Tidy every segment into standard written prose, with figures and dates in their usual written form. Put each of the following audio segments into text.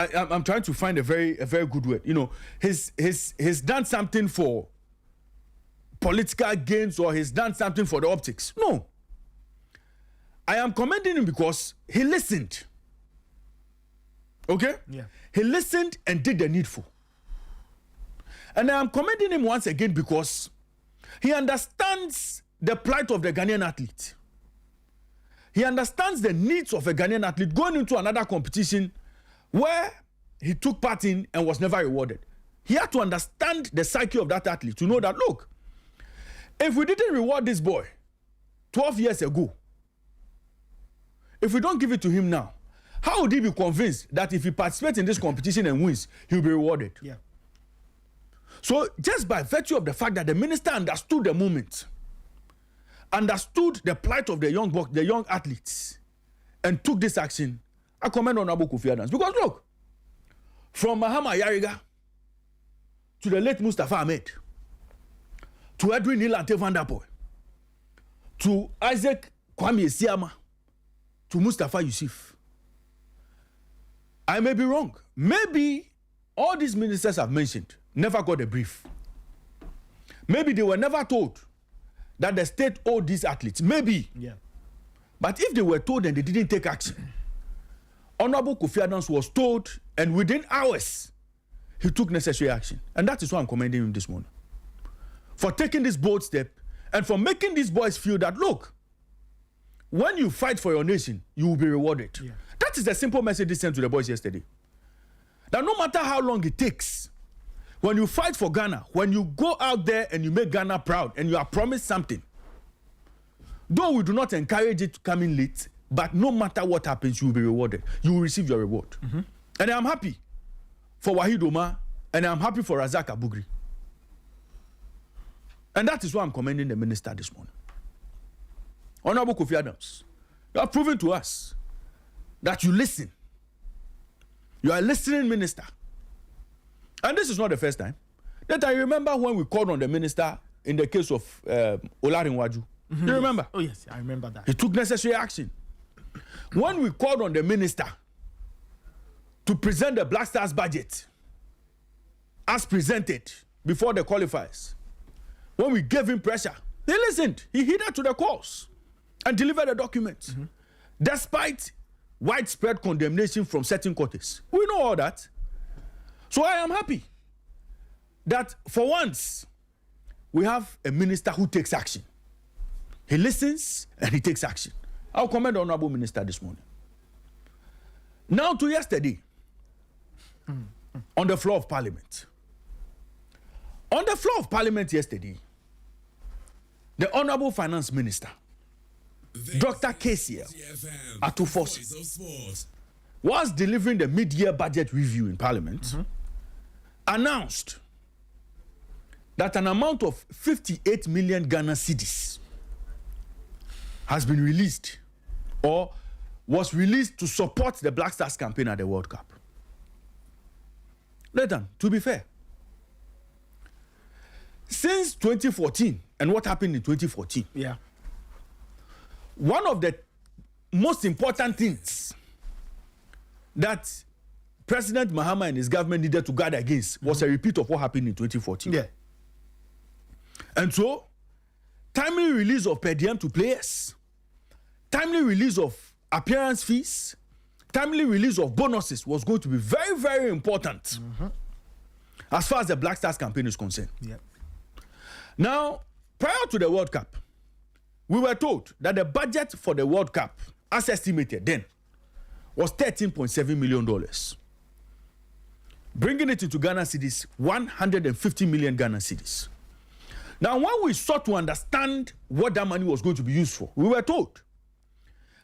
I'm trying to find a very good word. You know, he's done something for political gains, or he's done something for the optics. No. I am commending him because he listened. Okay? Yeah. He listened and did the needful. And I am commending him once again because he understands the plight of the Ghanaian athlete. He understands the needs of a Ghanaian athlete going into another competition where he took part in and was never rewarded. He had to understand the psyche of that athlete to know that, look, if we didn't reward this boy 12 years ago, if we don't give it to him now, how would he be convinced that if he participates in this competition and wins, he'll be rewarded? Yeah. So just by virtue of the fact that the minister understood the moment, understood the plight of the young athletes, and took this action, I commend Honorable Kofi Adams. Because look, from Mahama Yariga to the late Mustafa Ahmed, to Edwin Nilante Van Der Poel, to Isaac Kwame Esiama, to Mustafa Yusuf. I may be wrong. Maybe all these ministers I've mentioned never got a brief. Maybe they were never told that the state owed these athletes. Maybe. Yeah. But if they were told and they didn't take action, Honorable Kofi Adams was told, and within hours, he took necessary action. And that is why I'm commending him this morning. For taking this bold step and for making these boys feel that, look, when you fight for your nation, you will be rewarded. Yeah. That is the simple message he sent to the boys yesterday. That no matter how long it takes, when you fight for Ghana, when you go out there and you make Ghana proud and you are promised something, though we do not encourage it to come in late, but no matter what happens, you will be rewarded. You will receive your reward. Mm-hmm. And I am happy for Wahid Omar, and I am happy for Razak Abugri. And that is why I'm commending the minister this morning. Honorable Kofi Adams, you have proven to us that you listen. You are a listening minister. And this is not the first time. That I remember when we called on the minister in the case of Olarinwaju. Mm-hmm. You remember? Oh, yes, I remember that. He took necessary action. When we called on the minister to present the Black Stars budget as presented before the qualifiers, when we gave him pressure, he listened. He heeded to the calls and delivered the documents. Mm-hmm. Despite widespread condemnation from certain quarters. We know all that. So I am happy that for once we have a minister who takes action. He listens and he takes action. I'll commend the Honorable Minister this morning. Now to yesterday, on the floor of Parliament. On the floor of Parliament yesterday, the Honorable Finance Minister, Dr. KCL Atufosi, was delivering the mid-year budget review in Parliament, announced that an amount of 58 million Ghana cedis has been released or was released to support the Black Stars campaign at the World Cup. Nathan, to be fair, since 2014 and what happened in 2014, one of the most important things that President Mahama and his government needed to guard against was a repeat of what happened in 2014. Yeah. And so, timely release of per diem to players, timely release of appearance fees, timely release of bonuses was going to be very, very important as far as the Black Stars campaign is concerned. Yeah. Now, prior to the World Cup, we were told that the budget for the World Cup, as estimated then, was $13.7 million. Bringing it into Ghana cedis, 150 million Ghana cedis. Now, when we sought to understand what that money was going to be used for, we were told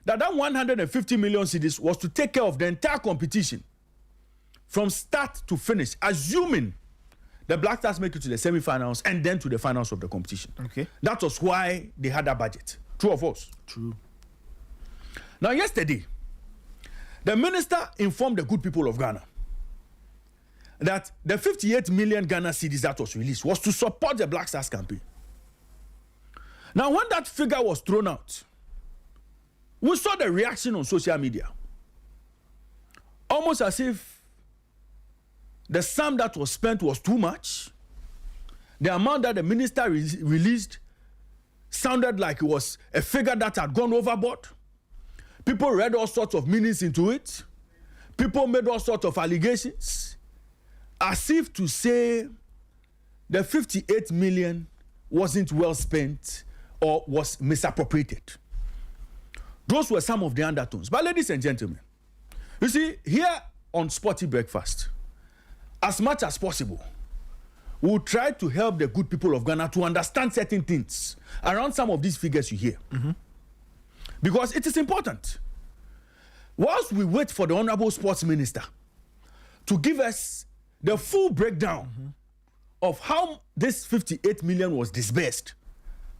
that 150 million cedis was to take care of the entire competition from start to finish, assuming the Black Stars make it to the semi-finals and then to the finals of the competition. Okay. That was why they had that budget. True or false? True. Now, yesterday, the minister informed the good people of Ghana that the 58 million Ghana cedis that was released was to support the Black Stars campaign. Now, when that figure was thrown out, we saw the reaction on social media. Almost as if the sum that was spent was too much. The amount that the minister released sounded like it was a figure that had gone overboard. People read all sorts of meanings into it. People made all sorts of allegations, as if to say the 58 million wasn't well spent or was misappropriated. Those were some of the undertones. But ladies and gentlemen, you see, here on Sporty Breakfast, as much as possible, we'll try to help the good people of Ghana to understand certain things around some of these figures you hear. Because it is important. Whilst we wait for the Honorable Sports Minister to give us the full breakdown of how this 58 million was disbursed,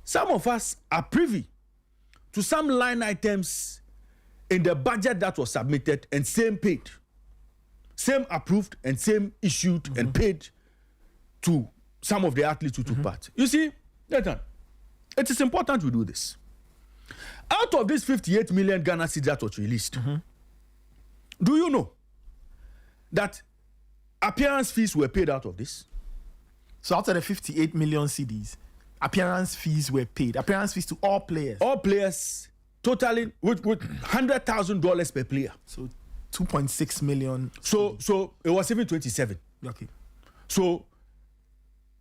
some of us are privy to some line items in the budget that was submitted and same paid, same approved and same issued and paid to some of the athletes who took part. You see, Nathan, it is important we do this. Out of this 58 million Ghana cedis that was released, do you know that appearance fees were paid out of this? So out of the 58 million cedis, appearance fees were paid. Appearance fees to all players. All players, totaling with $100,000 per player. So 2.6 million. So it was even 27. Okay. So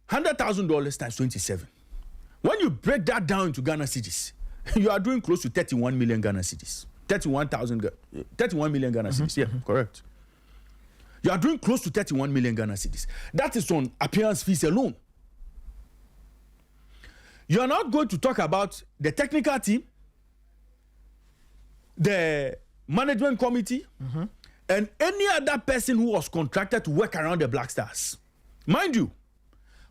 $100,000 times 27. When you break that down into Ghana cedis, you are doing close to 31 million Ghana cedis. 31 million Ghana cedis. Yeah, correct. You are doing close to 31 million Ghana cedis. That is on appearance fees alone. You are not going to talk about the technical team, the management committee, and any other person who was contracted to work around the Black Stars. Mind you,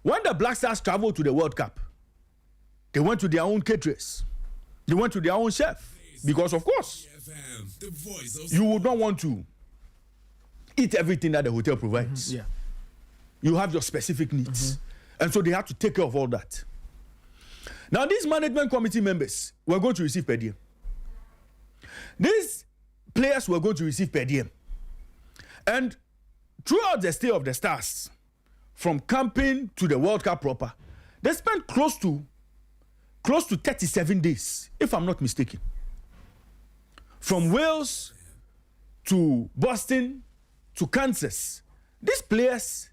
when the Black Stars traveled to the World Cup, they went to their own caterers. They went to their own chef. Because, of course, you would not want to eat everything that the hotel provides. Yeah. You have your specific needs. And so they have to take care of all that. Now, these management committee members were going to receive per diem. These players were going to receive per diem. And throughout the stay of the Stars, from camping to the World Cup proper, they spent close to 37 days, if I'm not mistaken. From Wales to Boston to Kansas, these players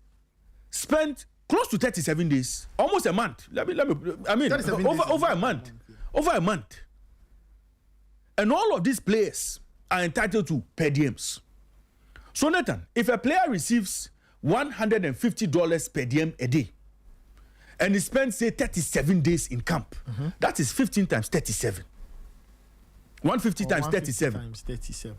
spent close to 37 days, almost a month. Over a month. Over a month. And all of these players are entitled to per diems. So, Nathan, if a player receives $150 per diem a day, and he spends, say, 37 days in camp, that is 15 times 37. 150 times 37. Times 37.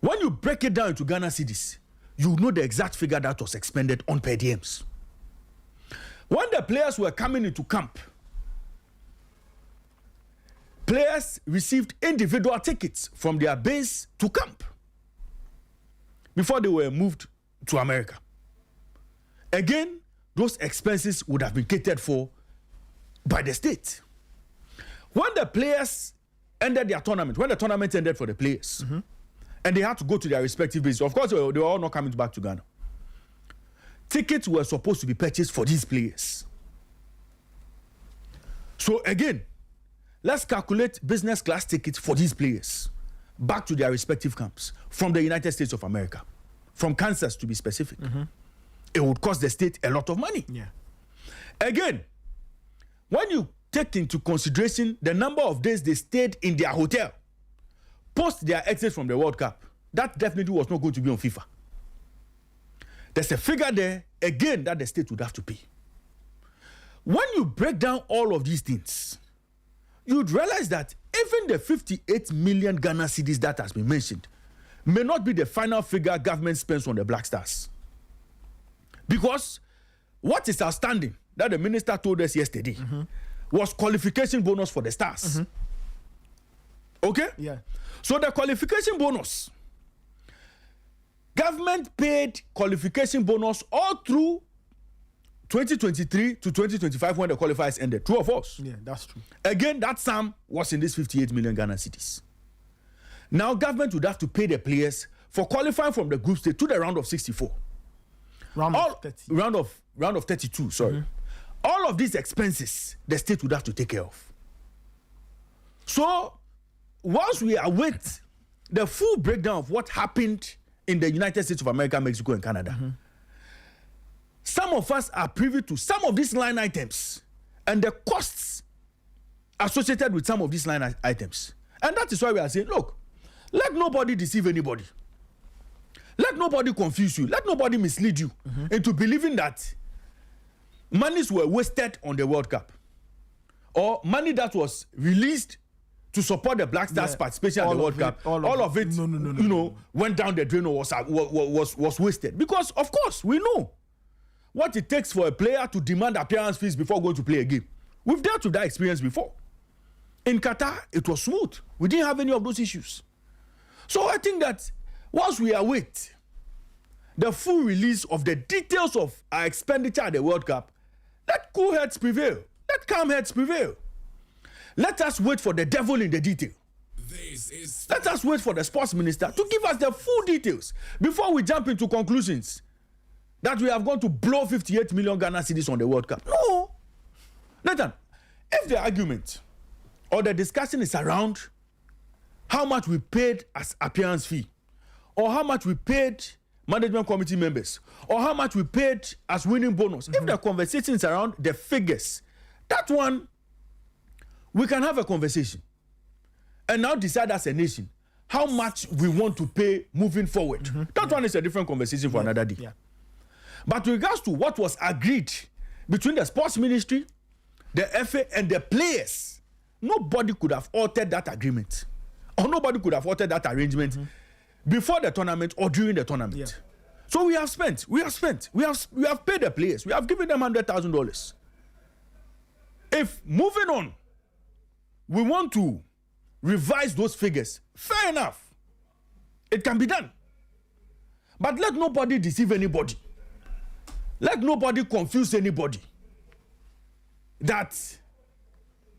When you break it down into Ghana cedis, you know the exact figure that was expended on per diems. When the players were coming into camp, players received individual tickets from their base to camp before they were moved to America. Again, those expenses would have been catered for by the state. When the players ended their tournament, when the tournament ended for the players, and they had to go to their respective bases, of course, they were all not coming back to Ghana. Tickets were supposed to be purchased for these players. So again, let's calculate business class tickets for these players back to their respective camps from the United States of America, from Kansas to be specific. It would cost the state a lot of money. Yeah. Again, when you take into consideration the number of days they stayed in their hotel post their exit from the World Cup, that definitely was not going to be on FIFA. There's a figure there, again, that the state would have to pay. When you break down all of these things, you'd realize that even the 58 million Ghana cedis that has been mentioned may not be the final figure government spends on the Black Stars. Because what is outstanding that the minister told us yesterday was qualification bonus for the Stars. Okay? Yeah. So the qualification bonus, government paid qualification bonus all through 2023 to 2025 when the qualifiers ended. True or false? Yeah, that's true. Again, that sum was in this 58 million Ghana cedis. Now, government would have to pay the players for qualifying from the group stage to the round of 64. Round of 32, sorry. All of these expenses, the state would have to take care of. So, once we await the full breakdown of what happened in the United States of America, Mexico, and Canada, some of us are privy to some of these line items and the costs associated with some of these line items. And that is why we are saying, look, let nobody deceive anybody. Let nobody confuse you. Let nobody mislead you into believing that monies were wasted on the World Cup, or money that was released to support the Black Stars participation at the World Cup. All of it, went down the drain or was wasted. Because, of course, we know what it takes for a player to demand appearance fees before going to play a game. We've dealt with that experience before. In Qatar, it was smooth. We didn't have any of those issues. So I think that once we await the full release of the details of our expenditure at the World Cup, let cool heads prevail. Let calm heads prevail. Let us wait for the devil in the detail. Let us wait for the sports minister to give us the full details before we jump into conclusions that we have gone to blow 58 million Ghana cedis on the World Cup. No. Nathan, if the argument or the discussion is around how much we paid as appearance fee, or how much we paid management committee members, or how much we paid as winning bonus, if the conversation is around the figures, that one, we can have a conversation and now decide as a nation how much we want to pay moving forward. That one is a different conversation for another day. But with regards to what was agreed between the sports ministry, the FA, and the players, nobody could have altered that agreement, or nobody could have altered that arrangement before the tournament or during the tournament. So we have paid the players, we have given them $100,000. If moving on, we want to revise those figures, fair enough. It can be done. But let nobody deceive anybody. Let nobody confuse anybody that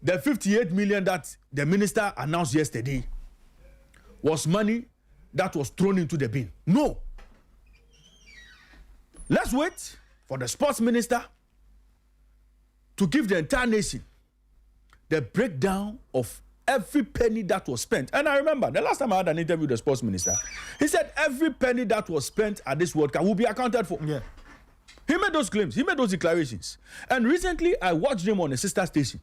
the 58 million that the minister announced yesterday was money that was thrown into the bin. No. Let's wait for the sports minister to give the entire nation the breakdown of every penny that was spent. And I remember the last time I had an interview with the sports minister, he said every penny that was spent at this World Cup will be accounted for. He made those claims, he made those declarations. And recently I watched him on a sister station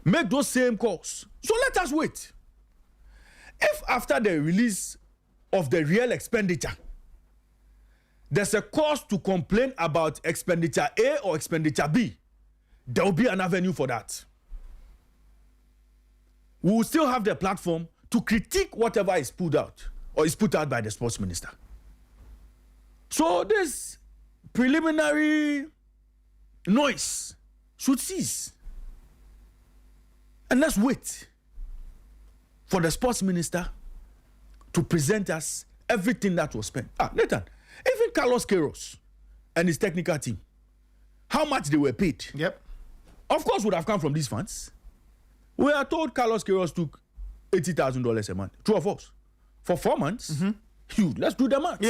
make those same calls. So let us wait. If after the release of the real expenditure, there's a cause to complain about expenditure A or expenditure B, there will be an avenue for that. We will still have the platform to critique whatever is put out or is put out by the sports minister. So this preliminary noise should cease. And let's wait for the sports minister to present us everything that was spent. Nathan, even Carlos Queiroz and his technical team, how much they were paid, of course would have come from these funds. We are told Carlos Queiroz took $80,000 a month. True or false? For 4 months? Let's do the math.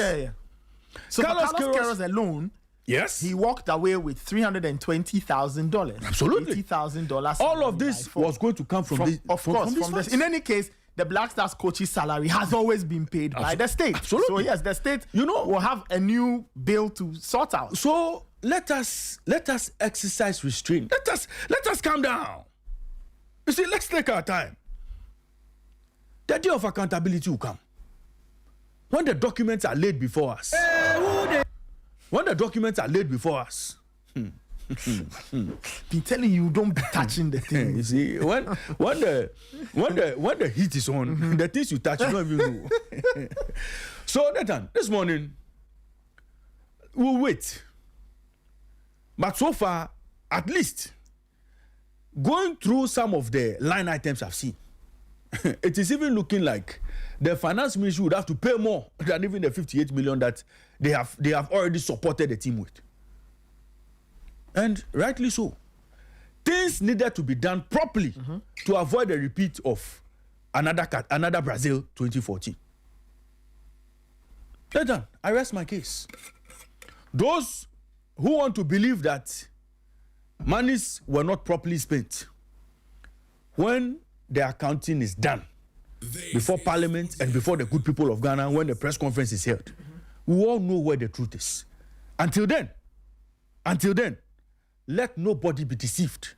So Carlos Queiroz alone, he walked away with $320,000. Absolutely. $80,000. All of this was going to come from this. Of course, from this. In any case, the Black Stars coach's salary has always been paid by the state. Absolutely. So yes, the state, will have a new bill to sort out. So let us exercise restraint. Let us calm down. You see, let's take our time. The day of accountability will come. When the documents are laid before us. When the documents are laid before us. Been telling you, don't be touching the thing. You see, when the heat is on, the things you touch, you don't even know. So, Nathan, this morning, we'll wait. But so far, at least, going through some of the line items I've seen, it is even looking like the finance ministry would have to pay more than even the 58 million that they have already supported the team with. And rightly so. Things needed to be done properly to avoid a repeat of another Brazil 2014. Nathan, I rest my case. those who want to believe that monies were not properly spent, when the accounting is done, before Parliament and before the good people of Ghana, when the press conference is held, we all know where the truth is. Until then, let nobody be deceived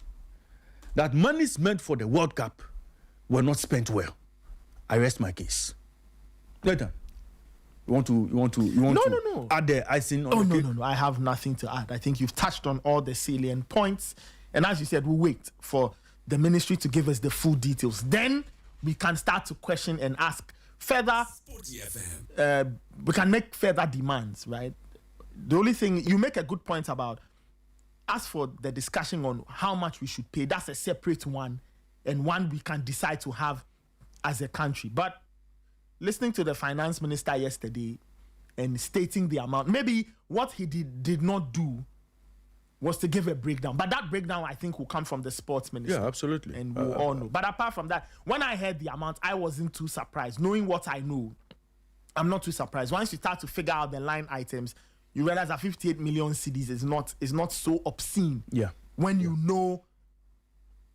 that monies meant for the World Cup were not spent well. I rest my case. Later, you want to add the icing on the cake? No. I have nothing to add. I think you've touched on all the salient points. And as you said, we'll wait for the ministry to give us the full details. Then we can start to question and ask further. We can make further demands, right? The only thing, you make a good point about, as for the discussion on how much we should pay, that's a separate one, and one we can decide to have as a country. But listening to the finance minister yesterday and stating the amount, maybe what he did not do was to give a breakdown. But that breakdown, I think, will come from the sports minister. Yeah, absolutely. And we'll all know. But apart from that, when I heard the amount, I wasn't too surprised. Knowing what I know, I'm not too surprised. Once you start to figure out the line items, you realize that 58 million cedis is not so obscene. Yeah. When you know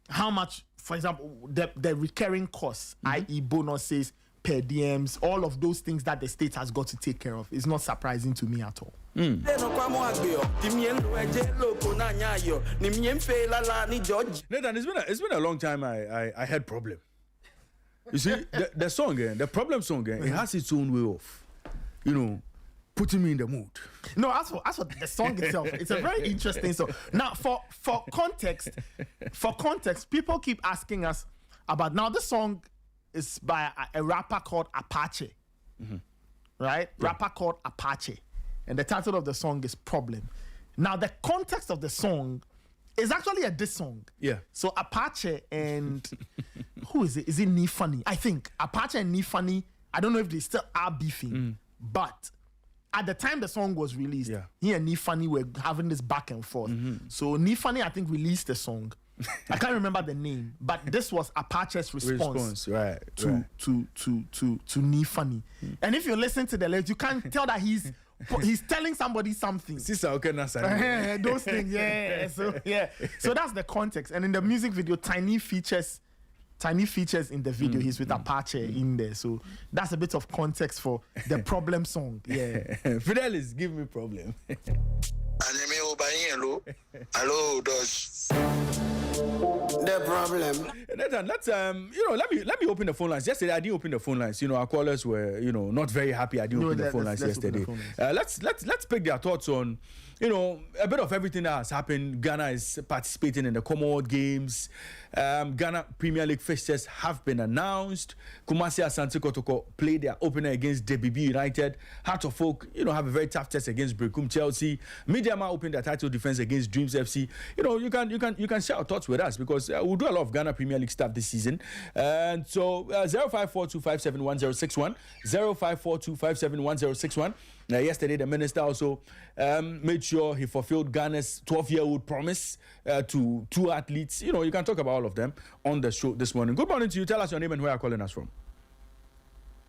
how much, for example, the recurring costs, i.e. bonuses, per diems, all of those things that the state has got to take care of, is not surprising to me at all. Nathan, it's been a long time I had problem. You see, the song, the problem song, it has its own way of, putting me in the mood. No, as for the song itself, it's a very interesting song. Now, for context, people keep asking us about, now this song is by a rapper called Apache, right? Yeah. Rapper called Apache. And the title of the song is Problem. Now, the context of the song is actually a diss song. Yeah. So Apache and who is it? Is it Nifani? I think Apache and Nifani, I don't know if they still are beefing, but at the time the song was released, he and Nifani were having this back and forth. So Nifani, I think, released the song. I can't remember the name, but this was Apache's response to Nifani. And if you listen to the lyrics, you can't tell that he's telling somebody something. Those things, yeah. So that's the context. And in the music video, Tiny features in the video. He's with Apache in there. So that's a bit of context for the Problem song. Yeah. Fidelis, give me Problem. Hello, Dodge. The problem. Nathan, let's let me open the phone lines. Yesterday I didn't open the phone lines. Our callers were not very happy I didn't open the phone lines yesterday. Let's pick their thoughts on a bit of everything that has happened. Ghana is participating in the Commonwealth Games. Ghana Premier League fixtures have been announced. Kumasi Asante Kotoko played their opener against DBB United. Heart of Oak, have a very tough test against Brekum Chelsea. Mediama opened their title defense against Dreams FC. You can share our thoughts with us because we'll do a lot of Ghana Premier League stuff this season. And so 0542571061, 0542571061. Yesterday, the minister also made sure he fulfilled Ghana's 12-year-old promise to two athletes. You can talk about all of them on the show this morning. Good morning to you. Tell us your name and where you're calling us from.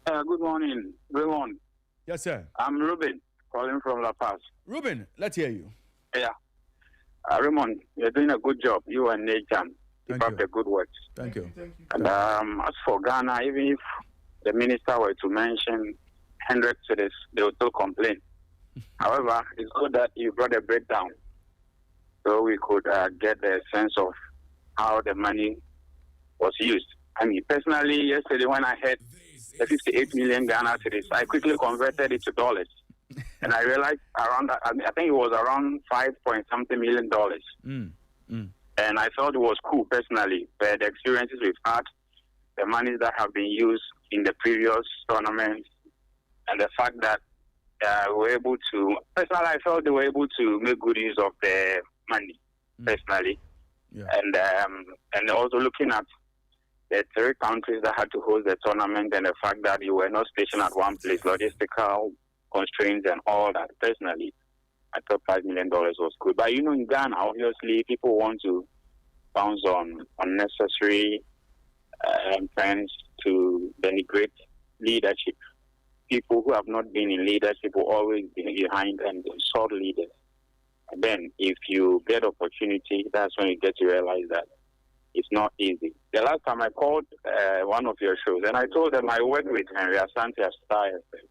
Good morning, Raymond. Yes, sir. I'm Ruben, calling from La Paz. Ruben, let's hear you. Yeah. Raymond, you're doing a good job. You and Nathan. Keep up the good work. Thank you. And as for Ghana, even if the minister were to mention 100 cities, they will still complain. However, it's good that you brought a breakdown so we could get a sense of how the money was used. I mean, personally, yesterday when I heard the 58 million Ghana cities, I quickly converted it to dollars. And I realized around, I think it was around $5.something million. And I thought it was cool personally, but the experiences we've had, the monies that have been used in the previous tournaments, and the fact that we were able to, personally, I felt they were able to make good use of the money, personally. Yeah. And also looking at the 3 countries that had to host the tournament and the fact that you were not stationed at one place, logistical constraints and all that, personally, I thought $5 million was good. But in Ghana, obviously, people want to bounce on unnecessary trends to denigrate leadership. people who have not been in leadership will always be behind and insult leaders. And then if you get opportunity, that's when you get to realize that it's not easy. The last time I called one of your shows, and I told them I worked with Henry Asante as Star FM.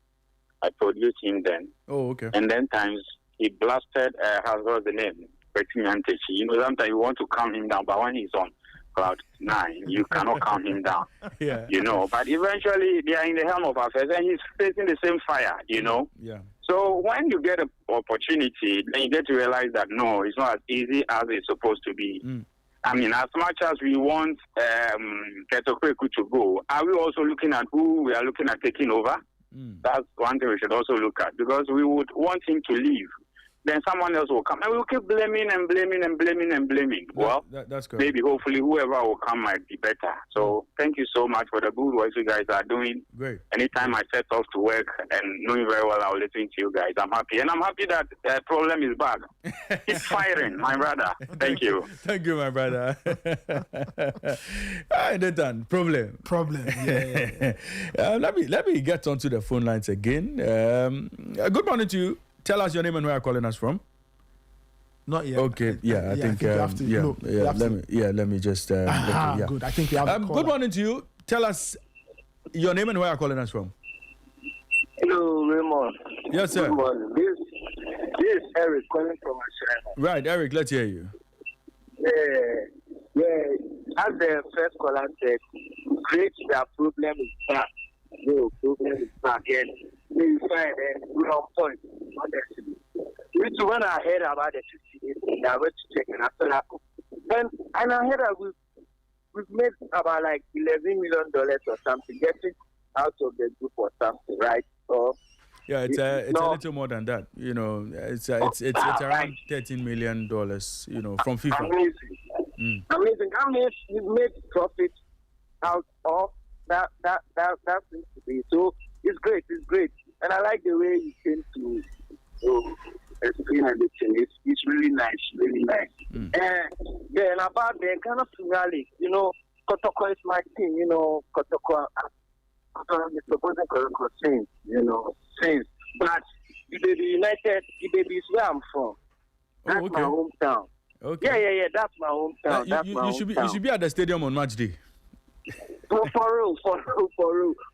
I produced him then. Oh, okay. And then times he blasted, what was the name? You know, sometimes you want to calm him down, but when he's on cloud 9, you cannot calm him down. Yeah. You know, but eventually they are in the helm of affairs and he's facing the same fire, you know. Yeah. So when you get an opportunity, then you get to realize that no, it's not as easy as it's supposed to be. I mean, as much as we want Ketokweku to go, are we also looking at who we are looking at taking over? That's one thing we should also look at, because we would want him to leave. Then someone else will come, and we'll keep blaming and blaming and blaming and blaming. That's good. Maybe, hopefully, whoever will come might be better. So, thank you so much for the good work you guys are doing. Great. Anytime I set off to work and knowing very well I'll listen to you guys, I'm happy. And I'm happy that the problem is back. Keep firing, my brother. Thank you. Thank you, my brother. All right, done. Problem. Yeah. Let me get onto the phone lines again. Good morning to you. Tell us your name and where you're calling us from. Not yet. Okay. I think you have to. Let me just. Good. I think we have. Good morning to you. Tell us your name and where you're calling us from. Hello, Raymond. Yes, sir. Good morning. This is Eric calling from Australia. Right, Eric. Let's hear you. Yeah. As the first caller said, great that problem is back. No problem is back. And we find and we're on point. Honestly, which when I heard about the 58 thing, I went to check and after that, and I heard that we've made about like $11 million or something, getting out of the group or something, right? So yeah, it's a little more than that. You know, it's around $13 million. You know, from FIFA. Amazing. That means we've made profit out of that seems to be. So it's great. And I like the way you came to explain everything. It's really nice. And then about the kind of finale, you know, Kotoko is my team, you know, Kotoko is supposing Kotoko sings, you know, sings. But the baby United, the baby is where I'm from. That's my hometown. Okay. Yeah, that's my hometown. You should be at the stadium on match day. For real.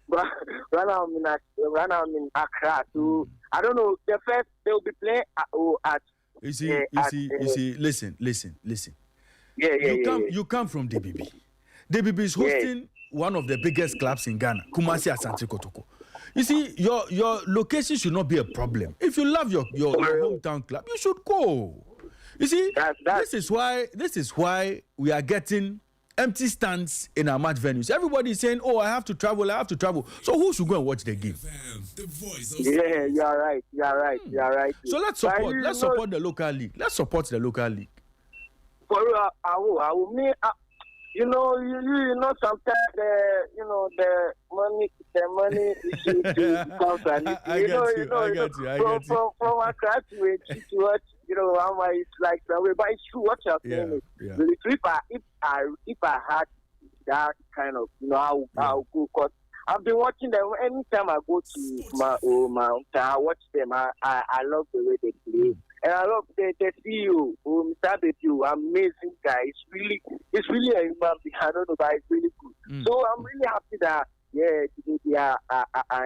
But right now I'm in Accra. So I don't know. The first they'll be playing at. You see. Listen. Yeah. You come from DBB. DBB is hosting one of the biggest clubs in Ghana, Kumasi Asante Kotoko. You see, your location should not be a problem. If you love your hometown club, you should go. You see, this is why we are getting empty stands in our match venues. Everybody is saying, "Oh, I have to travel." So who should go and watch the game? Yeah, you're right. So let's support the local league. Let's support the local league. For I will. You know, sometimes the money issue becomes an issue. I get you. From Accra to what, you know, it's like the way, but it's true what you're saying. Yeah. If I had that kind of, you know, I'll go, because I've been watching them. Anytime I go to my hometown, I watch them. I love the way they play. And I love the CEO, Mr. Betu, amazing guy. It's really a human being. I don't know, but it's really good. So I'm really happy that they are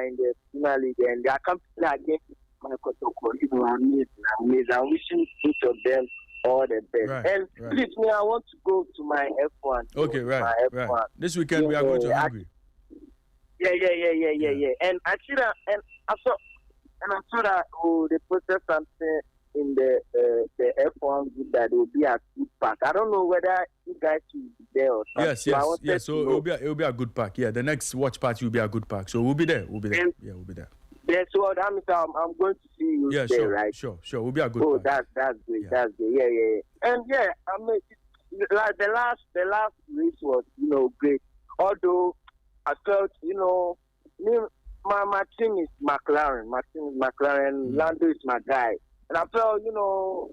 in the final league and they are competing against my Kotoko. You know, amazing. I'm wishing each of them all the best. Right, please, I want to go to my F1. Okay, right. This weekend we are going to Hungary. Yeah. And I see that, and I saw that they posted something in the F1 group that will be a good pack. I don't know whether you guys will be there or something. Yes. So it will be a good pack. Yeah, the next watch party will be a good pack. So we'll be there. We'll be there. Yeah, so that means I'm going to see you there, right? Sure. We'll be a good pack. That's great. Yeah. That's great. Yeah. And I mean, like the last race was, you know, great. Although I felt, you know, my team is McLaren. Lando is my guy. And I felt, you know,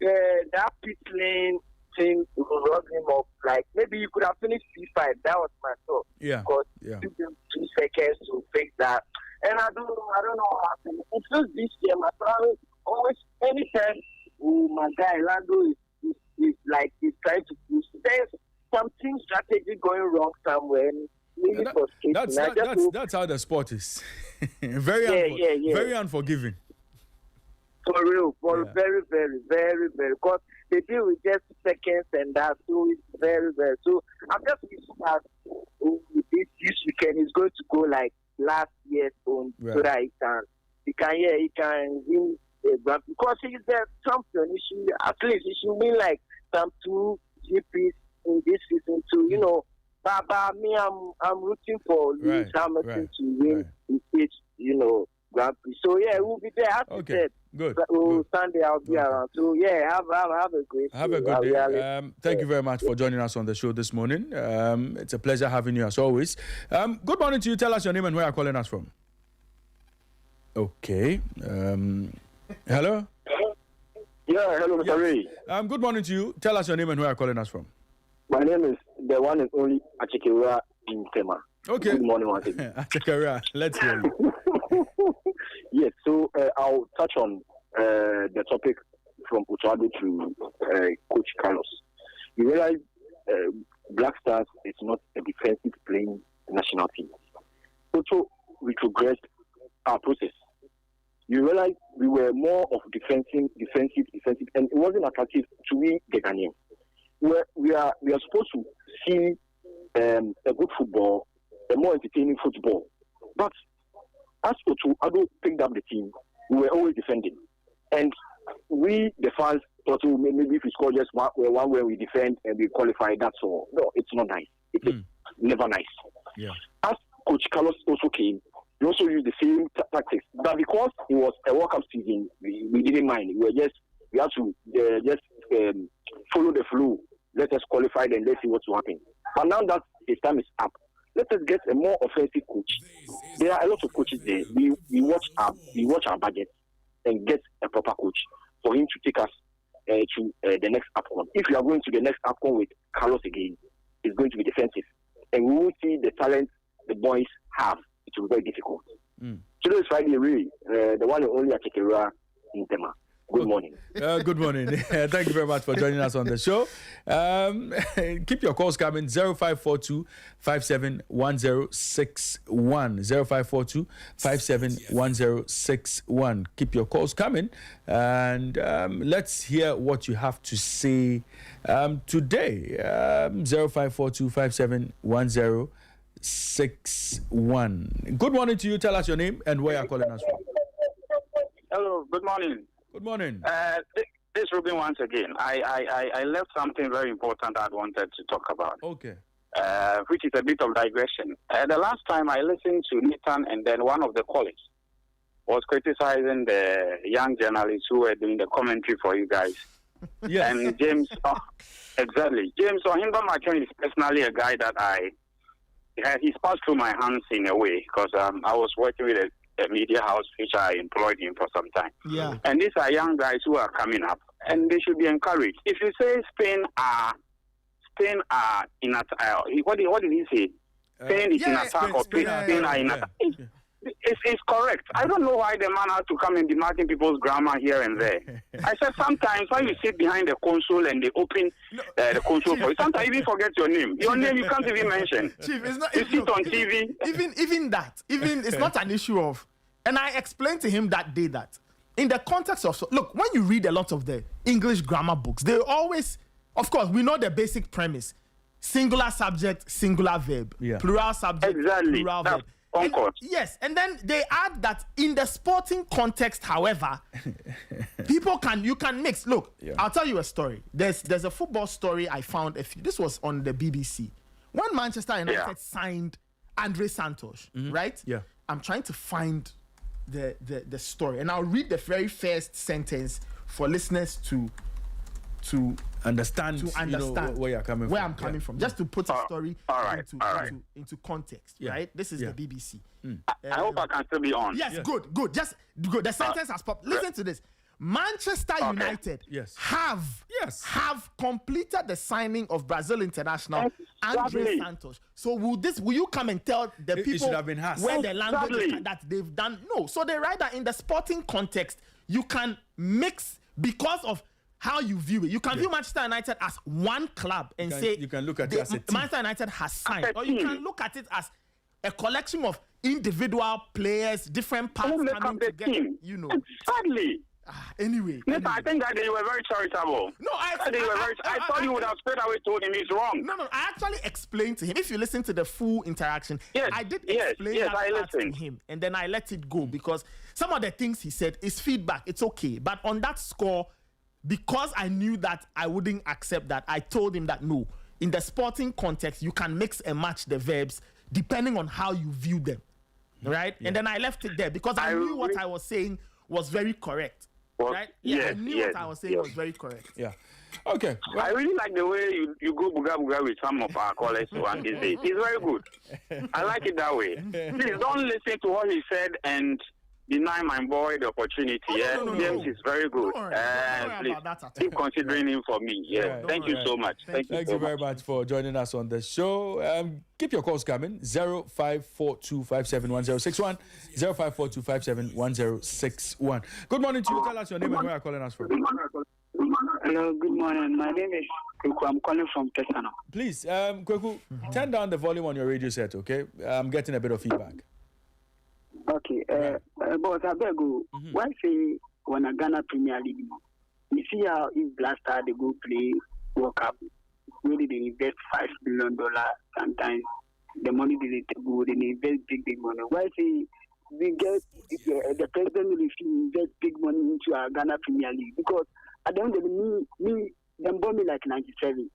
that pit lane thing rub him up. Like, maybe you could have finished P5. That was my thought. Yeah. Because it took him 2 seconds to fix that. And I don't know what happened. It's just this year, my family always, anytime, my guy Lando is like, he's trying to push. There's something strategy going wrong somewhere. Really that's how the sport is. Very unforgiving. For real, very, very, very, very. Because they deal with just seconds and that, so it's very, very. So I'm just wishing that this weekend is going to go like last year's own, so that he can win the grand, because he's the champion. At least he should win like some 2 GPs in this season too. You know, but me, I'm rooting for Lewis Hamilton to win his Grand Prix. So we'll be there. As you said, good. Sunday I'll be around. So have a great day. Have a good day. Thank you very much for joining us on the show this morning. It's a pleasure having you as always. Good morning to you. Tell us your name and where you're calling us from. Okay. Hello. Yeah, hello, Mr. Ray. Good morning to you. Tell us your name and where you're calling us from. My name is the one and only Achikewura in Tema. Okay. Good morning once again. Achikewura, let's hear you. Yes, so I'll touch on the topic from Utuado to Coach Carlos. You realize Black Stars is not a defensive playing national team. Also, we progressed our process. You realize we were more of defensive, and it wasn't attractive to we the Ghanaian. We are supposed to see a good football, a more entertaining football. But as Utuado picked up the team, we were always defending. And we, the fans, thought maybe if we score just one where we defend and we qualify, that's all. No, it's not nice. It's never nice. Yeah. As Coach Carlos also came, we also used the same tactics. But because it was a World Cup season, we didn't mind. We had to follow the flow. Let us qualify and let's see what's happening. But now that his time is up, let us get a more offensive coach. There are a lot of coaches there. We watch our budget and get a proper coach for him to take us to the next AFCON. If we are going to the next AFCON with Carlos again, it's going to be defensive. And we won't see the talent the boys have. It will be very difficult. Today is Friday, really. The one and only Achikewura in Tema. Good morning. Good morning. Thank you very much for joining us on the show. Keep your calls coming. 0542 571061. 0542 571061. Keep your calls coming. And let's hear what you have to say today. 0542 571061. Good morning to you. Tell us your name and where you're calling us from. Hello, good morning. Good morning. This Ruben once again. I left something very important I wanted to talk about. Okay. Which is a bit of digression. The last time I listened to Nathan, and then one of the colleagues was criticizing the young journalists who were doing the commentary for you guys. Yes. And James, exactly. James Ohimba Macron is personally a guy that he's passed through my hands in a way, because I was working with a media house which I employed him for some time. Yeah. And these are young guys who are coming up, and they should be encouraged. If you say Spain are in attack, what did he say? Spain is in attack, or Spain are in attack. It's correct. I don't know why the man has to come and be marking people's grammar here and there. I said sometimes when you sit behind the console and they open the console for you, sometimes you even forget your name. Your name you can't even mention. Chief, it's not. You sit on TV. Even it's not an issue of. And I explained to him that day that in the context of, look, when you read a lot of the English grammar books, they always, of course, we know the basic premise: singular subject, singular verb, plural subject, plural verb. Yes, and then they add that in the sporting context, however, you can mix. Look, I'll tell you a story. There's a football story I found. This was on the BBC. When Manchester United signed Andre Santos, right? Yeah. I'm trying to find the story, and I'll read the very first sentence for listeners to understand where you're coming where from. I'm coming from, just to put the story into context, right? This is the BBC. I hope I can still be on. Yes, good. Just good. The sentence has popped. Listen to this. Manchester United have completed the signing of Brazil international Andre Santos. So will you come and tell the people where the language is that they've done? No. So they write that in the sporting context, you can mix because of how you view it. You can view Manchester United as one club and you can look at it as a team. Manchester United has signed, or you can look at it as a collection of individual players, different parts coming together. You know. Exactly. Anyway, I think that they were very charitable. No, I thought you would have straight away told him he's wrong. No, I actually explained to him. If you listen to the full interaction, I did explain that to him, and then I let it go because some of the things he said is feedback. It's okay, but on that score, because I knew that I wouldn't accept that, I told him that no, in the sporting context, you can mix and match the verbs depending on how you view them, right? And then I left it there because I knew what I was saying was very correct. Right? I knew what I was saying was very correct. Yeah. Okay. Well, I really like the way you go buga buga with some of our callers one these days. It's very good. I like it that way. Please don't listen to what he said and deny my boy the opportunity. James is very good. Please keep considering him for me. Thank you so much. Thank you very much for joining us on the show. Keep your calls coming. 0542571061, 0542571061. Good morning to you. Tell us your name and where you're calling us from. Hello, good morning. My name is Kweku. I'm calling from Tesano. Please, Kweku, turn down the volume on your radio set, okay? I'm getting a bit of feedback. Okay, but I beg you, why say when a Ghana Premier League, you see how if Black Star they go play World Cup, where they invest $5 billion, sometimes the money they go, they invest big money. Why say we get the president will invest big money into our Ghana Premier League? Because at the end of the day, them bomb me like 97.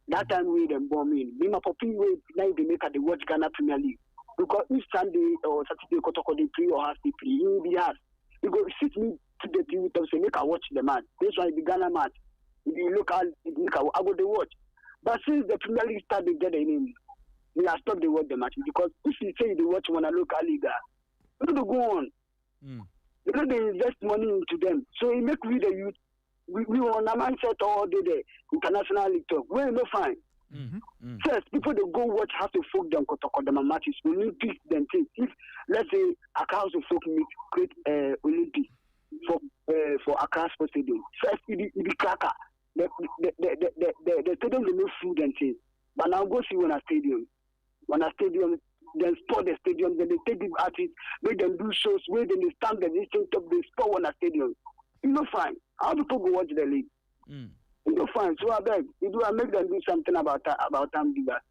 That time we them bomb me. Me my puppy way now they make at the watch Ghana Premier League. Because if Sunday or Saturday Kotoko they play or half they play, he will be asked. You go sit me to the TV and say make I watch the match. That's why the Ghana match. If you look at it, I go to watch. But since the Premier League started getting in, we have stopped the watch the match because if you say they watch one a local league, you know to go on. You know they invest money into them. So it make we the youth we on a mindset all day the international league talk. We're no fine. First, people they go watch have to folk them matches. Olympics then things. If let's say Accra of folk meet create Olympics for Accra Sports Stadium. First it be cracker. The stadium they make food and things. But now go see when a stadium. When a stadium then sport the stadium, then they take the artists, make them do shows, where then they stand the distance of the sport on a stadium. You know fine. How do people go watch the league? You know fine. So I beg, you do I make them do something about them.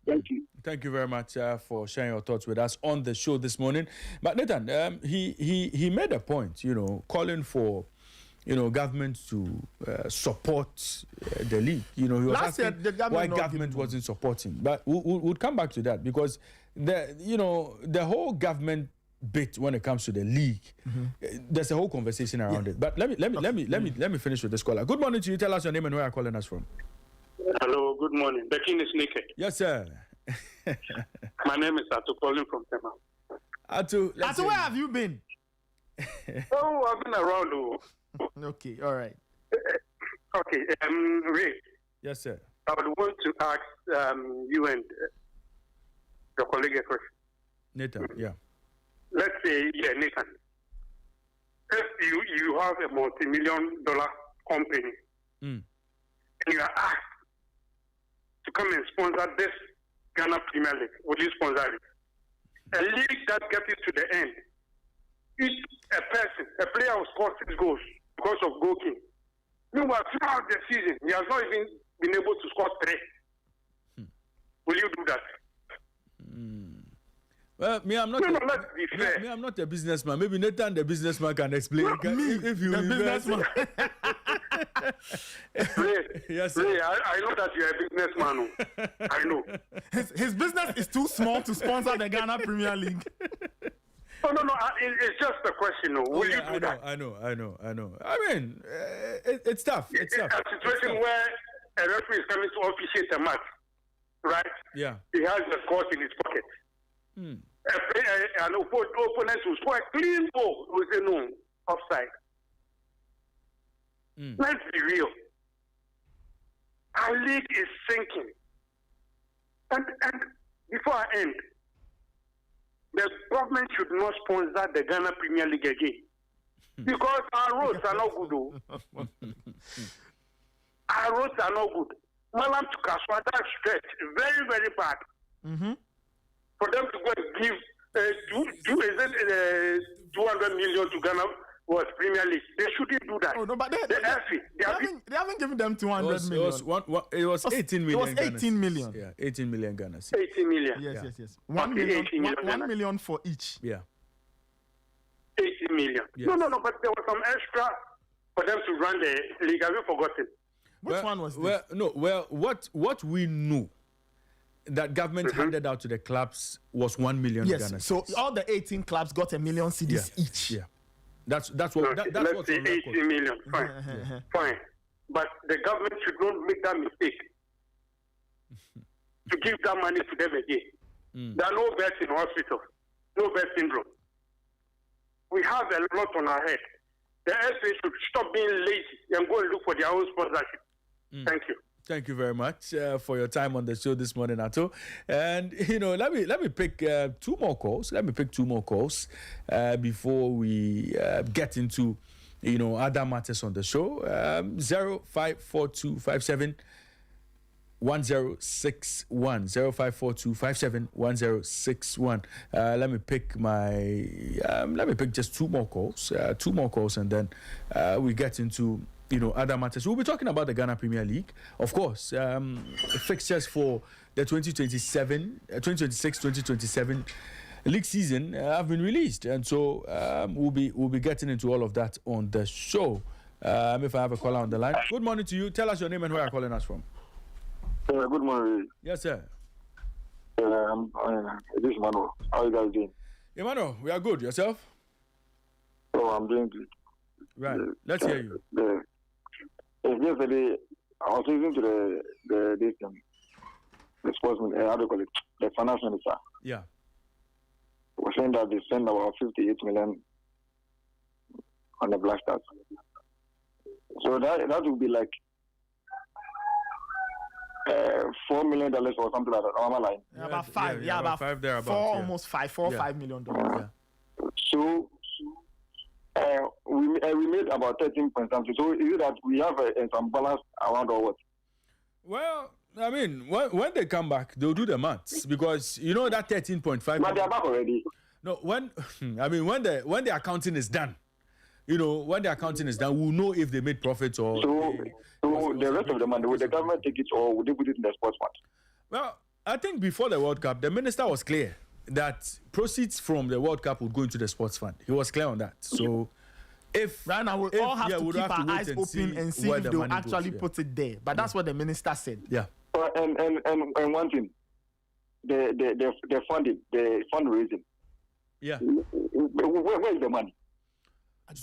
Thank you. Thank you very much for sharing your thoughts with us on the show this morning. But Nathan, he made a point, calling for government to support the league. He was asking why government wasn't supporting. But we'll come back to that because the whole government bit when it comes to the league, there's a whole conversation around it. But let me finish with this caller. Good morning to you. Tell us your name and where you're calling us from. Hello. Good morning. The king is naked. Yes, sir. My name is Atu, calling from Tema. Atu, where have you been? I've been around. Okay, all right. Okay, Ray. Yes, sir. I would want to ask you and your colleague a question. Nathan, yeah. Let's say, Nathan. If you have a multi-million-dollar company and you are asked to come and sponsor this Ghana Premier League, would you sponsor it? A league that gets it to the end. If a player will score 6 goals because of goal king. Meanwhile, throughout the season, he has not even been able to score 3. Will you do that? Well, I'm not a businessman. Maybe Nathan, the businessman, can explain. If you the businessman. Yes, sir. Ray, I know that you're a businessman. I know. His business is too small to sponsor the Ghana Premier League. No. It's just a question. Will you do that? I know. I mean, it's tough. It's tough. A situation where a referee is coming to officiate a match, right? Yeah. He has the scores in his pocket. An opponent will score a clean goal. We say no, offside. Let's be real. Our league is sinking. And before I end, the government should not sponsor the Ghana Premier League again. Because our roads are not good. Our roads are not good. Malam to Kaswada stretch, very, very bad. For them to go and give 200 million to Ghana was Premier League. They shouldn't do that. Oh, no, but they haven't given them 200 million. It was 18 million. It was 18 million. Yeah, 18 million Ghana. 18 million. Yes. 1 million, 1 million for each. Yeah. 80 million. Yes. No, but there was some extra for them to run the league. Have you forgotten? Which one was this? What we knew that government handed out to the clubs was 1 million Ghana. Yes, so all the 18 clubs got $1 million cedis each. Yeah. That's what that's let's what's say on record. 80 million. Fine. Fine. But the government should not make that mistake to give that money to them again. There are no beds in hospitals, no bed syndrome. We have a lot on our head. The FA should stop being lazy and go and look for their own sponsorship. Thank you. Thank you very much for your time on the show this morning, Ato. And let me pick two more calls. Before we get into other matters on the show. 054257 1061 0542571061. Let me pick just two more calls, and then we get into other matters. We'll be talking about the Ghana Premier League, of course. Fixtures for the 2026-2027 league season have been released, and so we'll be getting into all of that on the show. If I have a caller on the line, good morning to you. Tell us your name and where you're calling us from. Good morning. Yes, sir. This is Mano. How are you guys doing? Emmanuel, we are good. Yourself? Oh, I'm doing good. Right. Let's hear you. Yesterday, I was listening to the sportsman, how do you call it? The finance minister. Yeah. Was saying that they spend about 58 million on the Black Stars. So that would be like $4 million or something like that. Normal line. Yeah, about five. Yeah, about five there. Almost $4 or $5 million. Yeah. So we made about 13 point something. So is it that we have some balance around or what? Well, I mean, when they come back, they'll do the maths because that 13.5. But they're back already. No, when the accounting is done, when the accounting is done, we'll know if they made profits or. So the rest of the money, would the government take it or would they put it in the sports fund? Well, I think before the World Cup, the minister was clear that proceeds from the World Cup would go into the sports fund. He was clear on that. So. If right now we all have to keep our eyes open and see if they'll actually put it there. But that's what the minister said. Yeah. And one thing, the funding, the fundraising. Yeah. Where is the money?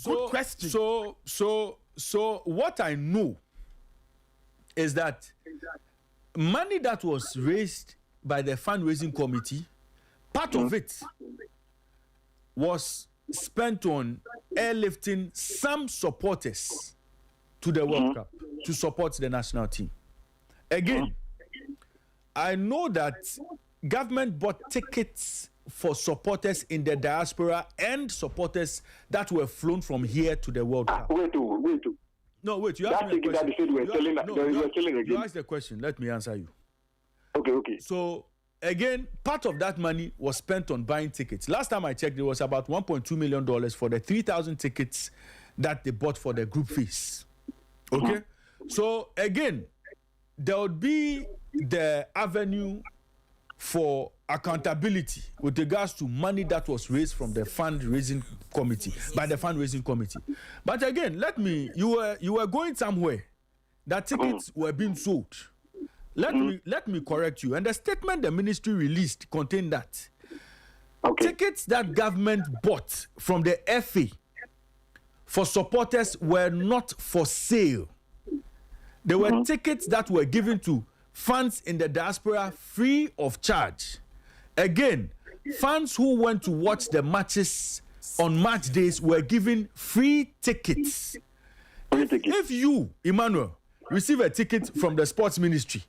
Good question. So what I know is that money that was raised by the fundraising committee, part of it was spent on airlifting some supporters to the World Cup to support the national team. Again, I know that government bought tickets for supporters in the diaspora and supporters that were flown from here to the World Cup. Wait. No, wait. You asked me a question. You asked the question. Let me answer you. Okay. So, again, part of that money was spent on buying tickets. Last time I checked, it was about $1.2 million for the 3,000 tickets that they bought for the group fees. Okay? So, again, there would be the avenue for accountability with regards to money that was raised from the fundraising committee, by the fundraising committee. But again, you were going somewhere that tickets were being sold. Let me correct you. And the statement the ministry released contained that tickets that government bought from the FA for supporters were not for sale. They were tickets that were given to fans in the diaspora free of charge. Again, fans who went to watch the matches on match days were given free tickets. If you, Emmanuel, receive a ticket from the sports ministry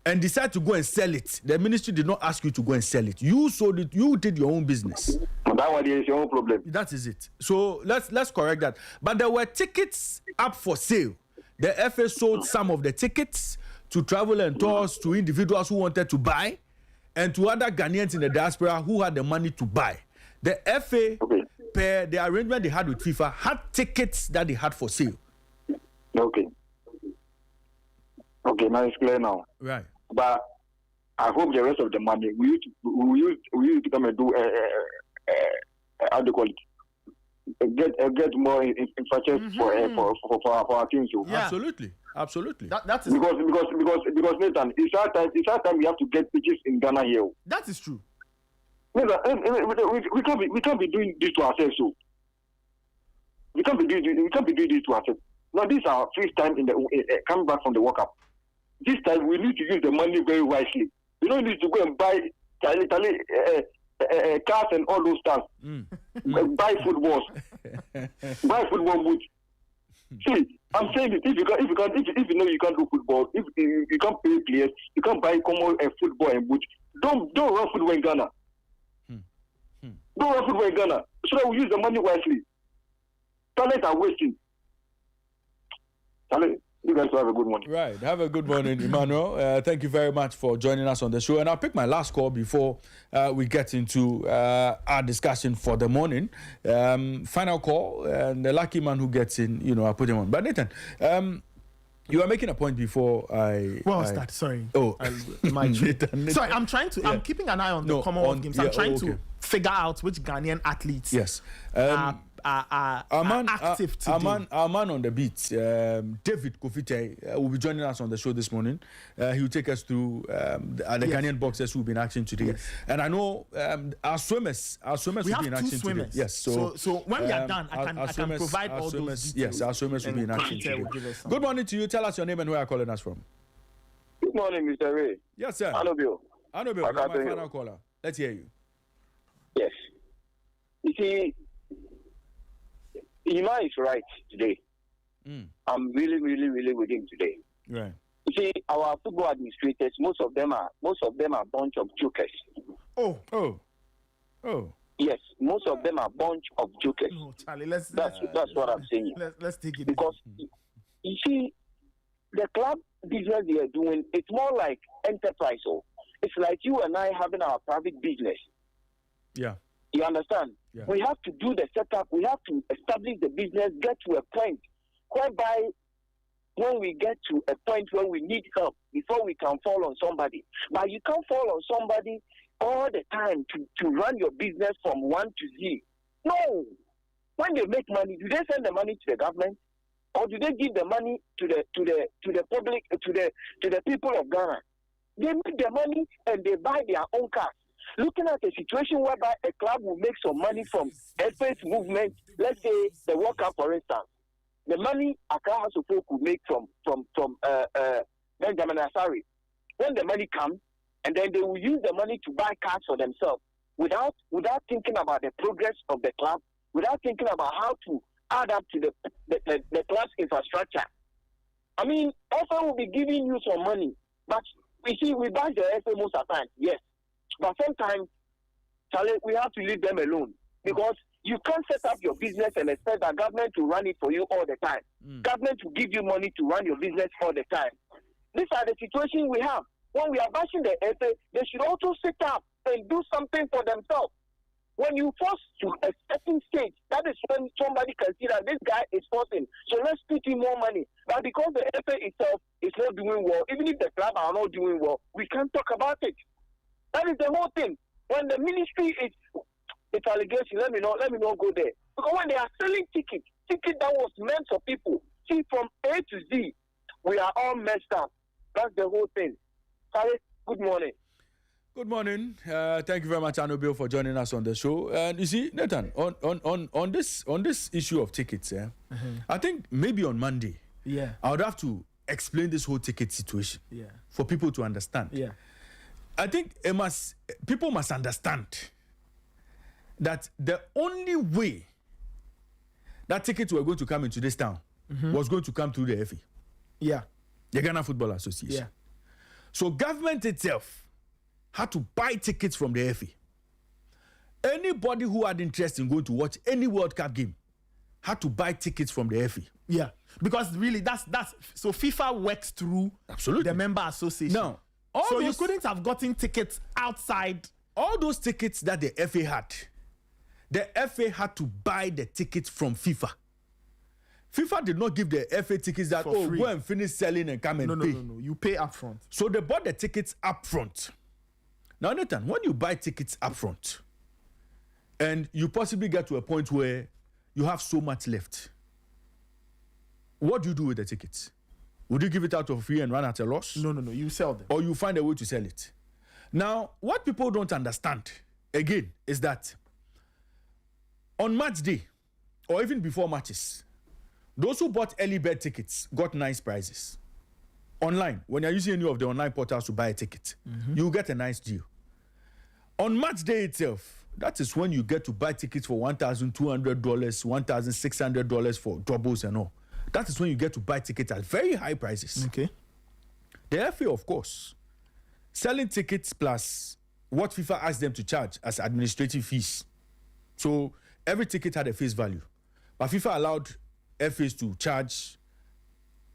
and decide to go and sell it, the ministry did not ask you to go and sell it. You sold it. You did your own business. That one is your own problem. That is it. So let's correct that. But there were tickets up for sale. The FA sold some of the tickets to travel and tours to individuals who wanted to buy, and to other Ghanaians in the diaspora who had the money to buy. The FA, per the arrangement they had with FIFA, had tickets that they had for sale. Okay, now it's clear now. Right. But I hope the rest of the money we use to come and do how do you call it? Get more infrastructure for our teams. Yeah. Absolutely. That is because Nathan, it's our time we have to get pitches in Ghana here. That is true. Nathan, we can't be doing this to ourselves. So we can't be doing this to ourselves. Now this is our first time coming back from the World Cup. This time we need to use the money very wisely. We don't need to go and buy cars and all those stuff. Buy footballs. Buy football boots. See, I'm saying it. If you know you can't do football, if you can't pay players, you can't buy common football and boots. Don't run football in Ghana. Don't run football in Ghana. So that we use the money wisely. Talent are wasting. Talent. You guys have a good morning. Right. Have a good morning, Emmanuel. Thank you very much for joining us on the show. And I'll pick my last call before we get into our discussion for the morning. Final call, and the lucky man who gets in, I'll put him on. But Nathan, you were making a point before I... What was that? Sorry. Oh. Nathan. Sorry, I'm keeping an eye on the Commonwealth Games. I'm trying to figure out which Ghanaian athletes are active today. Our man on the beat, David Kofite, will be joining us on the show this morning. He will take us through the Ghanaian boxers who've been in action today. Yes. And I know our swimmers will be in action today. Yes. So when we are done, I can provide all those details. Yes, our swimmers will be in action today. Good morning to you. Tell us your name and where you're calling us from. Good morning, Mr. Ray. Yes, sir. Anobio, you're my final caller. Let's hear you. Yes. You see, Ima is right today. I'm really, really, really with him today. Right. You see, our football administrators, most of them are a bunch of jokers. Oh. Yes, most of them are a bunch of jokers. No, Charlie, that's what I'm saying. Let's take it because you see, the club business they are doing, it's more like enterprise. So it's like you and I having our private business. Yeah. You understand? Yeah. We have to do the setup. We have to establish the business, get to a point whereby when we get to a point where we need help before we can fall on somebody. But you can't fall on somebody all the time to run your business from 1 to Z. No. When they make money, do they send the money to the government? Or do they give the money to the public, to the people of Ghana? They make the money and they buy their own cars. Looking at a situation whereby a club will make some money from FA's movement, let's say the World Cup, for instance, the money Accra House of Folk will make from Benjamin Asari, when the money comes, and then they will use the money to buy cars for themselves without thinking about the progress of the club, without thinking about how to add up to the club's infrastructure. I mean, FA will be giving you some money, but we see we buy the FA most of the time, yes. But sometimes, Charlie, we have to leave them alone because you can't set up your business and expect the government to run it for you all the time. Government will give you money to run your business all the time. These are the situations we have. When we are bashing the FA, they should also sit up and do something for themselves. When you force to a certain stage, that is when somebody can see that this guy is forcing. So let's put in more money. But because the FA itself is not doing well, even if the club are not doing well, we can't talk about it. That is the whole thing. When the ministry it's allegation, let me not go there. Because when they are selling tickets that was meant for people, see, from A to Z, we are all messed up. That's the whole thing. Sorry, good morning. Good morning. Thank you very much, Anobil, for joining us on the show. And you see, Nathan, on this issue of tickets, I think maybe on Monday, I would have to explain this whole ticket situation for people to understand. Yeah. I think people must understand that the only way that tickets were going to come into this town was going to come through the FA. Yeah. The Ghana Football Association. Yeah. So government itself had to buy tickets from the FA. Anybody who had interest in going to watch any World Cup game had to buy tickets from the FA. Yeah. Because really, that's so FIFA works through the member association. Now, so you couldn't have gotten tickets outside. All those tickets that the FA had, the FA had to buy the tickets from FIFA. FIFA did not give the FA tickets that, For free. Go and finish selling and come and pay. No. You pay up front. So they bought the tickets up front. Now, Nathan, when you buy tickets up front, and you possibly get to a point where you have so much left, what do you do with the tickets? Would you give it out for free and run at a loss? No. You sell them. Or you find a way to sell it. Now, what people don't understand, again, is that on match day, or even before matches, those who bought early bird tickets got nice prizes. Online, when you're using any of the online portals to buy a ticket, you get a nice deal. On match day itself, that is when you get to buy tickets for $1,200, $1,600 for doubles and all. That is when you get to buy tickets at very high prices. Okay. The FA, of course, selling tickets plus what FIFA asked them to charge as administrative fees. So every ticket had a face value. But FIFA allowed FAs to charge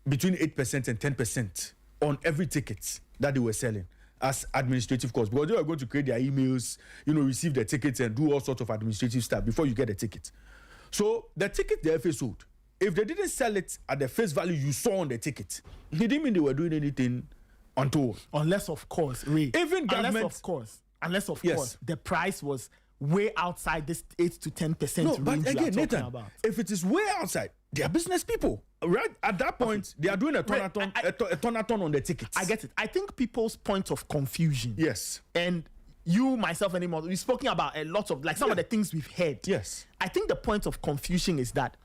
between 8% and 10% on every ticket that they were selling as administrative costs, because they were going to create their emails, receive the tickets and do all sorts of administrative stuff before you get the ticket. So the ticket the FA sold, if they didn't sell it at the face value you saw on the ticket, it didn't mean they were doing anything untoward. Unless, of course, Ray. Even government, unless of course, the price was way outside this 8 to 10% no, range but again, you are Nathan, talking about. If it is way outside, they are business people, right? At that point, they are doing a tonaton on the tickets. I get it. I think people's point of confusion. Yes. And you, myself, and anymore, we've spoken about a lot of, some of the things we've heard. Yes. I think the point of confusion is that,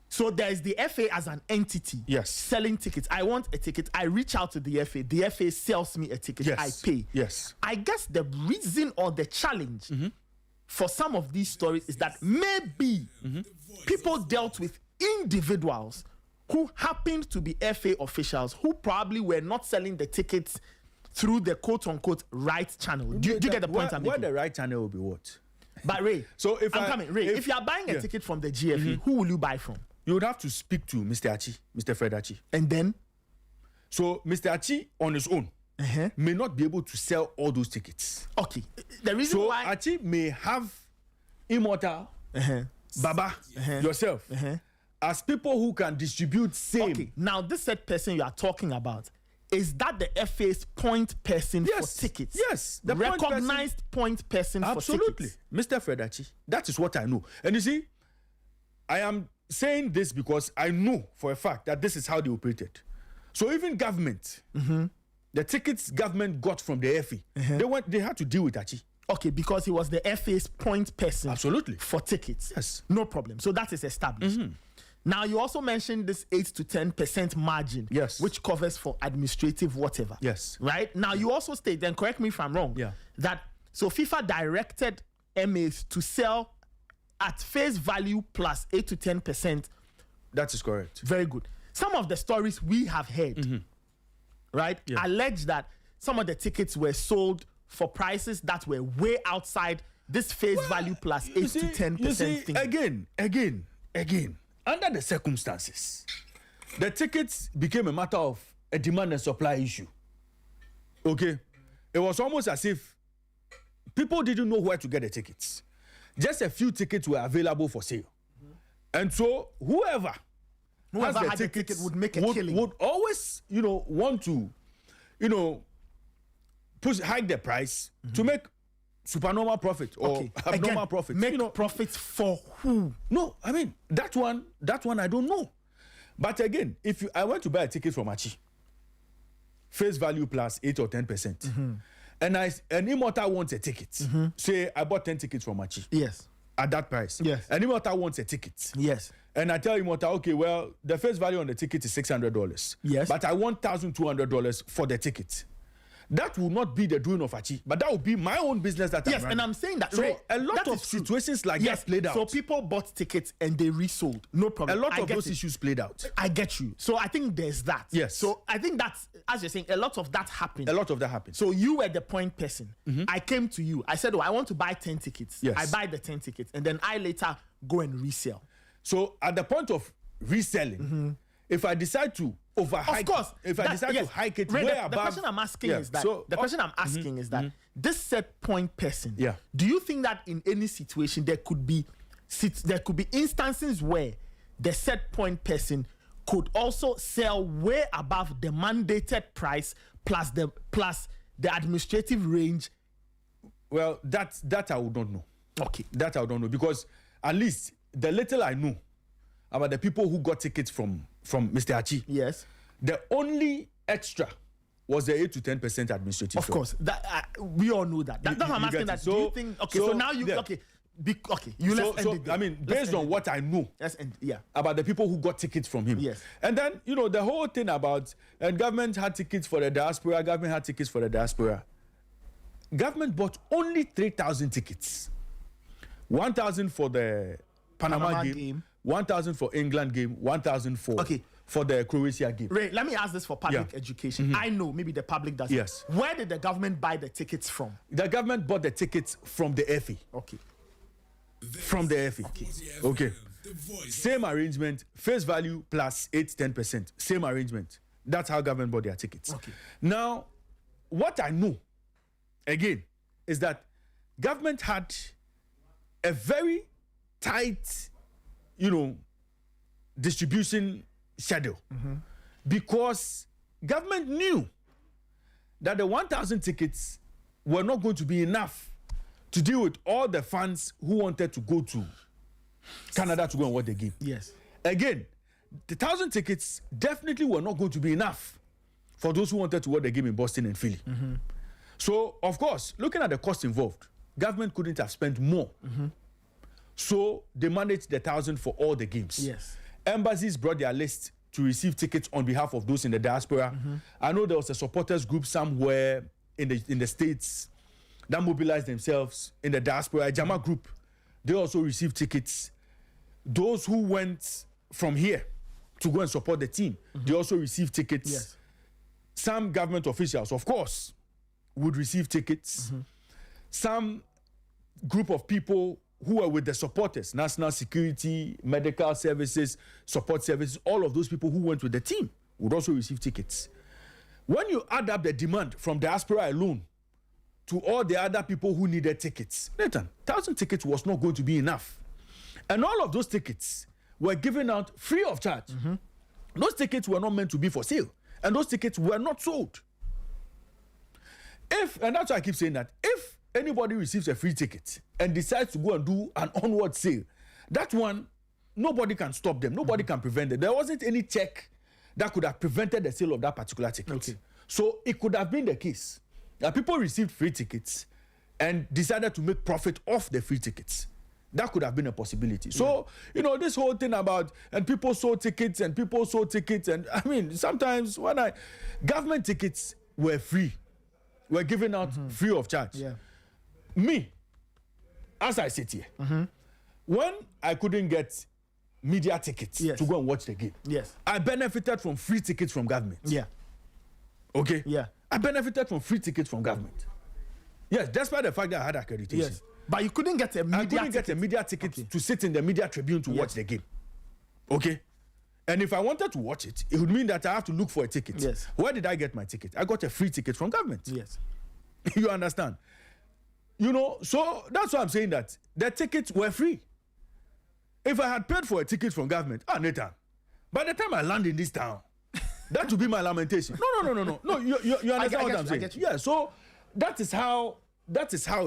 so there's the FA as an entity selling tickets. I want a ticket. I reach out to the FA sells me a ticket. I pay. Yes. I guess the reason or the challenge for some of these stories is that maybe people dealt with individuals who happened to be FA officials who probably were not selling the tickets through the quote-unquote right channel. Do you get the point I'm making? Where the right channel will be what? But Ray, so if if you are buying a ticket from the GFA, who will you buy from? You would have to speak to Mr. Achi, Mr. Fred Achi. And then? So Mr. Achi on his own may not be able to sell all those tickets. Okay. The reason why Achi may have Immortal, Baba, yourself, as people who can distribute same. Okay. Now this said person you are talking about, is that the FA's point person for tickets? Yes. The recognized point person for tickets. Absolutely. Mr. Fred Achi. That is what I know. And you see, I am saying this because I know for a fact that this is how they operated. So even government, the tickets government got from the FA, they had to deal with Achi. Okay, because he was the FA's point person. Absolutely. For tickets. Yes. No problem. So that is established. Now you also mentioned this 8 to 10% margin, which covers for administrative whatever. Yes. Right? Now you also state, then correct me if I'm wrong, that so FIFA directed MAs to sell at face value plus 8 to 10%. That is correct. Very good. Some of the stories we have heard, right, allege that some of the tickets were sold for prices that were way outside this face value plus 8 to 10% thing. Again, under the circumstances, the tickets became a matter of a demand and supply issue. Okay? It was almost as if people didn't know where to get the tickets. Just a few tickets were available for sale. And so whoever has the had tickets the ticket would make a killing. Would always, want to, hike the price to make supernormal profit or abnormal profit. Make profits for who? No, I mean, that one I don't know. But again, I went to buy a ticket from Achi, face value plus 8 or 10%. And an Immortal wants a ticket. Say I bought 10 tickets from Achi. Yes. At that price. Yes. An Immortal wants a ticket. Yes. And I tell Immortal, okay, well, the face value on the ticket is $600. Yes. But I want $1,200 for the ticket. that will not be the doing of Achi, but that will be my own business that yes, and I'm saying that. So Ray, a lot of situations like that played out. So people bought tickets and they resold. No problem. A lot of those issues played out. I get you. So I think there's that. Yes. So I think that's, as you're saying, a lot of that happened. A lot of that happened. So you were the point person. I came to you. I said, I want to buy 10 tickets. Yes. I buy the 10 tickets, and then I later go and resell. So at the point of reselling, if I decide to overhike, of course, if I decide to hike it way above, the question I'm asking is that this set point person. Yeah. Do you think that in any situation there could be instances where the set point person could also sell way above the mandated price plus the administrative range? Well, that I would not know. Okay. That I don't know, because at least the little I know about the people who got tickets from Mr. Achi. Yes. The only extra was the 8 to 10% administrative. Of course, that we all know that. That's what I'm asking. That. So, do you think? Okay, so now you okay. Let's end it there. I mean, based on what I know, about the people who got tickets from him. Yes. And then the whole thing about government had tickets for the diaspora. Government had tickets for the diaspora. Government bought only 3,000 tickets. 1,000 for the Panama game, 1,000 for England game, 1,000 for the Croatia game. Ray, let me ask this for public education. I know maybe the public doesn't. Yes. Where did the government buy the tickets from? The government bought the tickets from the FA. Okay. From the FA. Okay. Same arrangement, face value plus 8-10%. Same arrangement. That's how government bought their tickets. Okay. Now, what I know, again, is that government had a very tight, distribution schedule, because government knew that the 1,000 tickets were not going to be enough to deal with all the fans who wanted to go to Canada to go and watch the game. Yes. Again, the 1,000 tickets definitely were not going to be enough for those who wanted to watch the game in Boston and Philly. So, of course, looking at the cost involved, government couldn't have spent more. So they managed the 1,000 for all the games. Yes. Embassies brought their list to receive tickets on behalf of those in the diaspora. I know there was a supporters group somewhere in the States that mobilized themselves in the diaspora. A Jama group, they also received tickets. Those who went from here to go and support the team, they also received tickets. Yes. Some government officials, of course, would receive tickets. Some group of people who were with the supporters, national security, medical services, support services, all of those people who went with the team would also receive tickets. When you add up the demand from diaspora alone to all the other people who needed tickets, Nathan, 1,000 tickets was not going to be enough. And all of those tickets were given out free of charge. Those tickets were not meant to be for sale. And those tickets were not sold. And that's why I keep saying that, if anybody receives a free ticket and decides to go and do an onward sale, that one, nobody can stop them. Nobody can prevent it. There wasn't any check that could have prevented the sale of that particular ticket. Okay. So it could have been the case that people received free tickets and decided to make profit off the free tickets. That could have been a possibility. So, this whole thing about, and people sold tickets, and I mean, sometimes government tickets were free, were given out free of charge. Yeah. Me, as I sit here, when I couldn't get media tickets to go and watch the game, I benefited from free tickets from government. Yeah. Okay? Yeah. I benefited from free tickets from government. Yes, despite the fact that I had accreditation. Yes. But you couldn't get a media ticket to sit in the media tribune to watch the game. Okay? And if I wanted to watch it, it would mean that I have to look for a ticket. Yes. Where did I get my ticket? I got a free ticket from government. Yes. You understand? So that's why I'm saying that the tickets were free. If I had paid for a ticket from government, Nathan, by the time I land in this town, that would be my lamentation. No, you understand what I'm saying? Yeah, so that is how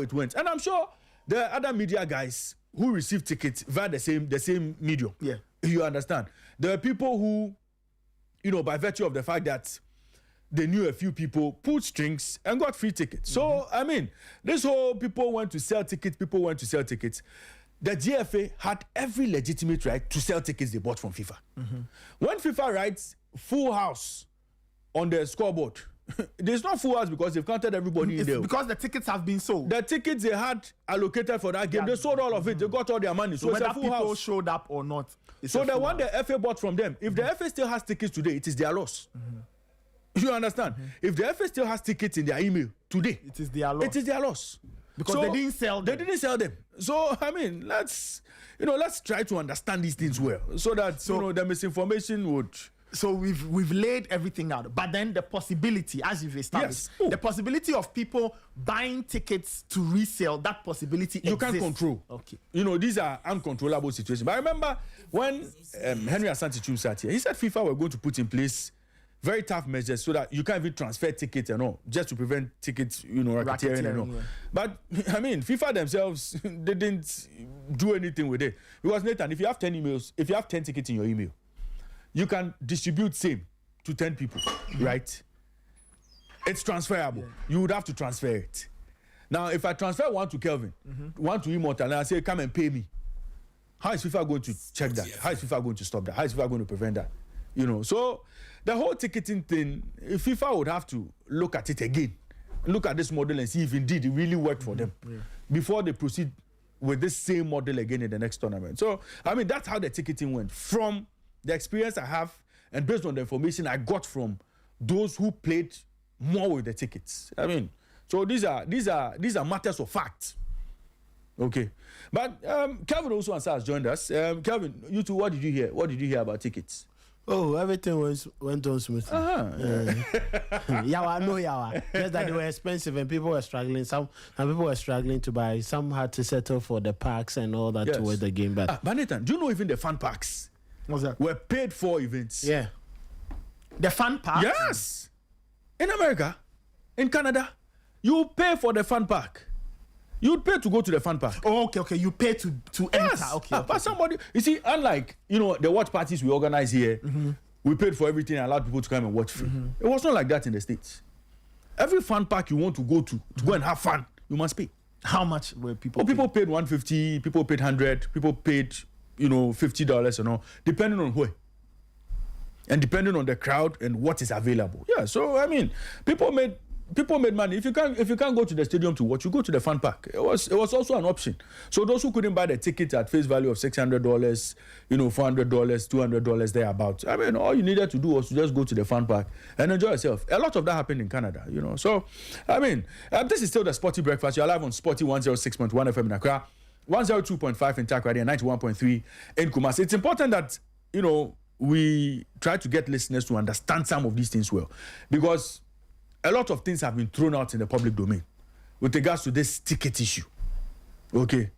it went. And I'm sure there are other media guys who received tickets via the same medium. Yeah. You understand? There are people who, by virtue of the fact that they knew a few people, pulled strings and got free tickets. So, I mean, this whole people went to sell tickets. The GFA had every legitimate right to sell tickets they bought from FIFA. When FIFA writes full house on the scoreboard, there's not full house because they've counted everybody in there. Because the tickets have been sold. The tickets they had allocated for that game, they sold all of it. They got all their money. So it's whether a full people house. showed up or not. So the one the FA bought from them, if the FA still has tickets today, it is their loss. You understand? If the FA still has tickets in their email today, it is their loss. It is their loss. Because they didn't sell them. They didn't sell them. So I mean, let's try to understand these things well, so that the misinformation would. So we've laid everything out, but then the possibility, as you've established, the possibility of people buying tickets to resell, that possibility you exists. can't control. Okay. These are uncontrollable situations. But I remember when Henry Asante sat here, he said FIFA were going to put in place very tough measures so that you can't even transfer tickets and all, just to prevent tickets, racketeering and all. Yeah. But I mean, FIFA themselves they didn't do anything with it. Because Nathan, if you have 10 emails, if you have 10 tickets in your email, you can distribute same to 10 people, right? It's transferable. You would have to transfer it. Now, if I transfer one to Kelvin, one to Immortal, and I say, come and pay me, how is FIFA going to check that? How is FIFA going to stop that? How is FIFA going to prevent that? So the whole ticketing thing, FIFA would have to look at it again, look at this model and see if indeed it really worked for them before they proceed with this same model again in the next tournament. So, I mean, that's how the ticketing went. From the experience I have and based on the information I got from those who played more with the tickets. I mean, so these are matters of fact. Okay. But Kelvin also has joined us. Kelvin, you two, what did you hear? What did you hear about tickets? Oh, everything went on smoothly. Yawa. Just that they were expensive and people were struggling. Some people were struggling to buy. Some had to settle for the parks and all that to watch the game. But Nathan, do you know even the fan parks? What's that? Were paid for events. Yeah. The fan parks? Yes. In America, in Canada, you pay for the fan park. You would pay to go to the fan park. Oh, okay. You pay to enter. Okay. But somebody, you see, unlike the watch parties we organize here, we paid for everything and allowed people to come and watch free. It was not like that in the States. Every fan park you want to go to go and have fun, you must pay. How much were people? People paid $150, people paid $100, people paid $50 and all, depending on where. And depending on the crowd and what is available. Yeah, so I mean, people made money. If you can't go to the stadium to watch, you go to the fan park. It was also an option. So those who couldn't buy the ticket at face value of $600, $400, $200 thereabouts. I mean, all you needed to do was to just go to the fan park and enjoy yourself. A lot of that happened in Canada, So I mean, this is still the Sporty Breakfast. You're live on Sporty 106.1 FM in Accra, 102.5 in Takoradi, and 91.3 in Kumasi. It's important that we try to get listeners to understand some of these things well, because a lot of things have been thrown out in the public domain with regards to this ticket issue. Okay.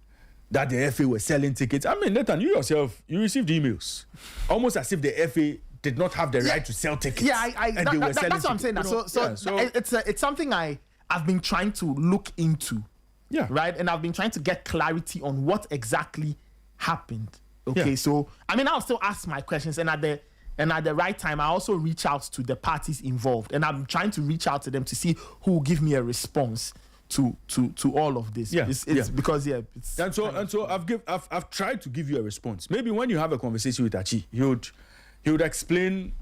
That the FA were selling tickets. I mean, Nathan, you yourself, you received emails almost as if the FA did not have the right to sell tickets. Yeah, that's what I'm saying. It's something I've been trying to look into. Yeah. Right? And I've been trying to get clarity on what exactly happened. Okay. So, I mean, I'll still ask my questions, and at the right time, I also reach out to the parties involved, and I'm trying to reach out to them to see who will give me a response to all of this. Yeah, it's because it's and so I've tried to give you a response. Maybe when you have a conversation with Achi, he would explain,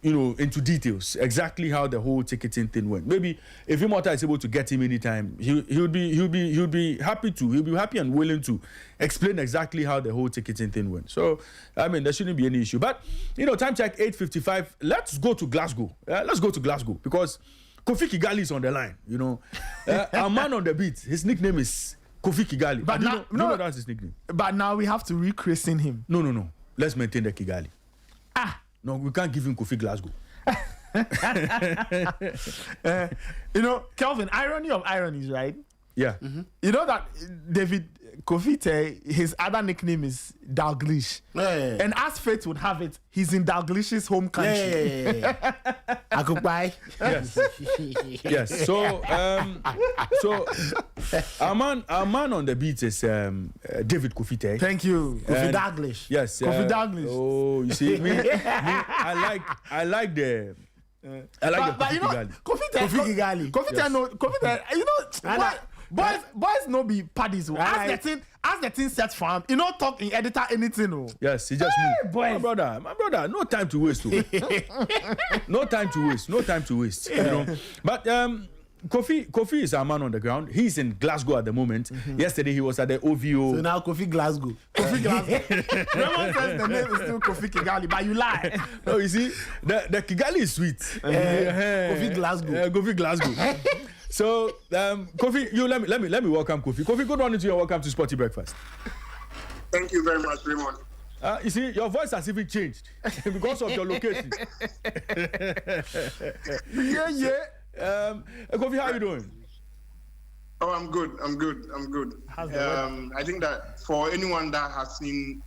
into details exactly how the whole ticketing thing went. Maybe if Immortal is able to get him anytime, he'll be happy and willing to explain exactly how the whole ticketing thing went. So I mean, there shouldn't be any issue. But time check 8:55. Let's go to Glasgow. Let's go to Glasgow because Kofi Kigali is on the line. Our man on the beat. His nickname is Kofi Kigali. But no, that's his nickname. But now we have to rechristen him. No. Let's maintain the Kigali. No, we can't give him Kofi Glasgow. Kelvin, irony of ironies, right? Yeah. Mm-hmm. You know that David Kofi, his other nickname is Dalglish. Yeah. And as fate would have it, he's in Dalglish's home country. Yeah. I could buy. Yes. Yes. So our man on the beat is David Kofi. Thank you. Kofi Dalglish. Yes. Kofi Dalglish. Oh, you see, I like the. But Kofi Kigali. boys no be paddies. As the thing set for him, you know talk in editor anything. Oh. Yes, he just moved. Boys. My brother, no time to waste. No time to waste. You know. But Kofi is our man on the ground. He's in Glasgow at the moment. Yesterday he was at the OVO. So now Kofi Glasgow. Raymond says the name is still Kofi Kigali, but you lie. No, you see, the Kigali is sweet. Kofi Glasgow. Kofi Glasgow. So, Kofi, you let me welcome Kofi. Kofi, good morning to you and welcome to Sporty Breakfast. Thank you very much, Raymond. You see, your voice has even changed because of your location. Kofi, how are you doing? Oh, I'm good. I think that for anyone that has seen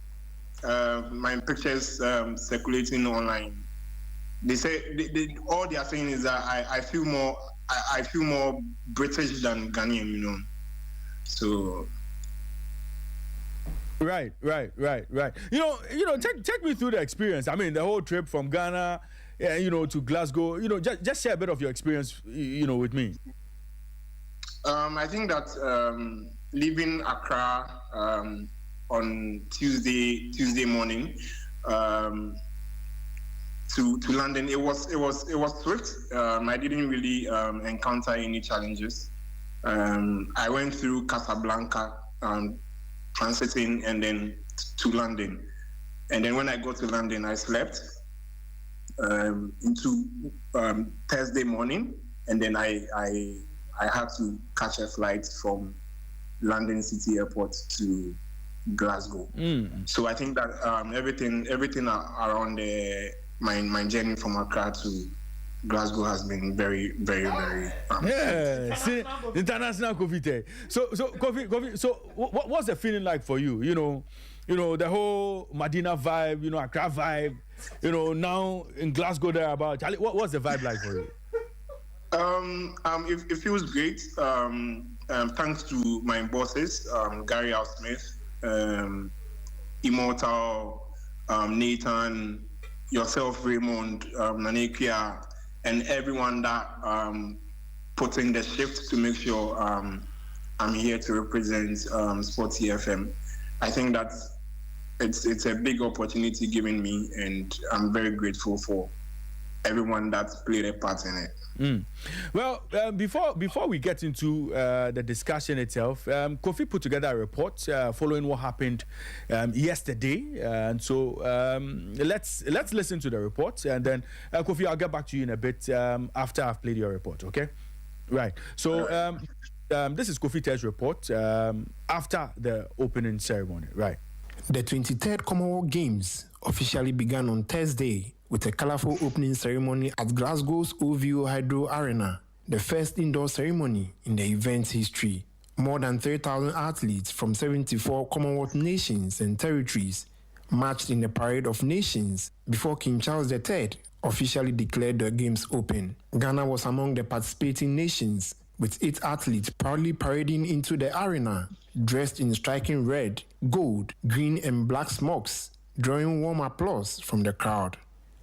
my pictures circulating online, they say all they are saying is that I feel more British than Ghanaian, you know. So. Right. You know, take me through the experience. I mean, the whole trip from Ghana, to Glasgow. You know, just share a bit of your experience, with me. I think that leaving Accra on Tuesday morning to London, it was swift. I didn't really encounter any challenges. I went through Casablanca, transiting, and then to London. And then when I got to London, I slept into Thursday morning, and then I had to catch a flight from London City Airport to Glasgow. So I think that everything around my journey from Accra to Glasgow has been very, very, very. See, international Kofi. So Kofi. So what's the feeling like for you? You know the whole Medina vibe. Accra vibe. Now in Glasgow there about. Charlie, what's the vibe like for you? It feels great. Thanks to my bosses, Gary Al Smith, Immortal, Nathan, yourself, Raymond, Nanekia, and everyone that put in the shift to make sure I'm here to represent Sporty FM. I think that it's a big opportunity given me, and I'm very grateful for everyone that played a part in it. Well, before we get into the discussion itself, Kofi put together a report following what happened yesterday, and so let's listen to the report, and then Kofi, I'll get back to you in a bit after I've played your report. Okay, right? So this is Kofi Te's report after the opening ceremony. Right. The 23rd Commonwealth Games officially began on Thursday with a colorful opening ceremony at Glasgow's OVO Hydro Arena, the first indoor ceremony in the event's history. More than 3,000 athletes from 74 Commonwealth nations and territories marched in the Parade of Nations before King Charles III officially declared the Games open. Ghana was among the participating nations, with 8 athletes proudly parading into the arena, dressed in striking red, gold, green and black smocks, drawing warm applause from the crowd.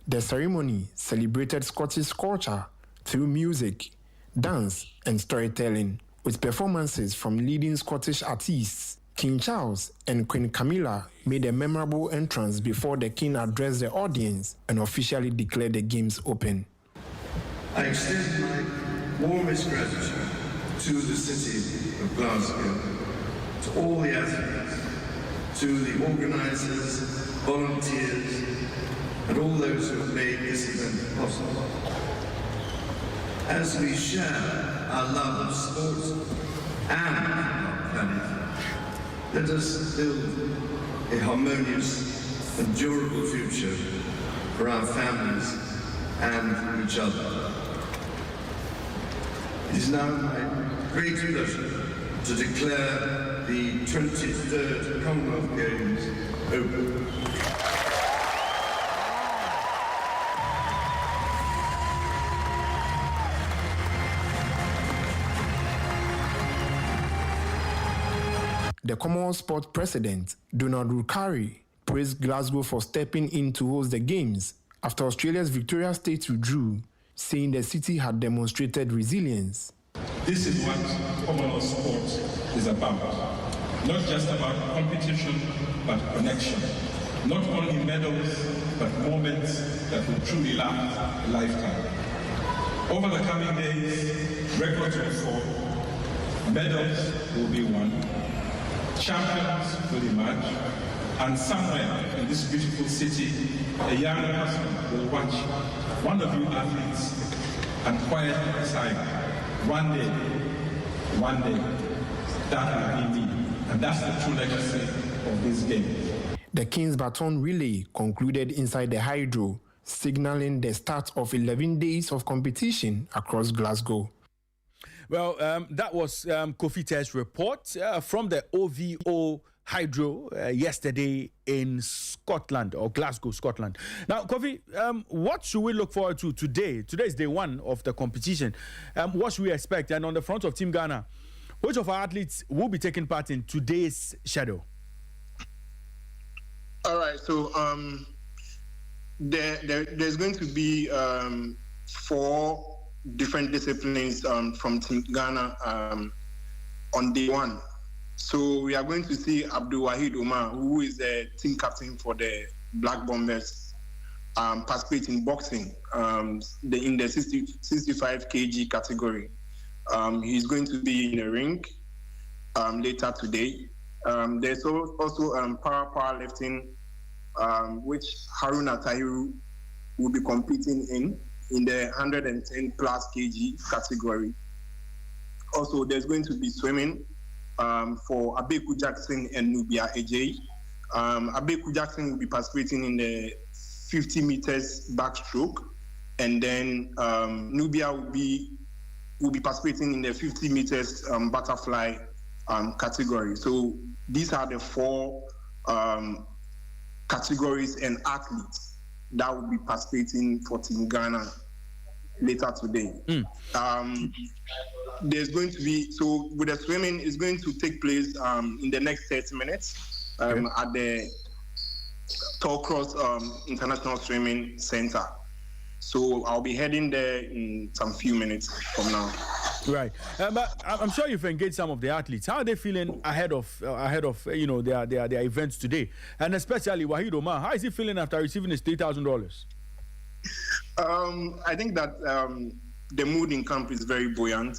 The ceremony celebrated Scottish culture through music, dance, and storytelling, with performances from leading Scottish artists. King Charles and Queen Camilla made a memorable entrance before the King addressed the audience and officially declared the Games open. I extend my warmest gratitude to the city of Glasgow, to all the athletes, to the organisers, volunteers, and all those who have made this event possible. As we share our love of sport and our planet, let us build a harmonious and durable future for our families and each other. It is now my great pleasure to declare the 23rd Commonwealth Games open. The Commonwealth Sport President, Donald Rukari, praised Glasgow for stepping in to host the Games after Australia's Victoria State withdrew, saying the city had demonstrated resilience. This is what Commonwealth sport is about. Not just about competition, but connection. Not only medals, but moments that will truly last a lifetime. Over the coming days, records will fall, medals will be won, champions will emerge, and somewhere in this beautiful city, a young person will watch one of you athletes and quietly decide, one day, that will be me. And that's the true legacy of this game. The King's Baton Relay concluded inside the Hydro, signaling the start of 11 days of competition across Glasgow. Well, that was Kofi Te's report from the OVO Hydro yesterday in Scotland, or Glasgow, Scotland. Now, Kofi, what should we look forward to today? Today is day one of the competition. What should we expect? And on the front of Team Ghana, which of our athletes will be taking part in today's schedule? All right, so there's going to be 4 different disciplines from Team Ghana on day one. So we are going to see Abdul Wahid Omar, who is the team captain for the Black Bombers, participate in boxing in the 65 kg category. He's going to be in a ring later today. There's also powerlifting, which Haruna Tahiru will be competing in the 110 plus kg category. Also, there's going to be swimming for Abeku Jackson and Nubia Ejay. Abeku Jackson will be participating in the 50 meters backstroke, and then Nubia will be participating in the 50 meters butterfly category. So these are the 4 categories and athletes that will be participating for Team Ghana later today. There's going to be, so with the swimming, it's going to take place in the next 30 minutes at the Tollcross International Swimming Center. So I'll be heading there in some few minutes from now. Right, but I'm sure you've engaged some of the athletes. How are they feeling ahead of their events today, and especially Wahid Omar? How is he feeling after receiving his $3,000? I think that the mood in camp is very buoyant.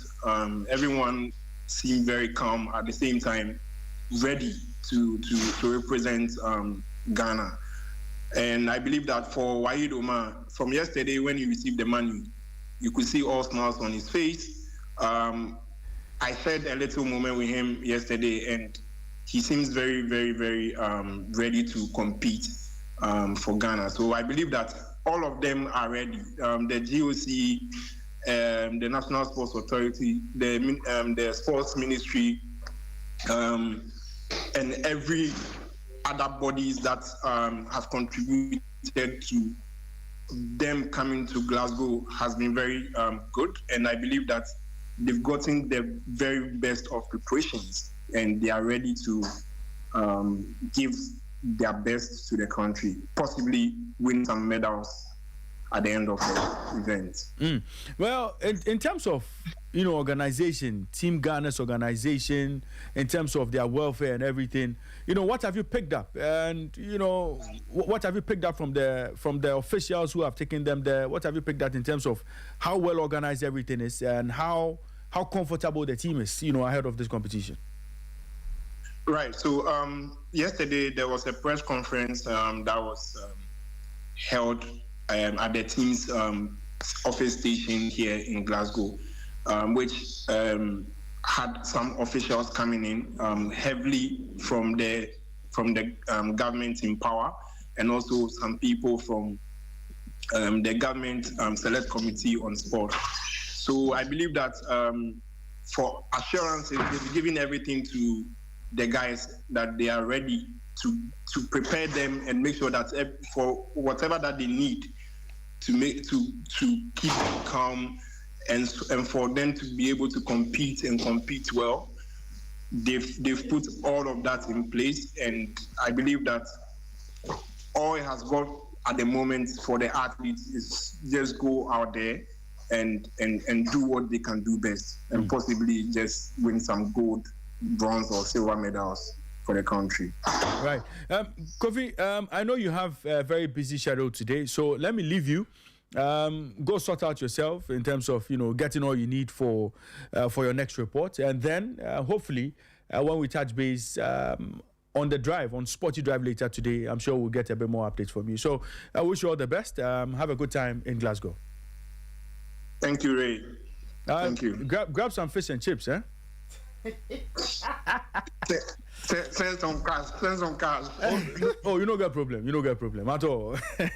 Everyone seems very calm at the same time, ready to represent Ghana. And I believe that for Wahid Omar, from yesterday when he received the money, you could see all smiles on his face. I shared a little moment with him yesterday, and he seems very, very, very ready to compete for Ghana. So I believe that all of them are ready. The GOC, the National Sports Authority, the Sports Ministry, and every other bodies that have contributed to them coming to Glasgow has been very good. And I believe that they've gotten the very best of preparations, and they are ready to give their best to the country, possibly win some medals at the end of the event. Well, in terms of organization, Team Ghana's organization, in terms of their welfare and everything, what have you picked up? And what have you picked up from the officials who have taken them there? What have you picked up in terms of how well organized everything is and how comfortable the team is, ahead of this competition? Right. So yesterday there was a press conference that was held at the team's office station here in Glasgow, which had some officials coming in heavily from the government in power, and also some people from the government select committee on sport. So I believe that for assurances, they've given everything to the guys that they are ready to prepare them and make sure that for whatever that they need to keep calm and for them to be able to compete well, they've put all of that in place. And I believe that all it has got at the moment for the athletes is just go out there and do what they can do best, and possibly just win some gold, bronze, or silver medals for the country. Right. Kofi, I know you have a very busy schedule today, so let me leave you. Go sort out yourself in terms of, getting all you need for your next report. And then, hopefully, when we touch base on the drive, on Sporty Drive later today, I'm sure we'll get a bit more updates from you. So I wish you all the best. Have a good time in Glasgow. Thank you, Ray. Thank you. Grab some fish and chips, eh? Send some cash. Oh, you don't get problem. You don't get problem at all. Have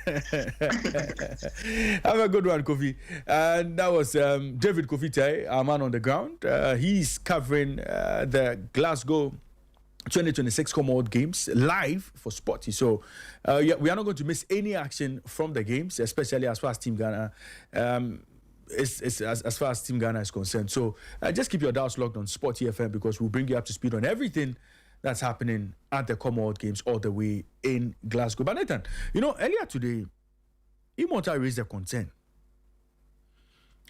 a good one, Kofi. And that was David Kofi, our man on the ground. He's covering the Glasgow 2026 Commonwealth Games live for Sporty. So we are not going to miss any action from the games, especially as far as Team Ghana. As far as Team Ghana is concerned. So just keep your dials logged on Sporty FM, because we'll bring you up to speed on everything that's happening at the Commonwealth Games all the way in Glasgow. But Nathan, earlier today, Immortal raised a concern.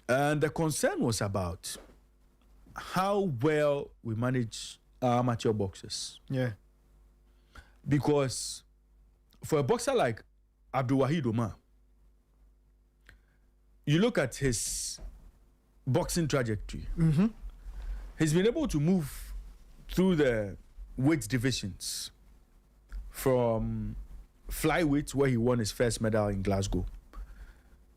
And the concern was about how well we manage our amateur boxers. Yeah. Because for a boxer like Abdul Wahid Omar, you look at his boxing trajectory. Mm-hmm. He's been able to move through the weight divisions from flyweight, where he won his first medal in Glasgow,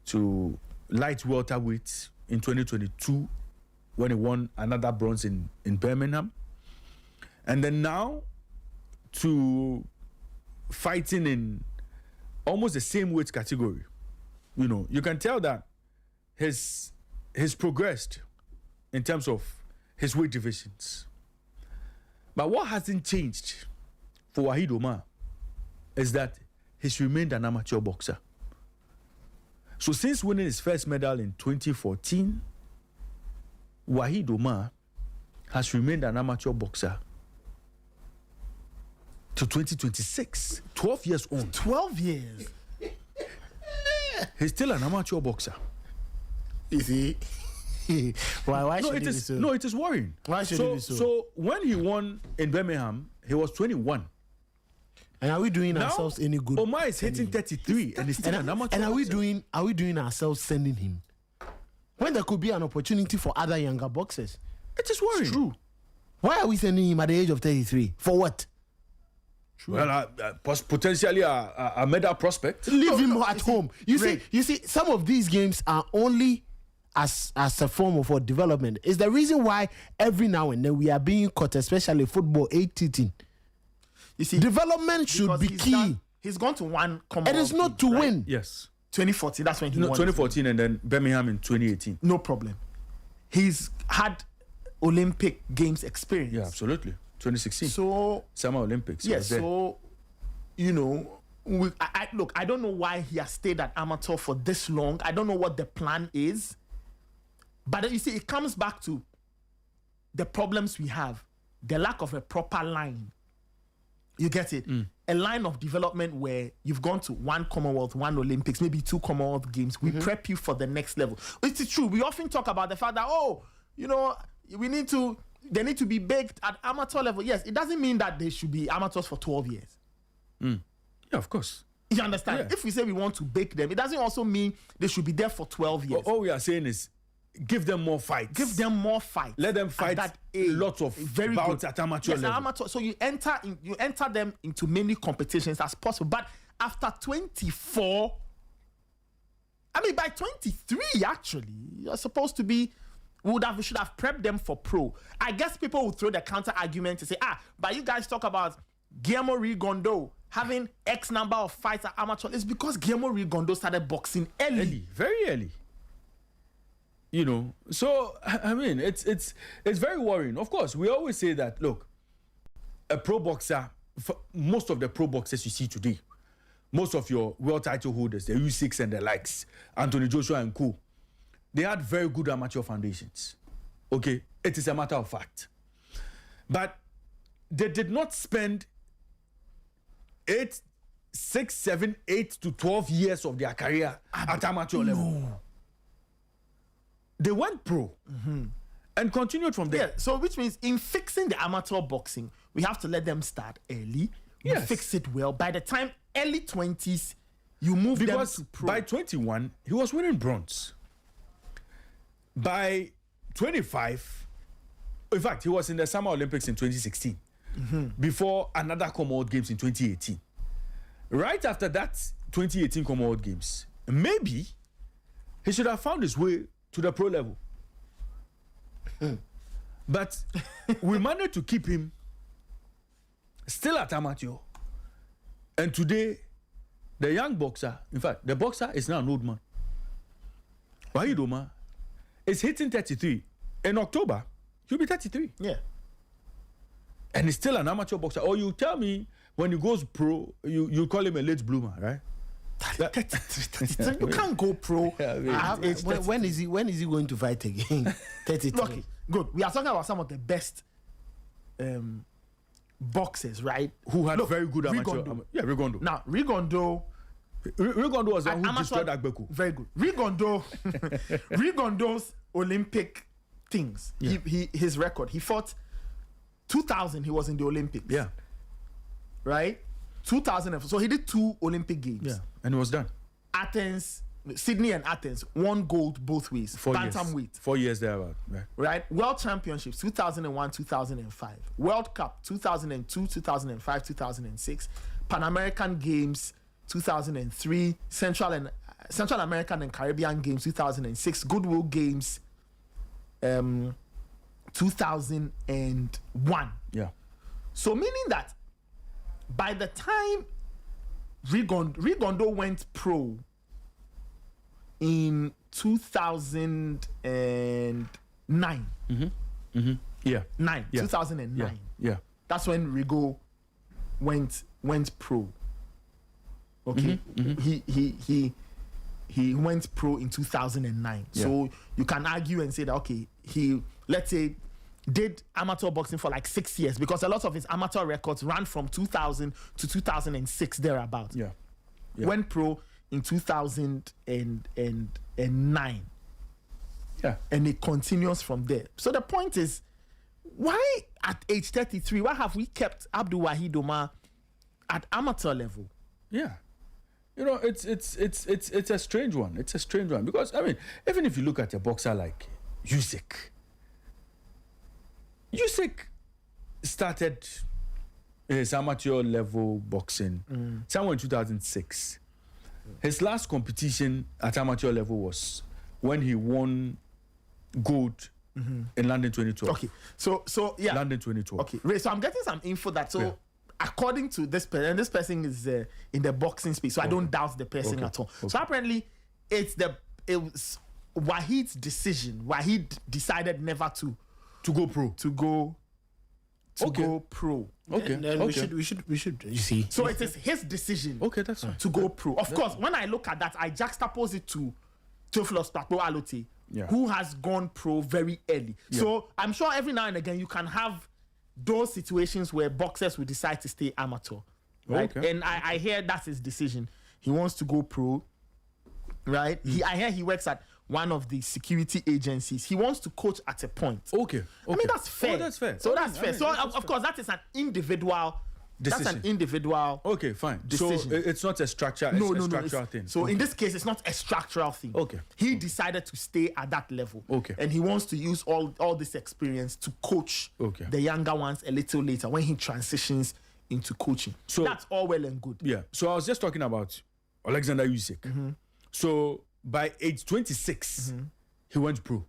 to light welterweight in 2022, when he won another bronze in Birmingham. And then now to fighting in almost the same weight category. You can tell that he's progressed in terms of his weight divisions. But what hasn't changed for Wahid Omar is that he's remained an amateur boxer. So since winning his first medal in 2014, Wahid Omar has remained an amateur boxer to 2026. 12 years on. 12 years? He's still an amateur boxer. Is he? Why no, should it he is, be so? No, it is worrying. Why should he be so? So when he won in Birmingham, he was 21. And are we doing Now, ourselves any good? Omar is hitting 33 and he's still an amateur And are we boxer. doing ourselves sending him? When there could be an opportunity for other younger boxers. It is worrying. It's true. Why are we sending him at the age of 33? For what? True. Well, potentially a medal prospect. Leave him at home. You see, some of these games are only as a form of development. It's the reason why every now and then we are being caught, especially football, 18. You see, development should be key. He's gone to one Commonwealth. It is not to win. Yes. 2014, that's when he won. 2014 and then Birmingham in 2018. No problem. He's had Olympic Games experience. Yeah, absolutely. 2016. So Summer Olympics. Yes. Look, I don't know why he has stayed at amateur for this long. I don't know what the plan is. But you see, it comes back to the problems we have, the lack of a proper line. You get it? A line of development where you've gone to one Commonwealth, one Olympics, maybe two Commonwealth Games. We prep you for the next level. It is true. We often talk about the fact that, they need to be baked at amateur level. Yes, it doesn't mean that they should be amateurs for 12 years. Yeah, of course. You understand? Yeah. If we say we want to bake them, it doesn't also mean they should be there for 12 years. All we are saying is give them more fights. Give them more fights. Let them fight lots of bouts at amateur level. Amateur. So you enter them into many competitions as possible. But after 24, by 23 actually, you're supposed to be. We should have prepped them for pro. I guess people would throw the counter argument to say, but you guys talk about Guillermo Rigondeaux having X number of fights at amateur. It's because Guillermo Rigondeaux started boxing early. Very early. So it's very worrying. Of course, we always say that, look, a pro boxer, most of the pro boxers you see today, most of your world title holders, the U6 and the likes, Anthony Joshua and co, they had very good amateur foundations. Okay, it is a matter of fact. But they did not spend 8, 6, 7, 8 to 12 years of their career at amateur level. they went pro and continued from there. Yeah, so which means in fixing the amateur boxing, we have to let them start early. We fix it well. By the time early 20s, you move them to pro. By 21, he was winning bronze. By 25, in fact, he was in the Summer Olympics in 2016 before another Commonwealth Games in 2018. Right after that 2018 Commonwealth Games, maybe he should have found his way to the pro level. But we managed to keep him still at amateur. And today, the young boxer, in fact, the boxer is now an old man. Wahid Omar is hitting 33. In October, he'll be 33. Yeah. And he's still an amateur boxer. Or you tell me when he goes pro, you call him a late bloomer, right? 33. You can't go pro. When is he going to fight again? 33. Okay, good. We are talking about some of the best boxers, right? Who had very good amateur. Rigondo. Now, Rigondo was the one who destroyed Agbeku. Very good. Rigondo's Olympic things. Yeah. His record. He fought 2000. He was in the Olympics. Yeah. Right. 2000. So he did 2 Olympic games. Yeah. And it was done. Athens, Sydney, and Athens won gold both ways. 4 years. Bantamweight. 4 years thereabout. Right. World Championships 2001, 2005. World Cup 2002, 2005, 2006. Pan American Games 2003. Central American and Caribbean Games 2006. Goodwill Games 2001. Yeah. So meaning that by the time Rigondo went pro in 2009. Yeah. 2009. Yeah. That's when Rigo went pro. Okay. He went pro in 2009. Yeah. So you can argue and say that okay, he, let's say, did amateur boxing for like 6 years, because a lot of his amateur records ran from 2000 to 2006 thereabout. Yeah. Went pro in 2009. Yeah. And it continues from there. So the point is, why at age 33, why have we kept Abdul Wahid Omar at amateur level? Yeah. You know, it's a strange one. It's a strange one because, I mean, even if you look at a boxer like Usyk started his amateur level boxing somewhere in 2006. His last competition at amateur level was when he won gold in London 2012. Okay, so yeah, London 2012. Okay, Ray, so I'm getting some info that according to this person, and this person is in the boxing space, so I don't doubt the person at all. So apparently, it was Wahid's decision. Wahid decided never to go pro. Go pro. Okay. Then we should. You see. So it is his decision. Okay, that's fine. To go pro. Of course, when I look at that, I juxtapose it to Theophilus Pakpo Alote, who has gone pro very early. Yeah. So I'm sure every now and again you can have those situations where boxers will decide to stay amateur, right? Okay. And I hear that's his decision. He wants to go pro, right? I hear he works at one of the security agencies. He wants to coach at a point. Okay. I mean, that's fair. Oh, that's fair. So that's fair. So of course, that is an individual decision. That's an individual. Okay, fine. Decision. So it's not a structure. It's a structural thing. So in this case, it's not a structural thing. Okay. He decided to stay at that level. Okay. And he wants to use all this experience to coach the younger ones a little later when he transitions into coaching. So that's all well and good. Yeah. So I was just talking about Alexander Usyk. So by age 26, he went pro.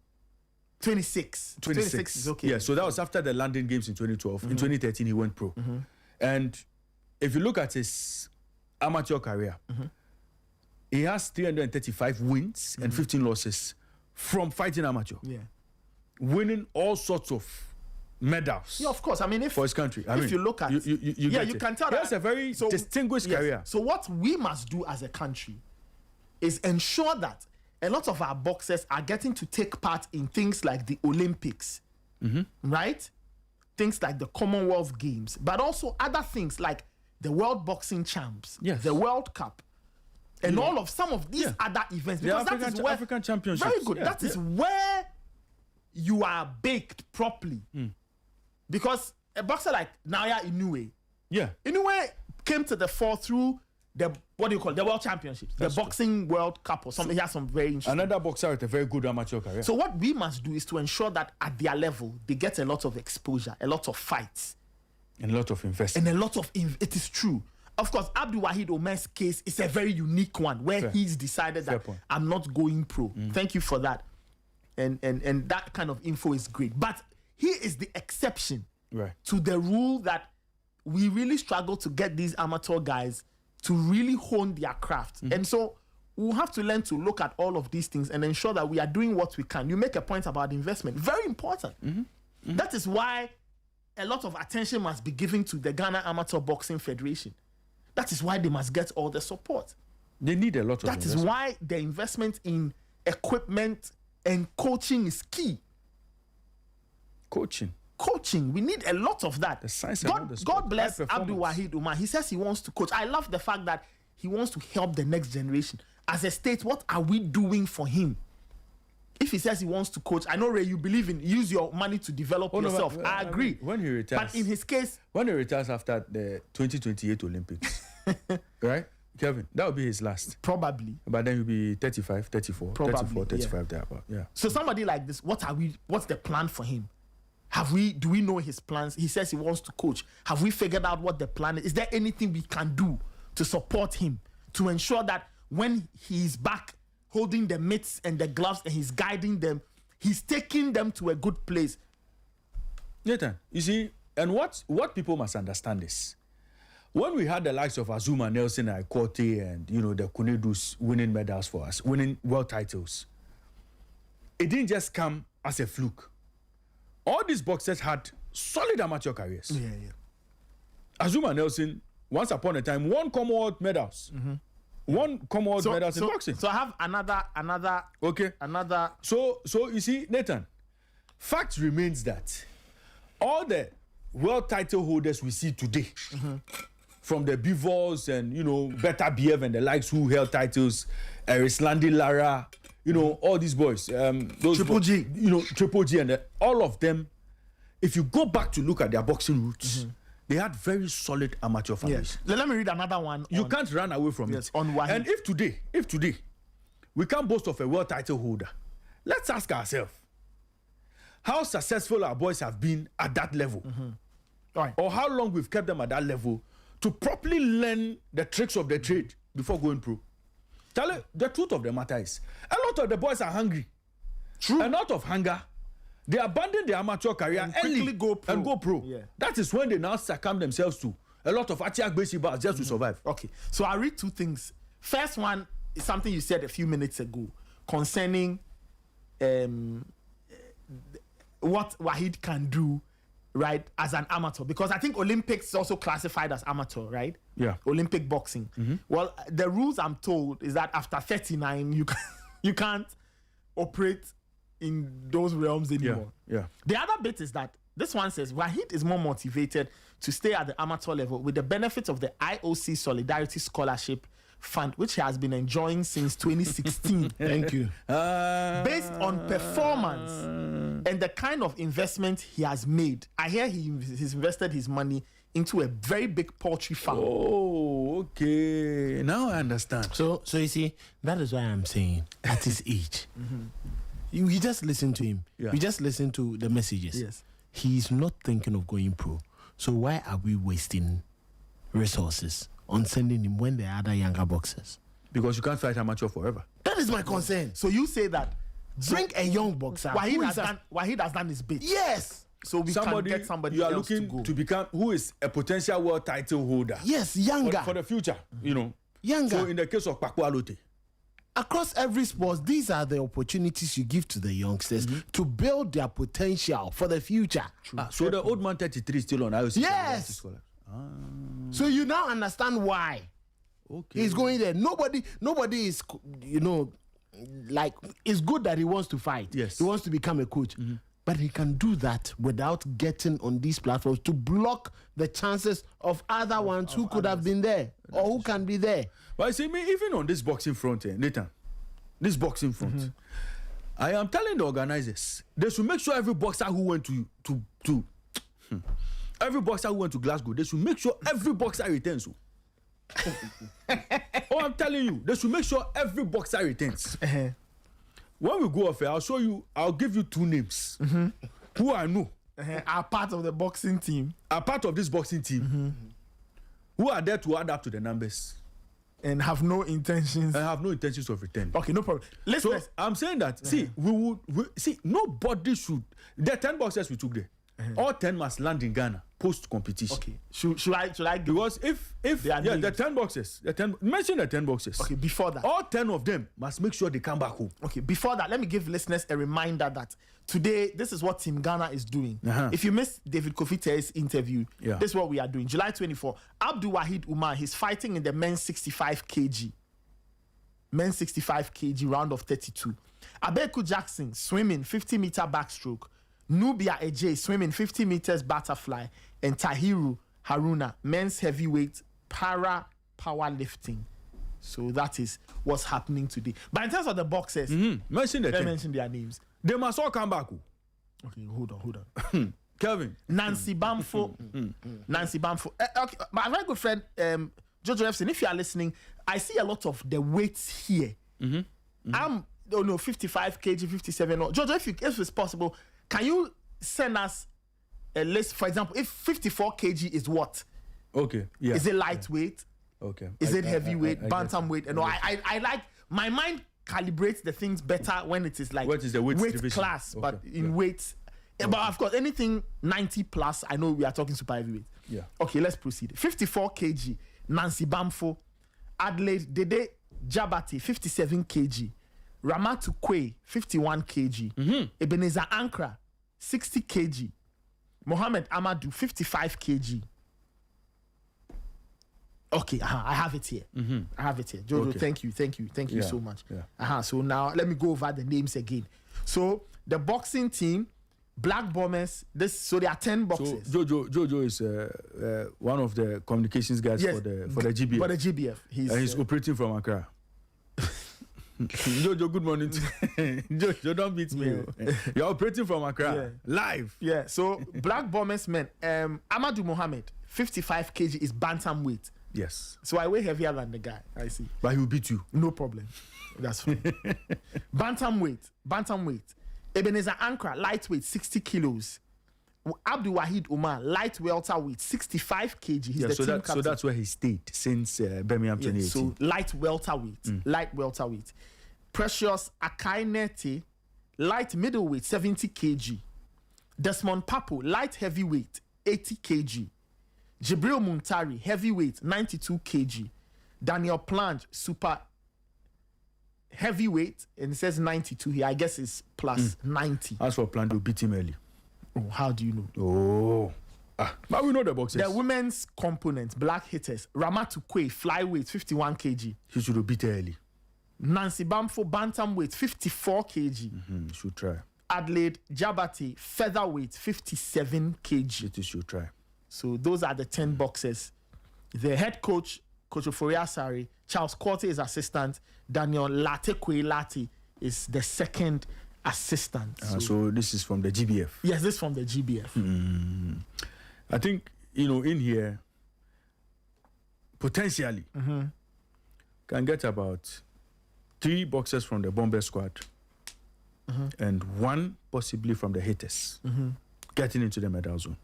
26 is okay. Yeah, so that was after the London Games in 2012. In 2013, he went pro. And if you look at his amateur career, he has 335 wins and 15 losses from fighting amateur. Yeah. Winning all sorts of medals. Yeah, of course. I mean, for his country. If you look at you can tell he has a very distinguished career. So what we must do as a country is ensure that a lot of our boxers are getting to take part in things like the Olympics, right? Things like the Commonwealth Games, but also other things like the World Boxing Champs, the World Cup, and all of some of these other events, because that is where African Championships. Very good. That is where you are baked properly. Because a boxer like Naya Inoue, Inoue came to the fore through the the World Championships, the Boxing World Cup or something. He has some very interesting. Another boxer with a very good amateur career. So what we must do is to ensure that at their level they get a lot of exposure, a lot of fights, and a lot of investment. And a lot of it is true. Of course, Abdul Wahid Omar's case is a very unique one where he's decided that I'm not going pro. Thank you for that. And that kind of info is great. But he is the exception to the rule that we really struggle to get these amateur guys to really hone their craft. And so we'll have to learn to look at all of these things and ensure that we are doing what we can. You make a point about investment. Very important. That is why a lot of attention must be given to the Ghana Amateur Boxing Federation. That is why they must get all the support. They need a lot of investment. That is why the investment in equipment and coaching is key. Coaching. We need a lot of that. The science God bless Abdul Wahid Umar. He says he wants to coach. I love the fact that he wants to help the next generation. As a state, what are we doing for him? If he says he wants to coach, I know, Ray, you believe in use your money to develop yourself. I agree. When he retires, but in his case, when he retires after the 2028 Olympics, right, Kevin, that will be his last. Probably. But then he'll be 35, 34, probably, 34, 35 there. But So somebody like this, what's the plan for him? Do we know his plans? He says he wants to coach. Have we figured out what the plan is? Is there anything we can do to support him to ensure that when he's back holding the mitts and the gloves and he's guiding them, he's taking them to a good place? Nathan, you see, and what people must understand is, when we had the likes of Azuma, Nelson, Ikote, and the Kunedus winning medals for us, winning world titles, it didn't just come as a fluke. All these boxers had solid amateur careers. Azuma Nelson, once upon a time, won Commonwealth medals. Won Commonwealth medals in boxing. So I have another. Okay. Another. So you see, Nathan, fact remains that all the world title holders we see today, from the Bivors and Better BF and the likes who held titles, Arislandi Lara, all these boys, those Triple G, Triple G, and all of them. If you go back to look at their boxing roots, they had very solid amateur families. Let me read another one. You can't run away from it. On Wahid. And if today, we can't boast of a world title holder, let's ask ourselves how successful our boys have been at that level, or how long we've kept them at that level to properly learn the tricks of the trade before going pro. Tell you, the truth of the matter is, a lot of the boys are hungry. True. And out of hunger, they abandon their amateur career and quickly go pro. Yeah. That is when they now succumb themselves to a lot of Achiak-based bars just to survive. Okay, so I'll read two things. First one is something you said a few minutes ago concerning what Wahid can do, right, as an amateur. Because I think Olympics is also classified as amateur, right? Yeah. Olympic boxing. Well, the rules I'm told is that after 39, you can't operate in those realms anymore. Yeah. The other bit is that this one says Wahid is more motivated to stay at the amateur level with the benefits of the IOC Solidarity Scholarship Fund, which he has been enjoying since 2016. Thank you. Based on performance and the kind of investment he has made. I hear he's invested his money into a very big poultry farm. Oh, okay. Now I understand. So you see, that is why I'm saying at his age, you just listen to him. Yeah. You just listen to the messages. Yes. He's not thinking of going pro. So why are we wasting resources on sending him when there are other younger boxers? Because you can't fight amateur forever. That is my concern. So you say that bring a young boxer. Wahid has done his bit. Yes. So we can get somebody you are else looking to go. to become who is a potential world title holder. Yes, younger. For the future, Younger. So in the case of Pakwa Alote, across every sport, these are the opportunities you give to the youngsters to build their potential for the future. So the old man 33 is still on IOC. Yes. So you now understand why he's going there. Nobody is, like, it's good that he wants to fight. Yes. He wants to become a coach. But he can do that without getting on these platforms to block the chances of other ones who could have been there or who can be there. But you see, me, even on this boxing front, Nathan, this boxing front, I am telling the organizers, they should make sure every boxer who went every boxer who went to Glasgow, they should make sure every boxer returns. Oh, I'm telling you, they should make sure every boxer returns. When we go off here, I'll give you 2 names who I know are part of the boxing team. Are part of this boxing team who are there to add up to the numbers. And have no intentions. And have no intentions of return. Okay, no problem. Listen, so I'm saying that, see, nobody should. There are 10 boxers we took there. All 10 must land in Ghana post competition. Okay. Should I because if the 10 boxers, mention the 10 boxers. Okay, before that. All 10 of them must make sure they come back home. Okay, before that, let me give listeners a reminder that today, this is what Team Ghana is doing. If you missed David Kofi-Te's interview, this is what we are doing. July 24, Abdul Wahid Umar, he's fighting in the men's 65 kg. Men's 65 kg round of 32. Abeku Jackson, swimming 50-meter backstroke. Nubia Ejay, swimming 50 meters butterfly. And Tahiru Haruna, men's heavyweight para powerlifting. So that is what's happening today. But in terms of the boxers, mention their names. They must all come back. Okay, hold on. Kelvin. Nancy Bamfo. Nancy Bamfo. Okay, my very good friend, Jojo Efson, if you are listening, I see a lot of the weights here. I'm 55 kg, 57. Jojo, if it's possible, can you send us a list? For example, if 54 kg is what? Okay, yeah. Is it lightweight? Okay. Is it heavyweight, bantamweight? And I like, my mind calibrates the things better when it is like what is the weight division? Class, but in weights. But of course, anything 90 plus, I know we are talking super heavyweight. Yeah. Okay, let's proceed. 54 kg, Nancy Bamfo. Adelaide Dede Jabati, 57 kg. Ramatu Kwe, 51 kg. Ebenezer Ankra, 60 kg. Mohammed Amadou, 55 kg. Okay, I have it here. I have it here. Jojo, okay. Thank you so much. So now let me go over the names again. So the boxing team, Black Bombers, so there are 10 boxers. So Jojo is one of the communications guys for the GBF. For the GBF. He's operating from Accra. Jojo, good morning. Jojo, don't beat me. You're operating from Accra. Live. Yeah, so Black Bombers men, Amadou Mohammed, 55 kg is bantamweight. Yes. So I weigh heavier than the guy, I see. But he will beat you. No problem. That's fine. Bantamweight. Ebenezer Ankra, lightweight, 60 kilos. Abdul Wahid Umar, light welterweight, 65 kg. He's the team captain. So that's where he stayed since Birmingham 2018. So light welterweight. Precious Akainete, light middleweight, 70 kg. Desmond Papo, light heavyweight, 80 kg. Jibril Muntari, heavyweight, 92 kg. Daniel Plange, super heavyweight, and it says 92 here. I guess it's plus 90. As for Plange, you beat him early. Oh, how do you know? But we know the boxers. The women's component, black hitters, Ramatu Kwe, flyweight, 51 kg. He should have beat early. Nancy Bamfo, bantamweight, 54 kg. Should try. Adelaide Jabati, featherweight, 57 kg. It should try. So those are the 10 boxers. The head coach, Coach Ofori Asari, Charles Corte is assistant. Daniel Latekwe Lati is the second assistant. So this is from the GBF. Yes, this is from the GBF. I think, in here, potentially, can get about 3 boxers from the Bombay squad and 1 possibly from the hitters getting into the medal zone.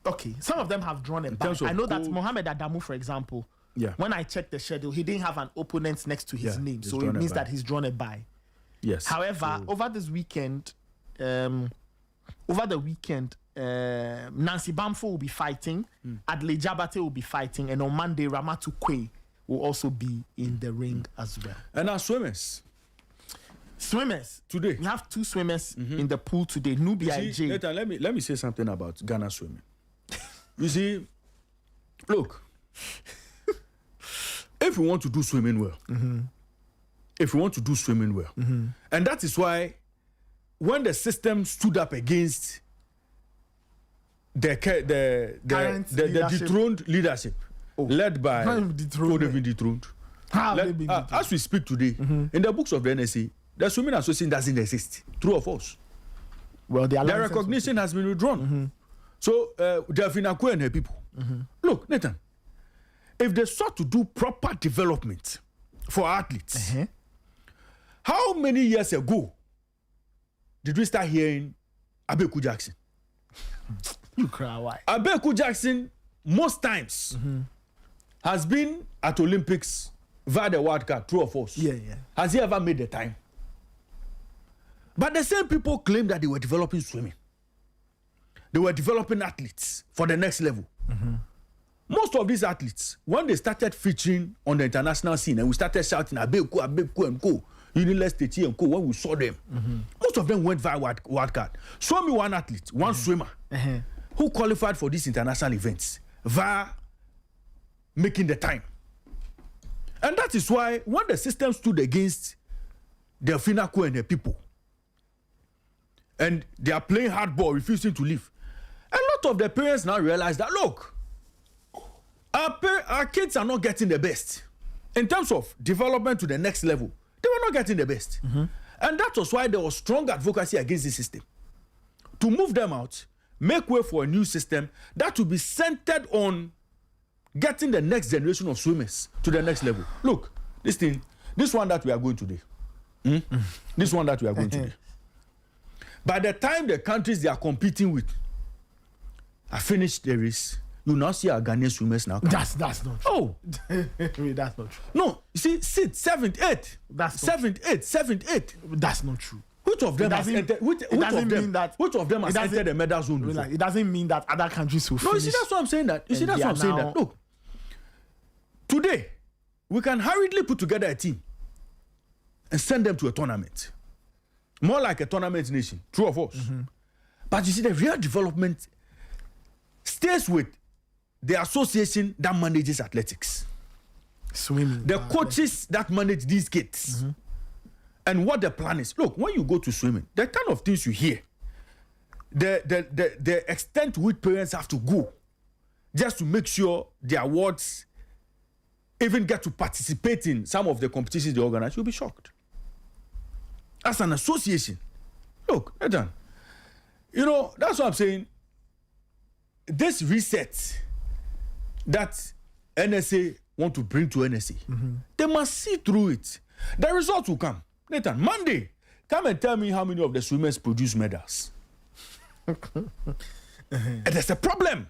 Okay, some of them have drawn a bye. I know that Mohamed Adamu, for example, when I checked the schedule, he didn't have an opponent next to his name. So it means that he's drawn a bye. Yes. However, over the weekend, Nancy Bamfo will be fighting, Adelaide Jabate will be fighting, and on Monday, Ramatu Kwe will also be in the ring as well. And our swimmers today, we have 2 swimmers in the pool today. Nubia J. Let me say something about Ghana swimming. You see, look, if we want to do swimming well, and that is why when the system stood up against the dethroned leadership led by they've been dethroned. How have they been dethroned? As we speak today, in the books of the NSA, the swimming association doesn't exist. True or false? Well, their recognition has been withdrawn. So Delphine Akwe and her people. Look, Nathan, if they sought to do proper development for athletes, how many years ago did we start hearing Abeku Jackson? You cry, why? Abeku Jackson, most times, has been at Olympics via the wild card, true or false? Yeah. Has he ever made the time? But the same people claim that they were developing swimming. They were developing athletes for the next level. Most of these athletes, when they started featuring on the international scene and we started shouting Abeku and co, Uniles Techi and co, when we saw them, most of them went via wild card. Show me one athlete, one swimmer, who qualified for these international events via making the time. And that is why when the system stood against Delphine Akwe and the people, and they are playing hardball, refusing to leave, a lot of the parents now realize that, look, our kids are not getting the best. In terms of development to the next level, they were not getting the best. And that was why there was strong advocacy against the system. To move them out, make way for a new system that will be centered on getting the next generation of swimmers to the next level. Look, this one that we are going today. This one that we are going today. By the time the countries they are competing with are finished the race, you now see our Ghanaian swimmers now. That's not true. Oh, that's not true. No, you see, 6th, 7th, 8th. That's 7th, 8th, 7th, 8th. That's not true. Which of them has entered? Which of them has entered the medal zone? It doesn't mean that other countries will finish. No, you see, that's what I'm saying. That look, today we can hurriedly put together a team and send them to a tournament, more like a tournament nation. True or false? But you see, the real development stays with the association that manages athletics, swimming, the coaches that manage these kids, and what the plan is. Look, when you go to swimming, the kind of things you hear, the extent to which parents have to go just to make sure their wards even get to participate in some of the competitions they organize, you'll be shocked. As an association, look, Nathan, you know, that's what I'm saying. This reset that NSA want to bring to NSA, they must see through it. The results will come. Nathan, Monday, come and tell me how many of the swimmers produce medals. And there's a problem.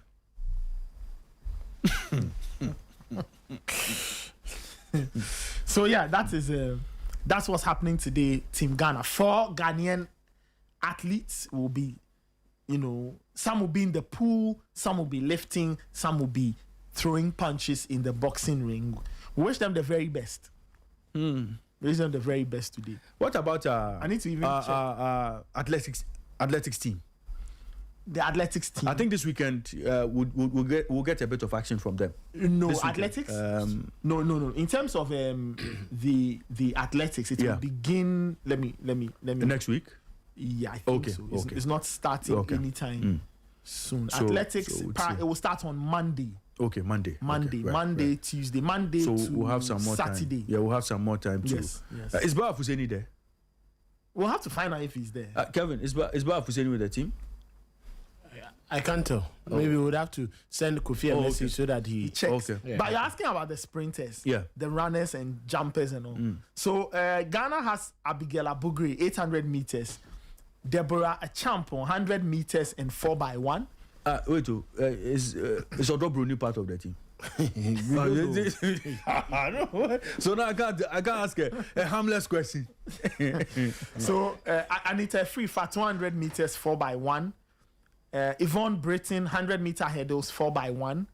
So yeah, that's what's happening today. Team Ghana, 4 Ghanaian athletes will be, you know, some will be in the pool, some will be lifting, some will be throwing punches in the boxing ring. We wish them the very best. We wish them the very best today. What about I need to even check. athletics team? The athletics team. I think this weekend we'll get a bit of action from them. No, athletics. No. In terms of the athletics, it will begin. Let me. Next week. Yeah, I think so. It's not starting anytime soon. Athletics. It will start on Monday. Okay, Monday. Monday, Tuesday, Monday. So we'll have some more Saturday. Time. Yeah, we'll have some more time too. Yes. Is Ba Fuseni there? We'll have to find out if he's there. Kevin, is Ba Fuseni with the team? I can't tell. Maybe we would have to send Kofi a message so that he checks. Okay. Yeah. But you're asking about the sprinters, the runners and jumpers and all. So Ghana has Abigail Abugri, 800 meters. Deborah Achampo, 100 meters and 4x1. Wait, is Odo Bruni part of the team? So now I can't ask a harmless question. So Anita Free-Fa, 200 meters 4x1. Yvonne Britton, 100 meter hurdles 4x1.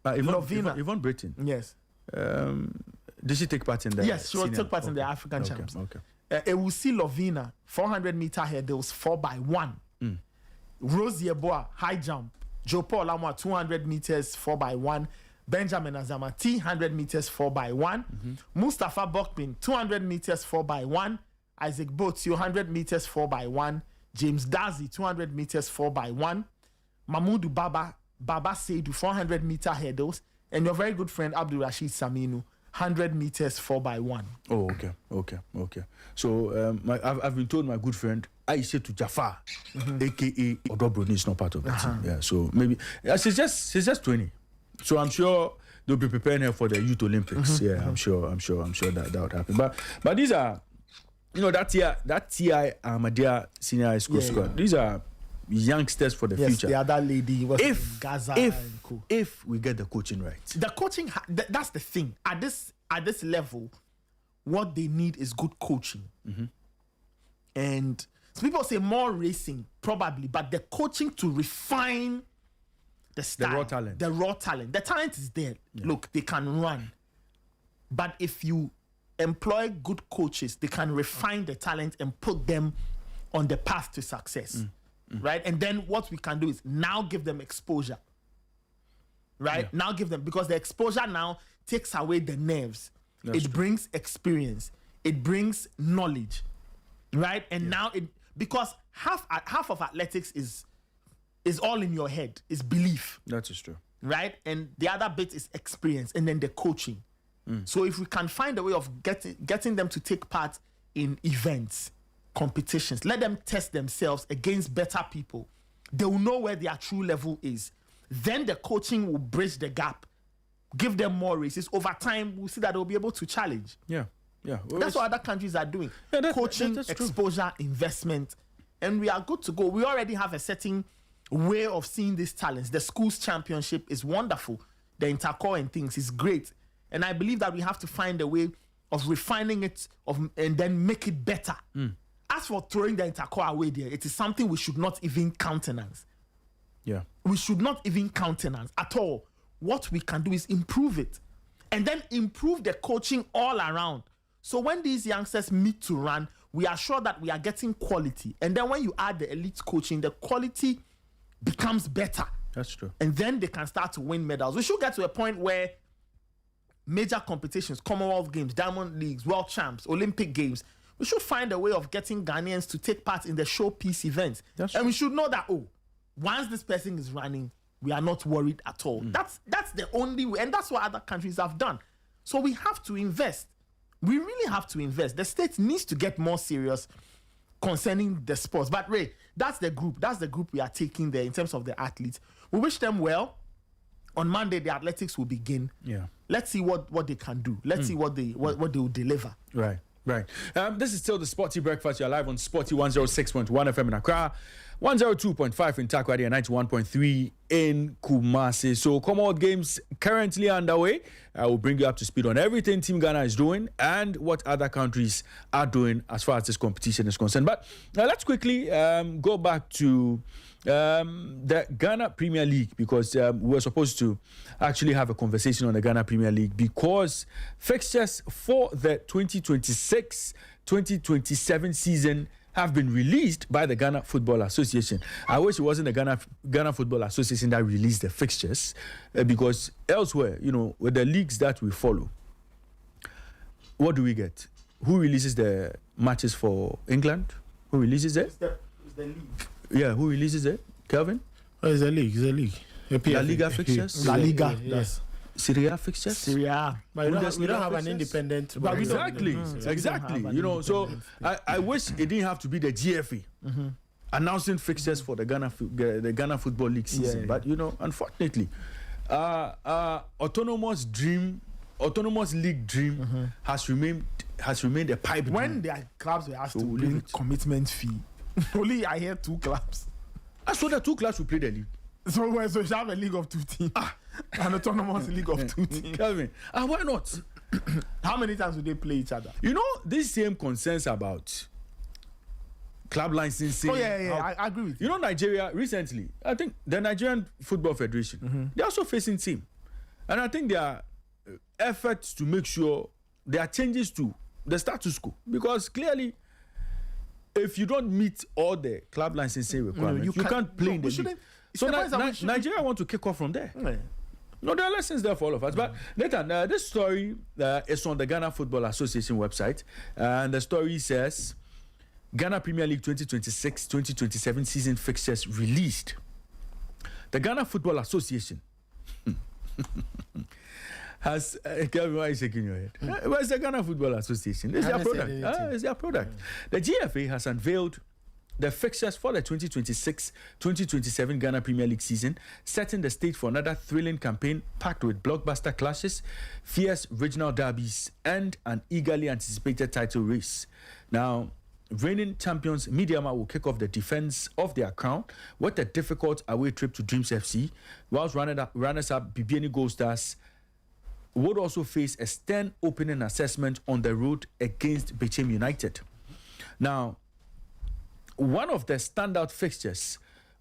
Yvonne Britton. Yes. Did she take part in the? Yes, she will take part in the African Champs. Okay. Ewusi Lovina, 400 meter hurdles 4x1. Rose Yeboah, high jump. Joe Paul Amwa, 200 meters 4x1. Benjamin Azamati, 100 meters 4x1. Mustafa Bokpin, 200 meters 4x1. Isaac Botio, 100 meters 4x1. James Dazi, 200 meters 4x1. Mahmoud Baba Seidu, 400 meter hurdles. And your very good friend Abdul Rashid Saminu, 100 meters 4x1. Oh, okay. So I've been told my good friend Aisha to Jafar, aka Odobroni, is not part of that team. Yeah, so maybe she's just 20. So I'm sure they'll be preparing her for the Youth Olympics. Yeah, I'm sure that would happen. But these are, that TI Ahmadiyya Senior High School squad. These are youngsters for the future. The other lady was in Gaza and co. If we get the coaching right. The coaching, that's the thing. At this level, what they need is good coaching. And so people say more racing, probably, but the coaching to refine the style. The raw talent. The talent is there. Yeah. Look, they can run. But if you employ good coaches, they can refine the talent and put them on the path to success. Right? And then what we can do is now give them exposure. Right? Yeah. Now give them, because the exposure now takes away the nerves. It brings experience. It brings knowledge. Right? And now because half of athletics is all in your head. It's belief. That is true. Right? And the other bit is experience and then the coaching. So if we can find a way of getting them to take part in events, competitions, let them test themselves against better people, they will know where their true level is. Then the coaching will bridge the gap, give them more races. Over time, we'll see that they'll be able to challenge. Yeah. Well, that's what other countries are doing. Coaching, exposure, investment, and we are good to go. We already have a certain way of seeing these talents. The schools championship is wonderful. The intercore and things is great. And I believe that we have to find a way of refining it and then make it better. As for throwing the intercore away there, it is something we should not even countenance. Yeah. We should not even countenance at all. What we can do is improve it. And then improve the coaching all around. So when these youngsters meet to run, we are sure that we are getting quality. And then when you add the elite coaching, the quality becomes better. That's true. And then they can start to win medals. We should get to a point where major competitions, Commonwealth Games, Diamond Leagues, World Champs, Olympic Games, we should find a way of getting Ghanaians to take part in the showpiece events. And we should know that, once this person is running, we are not worried at all. That's the only way. And that's what other countries have done. So we have to invest. We really have to invest. The state needs to get more serious concerning the sports. But Ray, that's the group. That's the group we are taking there in terms of the athletes. We wish them well. On Monday, the athletics will begin. Yeah. Let's see what they can do. Let's see what they will deliver. Right. This is still the Sporty Breakfast. You're live on Sporty 106.1 FM in Accra, 102.5 in Takoradi, and 91.3 in Kumasi. So Commonwealth Games currently underway. I will bring you up to speed on everything Team Ghana is doing and what other countries are doing as far as this competition is concerned. But let's quickly go back to the Ghana Premier League, because we were supposed to actually have a conversation on the Ghana Premier League, because fixtures for the 2026-2027 season have been released by the Ghana Football Association. I wish it wasn't the Ghana Football Association that released the fixtures, because elsewhere, with the leagues that we follow, what do we get? Who releases the matches for England? Who releases it? It's the league. Yeah, who releases it? Kelvin? It's the league. La Liga fixtures? La Liga, yes. Serie A fixtures? Serie A. But we don't have an independent. Exactly. So I wish it didn't have to be the GFA announcing fixtures for the Ghana Football League season. But unfortunately, autonomous league dream has remained a pipe dream. When their clubs were asked to bring commitment fee, only I hear 2 clubs. I saw the 2 clubs who play the league. So you have a league of 2 teams, an autonomous league of 2 teams. Kelvin, why not? How many times do they play each other? These same concerns about club licensing. Oh yeah, I agree with you. Nigeria recently, I think the Nigerian Football Federation, they're also facing same, and I think there are efforts to make sure there are changes to the status quo, because clearly, if you don't meet all the club licensing requirements, you can't play in the league. So Nigeria want to kick off from there. No, there are lessons there for all of us. But Nathan, this story is on the Ghana Football Association website, and the story says Ghana Premier League 2026-2027 season fixtures released. The Ghana Football Association has why are you shaking your head? Where's the Ghana Football Association? It's their product. It's their product. The GFA has unveiled the fixtures for the 2026-2027 Ghana Premier League season, setting the stage for another thrilling campaign packed with blockbuster clashes, fierce regional derbies, and an eagerly anticipated title race. Now, reigning champions Mediama will kick off the defense of their crown with a difficult away trip to Dreams FC, whilst runners-up Bibiani Gold Stars would also face a stern opening assessment on the road against Bechem United. Now, one of the standout fixtures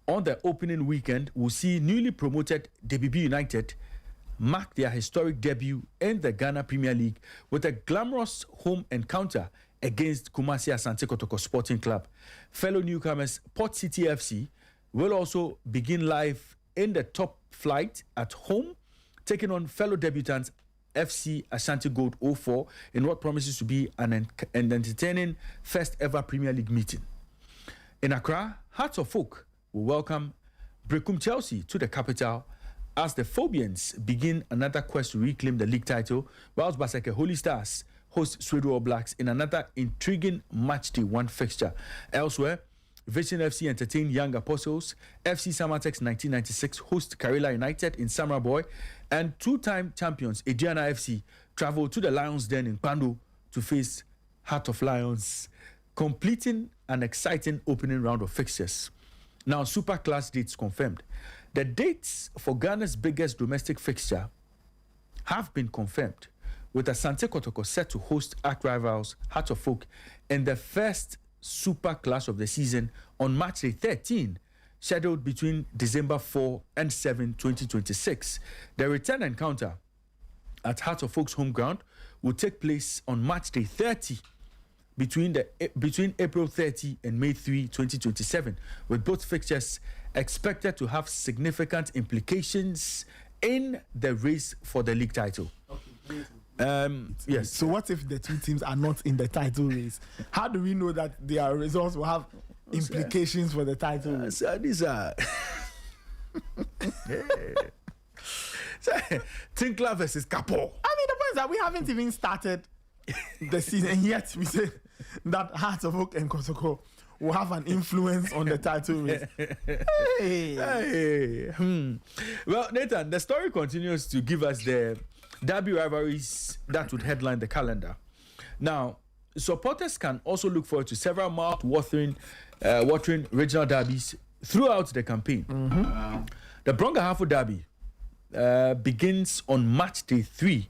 on the opening weekend will see newly promoted DBB United mark their historic debut in the Ghana Premier League with a glamorous home encounter against Kumasi Asante Kotoko Sporting Club. Fellow newcomers Port City FC will also begin live in the top flight at home, taking on fellow debutants FC Ashanti Gold 04 in what promises to be an entertaining first ever Premier League meeting. In Accra, Hearts of Oak will welcome Brekum Chelsea to the capital as the Phobians begin another quest to reclaim the league title, whilst Basake Holy Stars host Swedo All Blacks in another intriguing matchday one fixture. Elsewhere, Vision FC entertain Young Apostles, FC Samatex 1996 host Karela United in Samraboy, and two-time champions Adriana FC travel to the Lions Den in Pando to face Heart of Lions, completing an exciting opening round of fixtures. Now, Super Class dates confirmed. The dates for Ghana's biggest domestic fixture have been confirmed, with Asante Kotoko set to host arch rivals Heart of Oak in the first Super Clash of the season on March 13, scheduled between December 4 and 7, 2026. The return encounter at Heart of Oak's home ground will take place on March 30, between April 30 and May 3, 2027, with both fixtures expected to have significant implications in the race for the league title. Yes. So what if the two teams are not in the title race? How do we know that their results will have implications for the title race? These are Tinkler versus Capo. I mean, the point is that we haven't even started the season, and yet we say that Hearts of Oak and Kotoko will have an influence on the title race. Well, Nathan, the story continues to give us the derby rivalries that would headline the calendar. Now, supporters can also look forward to several mouth-watering regional derbies throughout the campaign. The Brongahafo Derby begins on March 3,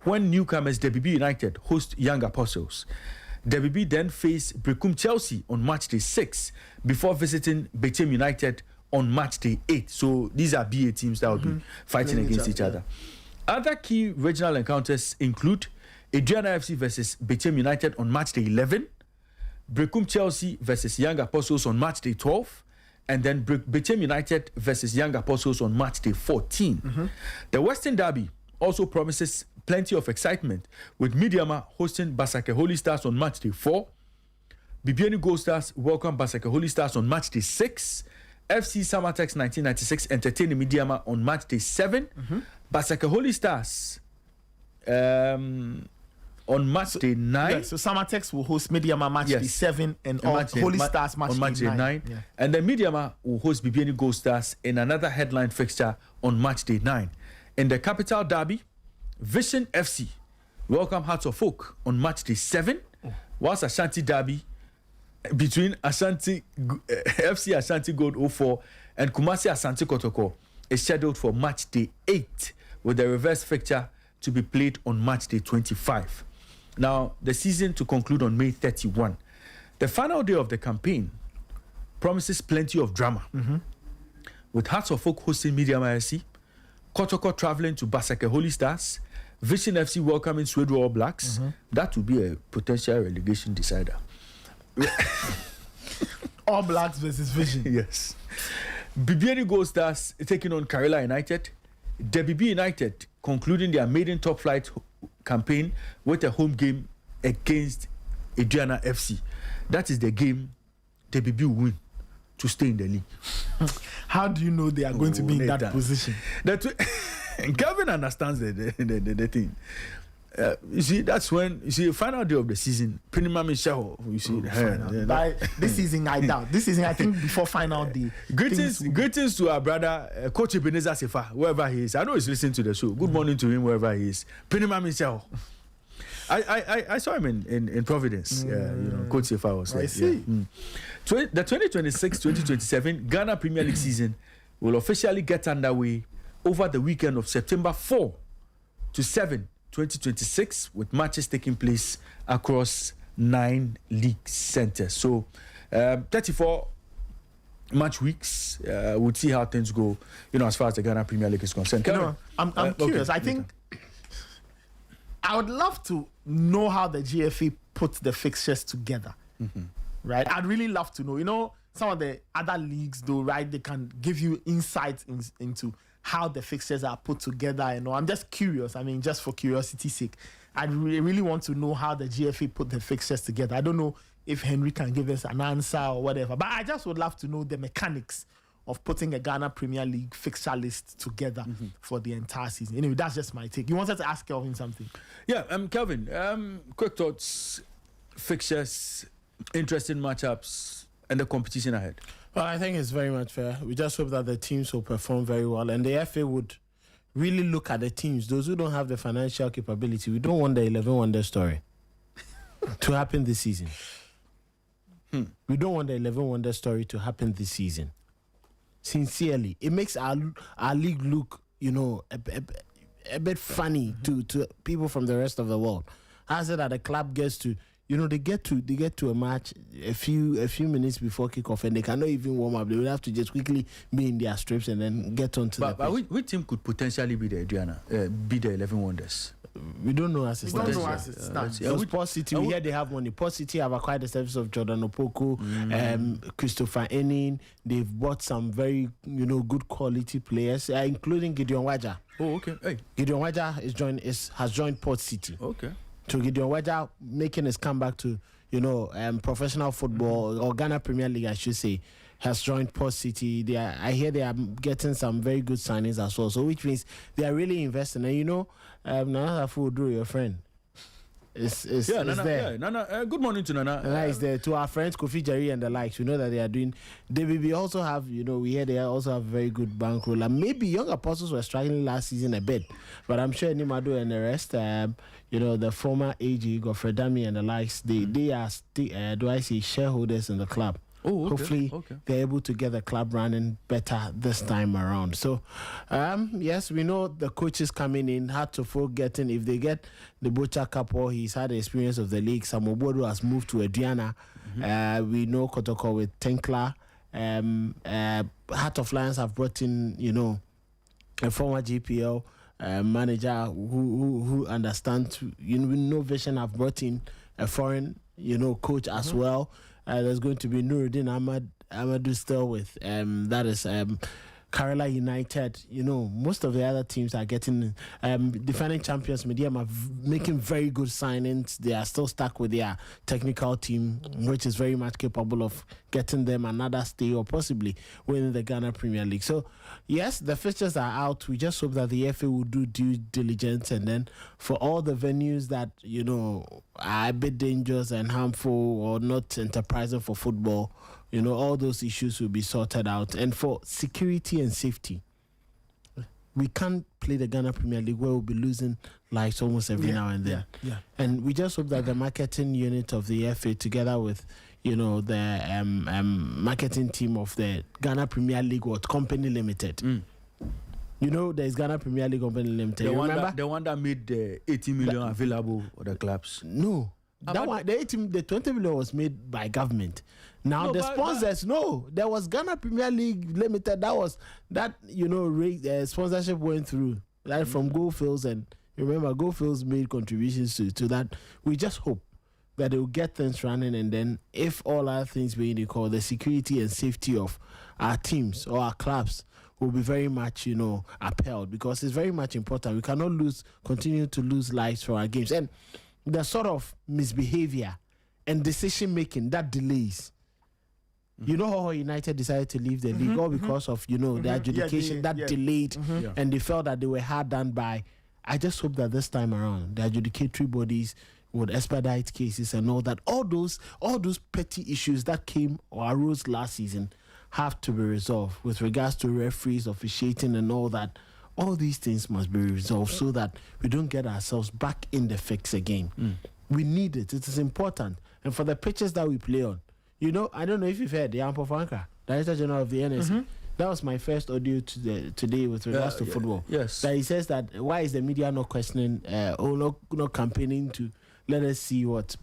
when newcomers DBB United host Young Apostles. DBB then face Brekum Chelsea on March 6 before visiting Bechem United on March 8. So these are BA teams that will be fighting against each other. Other key regional encounters include Adriana FC versus Bechem United on March 11, Brekum Chelsea versus Young Apostles on March 12, and then Bechem United versus Young Apostles on March 14. The Western Derby also promises plenty of excitement, with Mediama hosting Basake Holy Stars on March 4, Bibiani Gold Stars welcome Basake Holy Stars on March 6, FC Samatex 1996 entertaining Mediama on March 7, Basake Holy Stars on March 9. Yeah, so Samatex will host Mediama March 7 and Holy Stars on March 9. Yeah. And then Mediama will host Bibiani Gold Stars in another headline fixture on March 9. In the Capital Derby, Vision FC welcome Hearts of Oak on March 7, whilst Ashanti Derby between FC Ashanti Gold 04 and Kumasi Asante Kotoko is scheduled for March 8, with the reverse fixture to be played on March 25. Now, the season to conclude on May 31. The final day of the campaign promises plenty of drama, with Hearts of Oak hosting Mediama FC, Kotoko traveling to Basake Holy Stars, Vision FC welcoming Swedo All Blacks. That would be a potential relegation decider. All Blacks versus Vision. Yes. Bibiani Gold Stars taking on Karela United. DBB United concluding their maiden top flight campaign with a home game against Adriana FC. that is the game the BB will win to stay in the league. How do you know they are going to be in that position? Kevin understands the thing. You see, that's when you see the final day of the season. You see, this season I doubt. This season I think before final day. Greetings to our brother, Coach Ebenezer Sefa, wherever he is. I know he's listening to the show. Good morning to him wherever he is. I saw him in Providence. Coach Sefa was there. I see. The 2026-2027 Ghana Premier League season will officially get underway over the weekend of September 4 to 7, 2026, with matches taking place across 9 league centers. So, 34 match weeks. We'll see how things go, as far as the Ghana Premier League is concerned. I'm curious. I think I would love to know how the GFA puts the fixtures together. Right? I'd really love to know. Some of the other leagues, though, right? They can give you insights into how the fixtures are put together. I'm just curious. I mean, just for curiosity's sake, I really want to know how the GFA put the fixtures together. I don't know if Henry can give us an answer or whatever, but I just would love to know the mechanics of putting a Ghana Premier League fixture list together for the entire season. Anyway, that's just my take. You wanted to ask Kelvin something? Yeah, Kelvin, quick thoughts, fixtures, interesting matchups, and the competition ahead. Well, I think it's very much fair. We just hope that the teams will perform very well, and the FA would really look at the teams, those who don't have the financial capability. We don't want the 11 wonder story to happen this season. We don't want the 11 wonder story to happen this season. Sincerely, it makes our league look, a bit funny to people from the rest of the world. I said that the club gets to, they get to a match a few minutes before kickoff, and they cannot even warm up. They will have to just quickly be in their strips and then get onto the pitch. But which team could potentially be the Adriana, be the 11 wonders? We don't know as it stands. Port City, we hear they have money. Port City have acquired the service of Jordan Opoku, Christopher Enning. They've bought some very, good quality players, including Gideon Waja. Oh, okay. Hey. Gideon Waja has joined Port City. Okay. So Gideon Waja making his comeback to, professional football, or Ghana Premier League, I should say, has joined Port City. I hear they are getting some very good signings as well. So which means they are really investing. And Nana Fudu, your friend, is Nana, there. Yeah, Nana, good morning to Nana. Nana is there. To our friends, Kofi Jerry and the likes, we know that they are doing. We also have, we hear they also have very good bankroll. And maybe Young Apostles were struggling last season a bit, but I'm sure Nimado and the rest, the former AG, Godfred Dami and the likes, they are still, shareholders in the club. Oh, okay. Hopefully they're able to get the club running better this time around. So, yes, we know the coaches coming in, hard to forgetting if they get the Butcher Couple. He's had the experience of the league. Samobodo has moved to Adriana. We know Kotoko with Tenkla. Heart of Lions have brought in, a former GPL manager who understands. We know Vision have brought in a foreign, coach as well. There's going to be Nuruddin Amadou still with that is Kerala United. Most of the other teams are getting defending champions. Medium are making very good signings. They are still stuck with their technical team, which is very much capable of getting them another stay or possibly winning the Ghana Premier League. So yes, the fixtures are out. We just hope that the FA will do due diligence, and then for all the venues that are a bit dangerous and harmful or not enterprising for football, all those issues will be sorted out. And for security and safety, we can't play the Ghana Premier League where we'll be losing lives almost every now and then. Yeah. And we just hope that the marketing unit of the FA, together with the marketing team of the Ghana Premier League Company Limited. There's Ghana Premier League Company Limited. The one that made the 80 million available for the clubs. No. That one, the 20 million was made by government. Now the sponsors, there was Ghana Premier League Limited. Sponsorship went through from Goldfields, and remember Goldfields made contributions to that. We just hope that they will get things running, and then if all other things being equal, the security and safety of our teams or our clubs will be very much upheld, because it's very much important. We cannot continue to lose lives for our games, and the sort of misbehavior and decision making that delays. You know how United decided to leave the league all because of the adjudication that delayed, and they felt that they were hard done by. I just hope that this time around the adjudicatory bodies would expedite cases and all that. All those petty issues that came or arose last season have to be resolved with regards to referees, officiating, and all that. All these things must be resolved so that we don't get ourselves back in the fix again. We need it. It is important. And for the pitches that we play on, I don't know if you've heard the Franca, Director General of the NSC. That was my first audio today with regards to football. Yes. That he says that why is the media not questioning or not campaigning to let us see what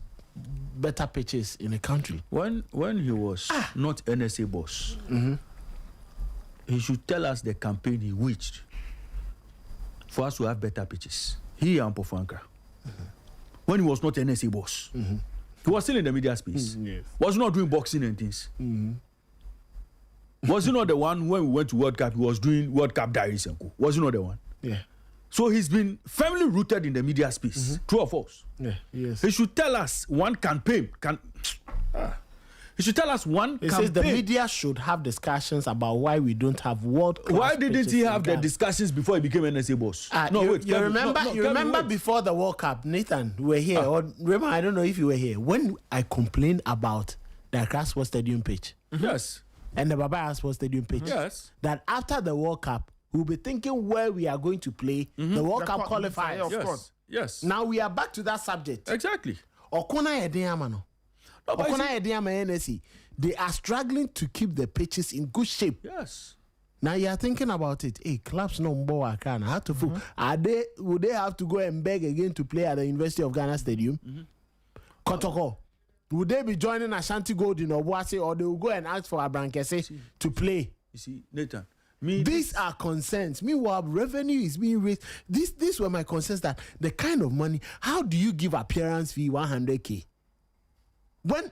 better pitches in the country? When he was not NSA boss, he should tell us the campaign he waged for us to have better pitches. He and Pofanka. When he was not NSA boss. He was still in the media space. Yes. Was not doing boxing and things. Was he not the one when we went to World Cup, he was doing World Cup diaries and co? Was he not the one? Yeah. So he's been firmly rooted in the media space. True or false? Yeah. Yes. He should tell us one campaign. He should tell us one campaign. Says the media should have discussions about why we don't have world class. Why didn't he have the discussions before he became NSA boss? You remember before the World Cup, Nathan, we were here. Or remember, I don't know if you were here when I complained about the Accra Sports Stadium pitch. Yes. And the Baba Sports Stadium pitch. Yes. That after the World Cup, we'll be thinking where we are going to play the World Cup qualifiers. Of course. Yes. Now we are back to that subject. Exactly. Okona Edeyamano. Okona Edeyama NSC. They are struggling to keep the pitches in good shape. Yes. Now you are thinking about it. Hey, clubs no more Accra. How to fool? Would they have to go and beg again to play at the University of Ghana Stadium? Kotoko. Would they be joining Ashanti Gold in Obuasi, or they will go and ask for Abrankese to play? You see, Nathan. These are concerns. Meanwhile, revenue is being raised. These were my concerns, that the kind of money, how do you give appearance fee 100K? When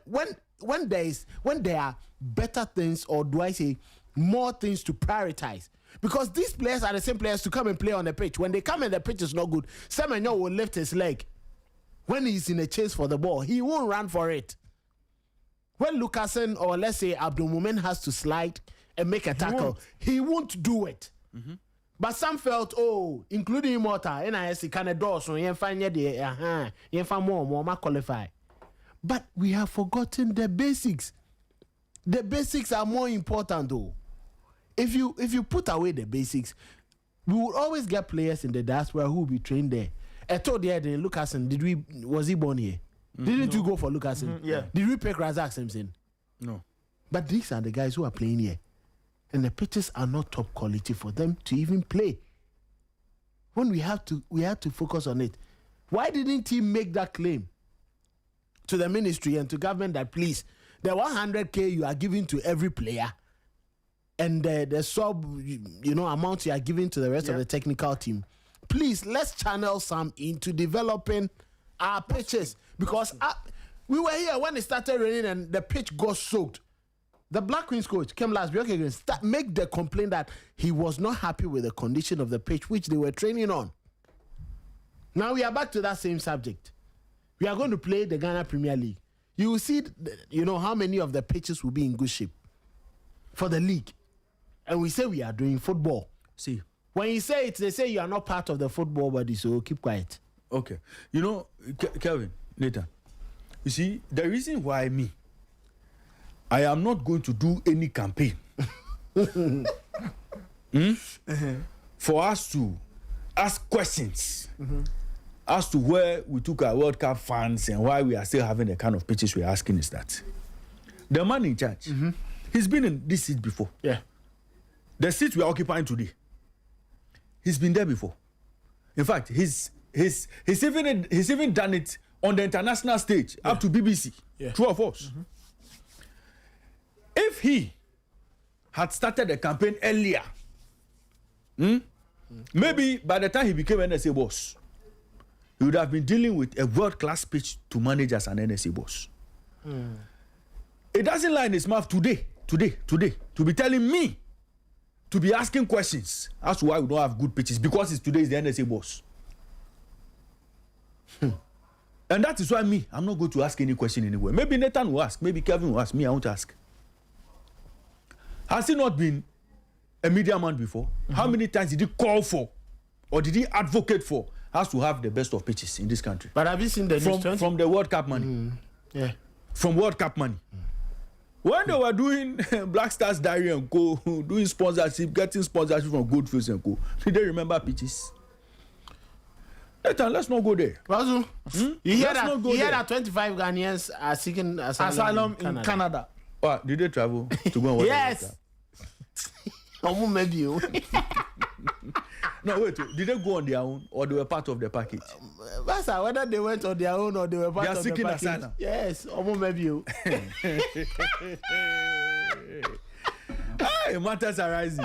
there are better things, or do I say more things to prioritize? Because these players are the same players to come and play on the pitch. When they come and the pitch is not good, Semenyo will lift his leg. When he's in a chase for the ball, he won't run for it. When Lucasen, or let's say Abdul Mumin, has to slide and make a tackle, he won't do it. But some felt, including Immortal, NISC can endorse, so you find more qualify. But we have forgotten the basics. The basics are more important, though. If you put away the basics, we will always get players in the diaspora who will be trained there. I told you, Lucasen, was he born here? Didn't you go for Lucasen? Yeah. Did we pick Razak Simpson? No. But these are the guys who are playing here. And the pitches are not top quality for them to even play. When we have to focus on it. Why didn't he make that claim to the ministry and to government that, please, the 100K you are giving to every player and the sub amount you are giving to the rest of the technical team, please, let's channel some into developing our pitches. Because we were here when it started raining and the pitch got soaked. The Black Queens coach came last week again, make the complaint that he was not happy with the condition of the pitch which they were training on. Now we are back to that same subject. We are going to play the Ghana Premier League. You will see, how many of the pitches will be in good shape for the league. And we say we are doing football. See. When you say it, they say you are not part of the football body, so keep quiet. Okay. Kelvin, Nathan, you see, the reason why I am not going to do any campaign for us to ask questions as to where we took our World Cup funds and why we are still having the kind of pitches we're asking is that the man in charge, he's been in this seat before. Yeah. The seat we are occupying today, he's been there before. In fact, he's even done it on the international stage up to BBC. Yeah. True or false? If he had started the campaign earlier, maybe by the time he became NSA boss, he would have been dealing with a world-class pitch to manage as an NSA boss. It doesn't lie in his mouth today, to be telling me, to be asking questions as to why we don't have good pitches, because it's today is the NSA boss. And that is why I'm not going to ask any question anywhere. Maybe Nathan will ask, maybe Kevin will ask, me, I won't ask. Has he not been a media man before? How many times did he call for, or did he advocate for, us to have the best of pitches in this country? But have you seen the from the World Cup money? Yeah. From World Cup money. When they were doing Black Stars Diary and Co, doing sponsorship, getting sponsorship from Goldfields and Co, did they remember pitches? Nathan, let's not go there. You hear that 25 Ghanaians are seeking asylum in Canada. What, did they travel to go and watch? Yes. Maybe. No, wait. Did they go on their own, or they were part of the package? Whether they went on their own or they were part of the package. They are seeking asylum. Yes, maybe. Hey, matters are rising.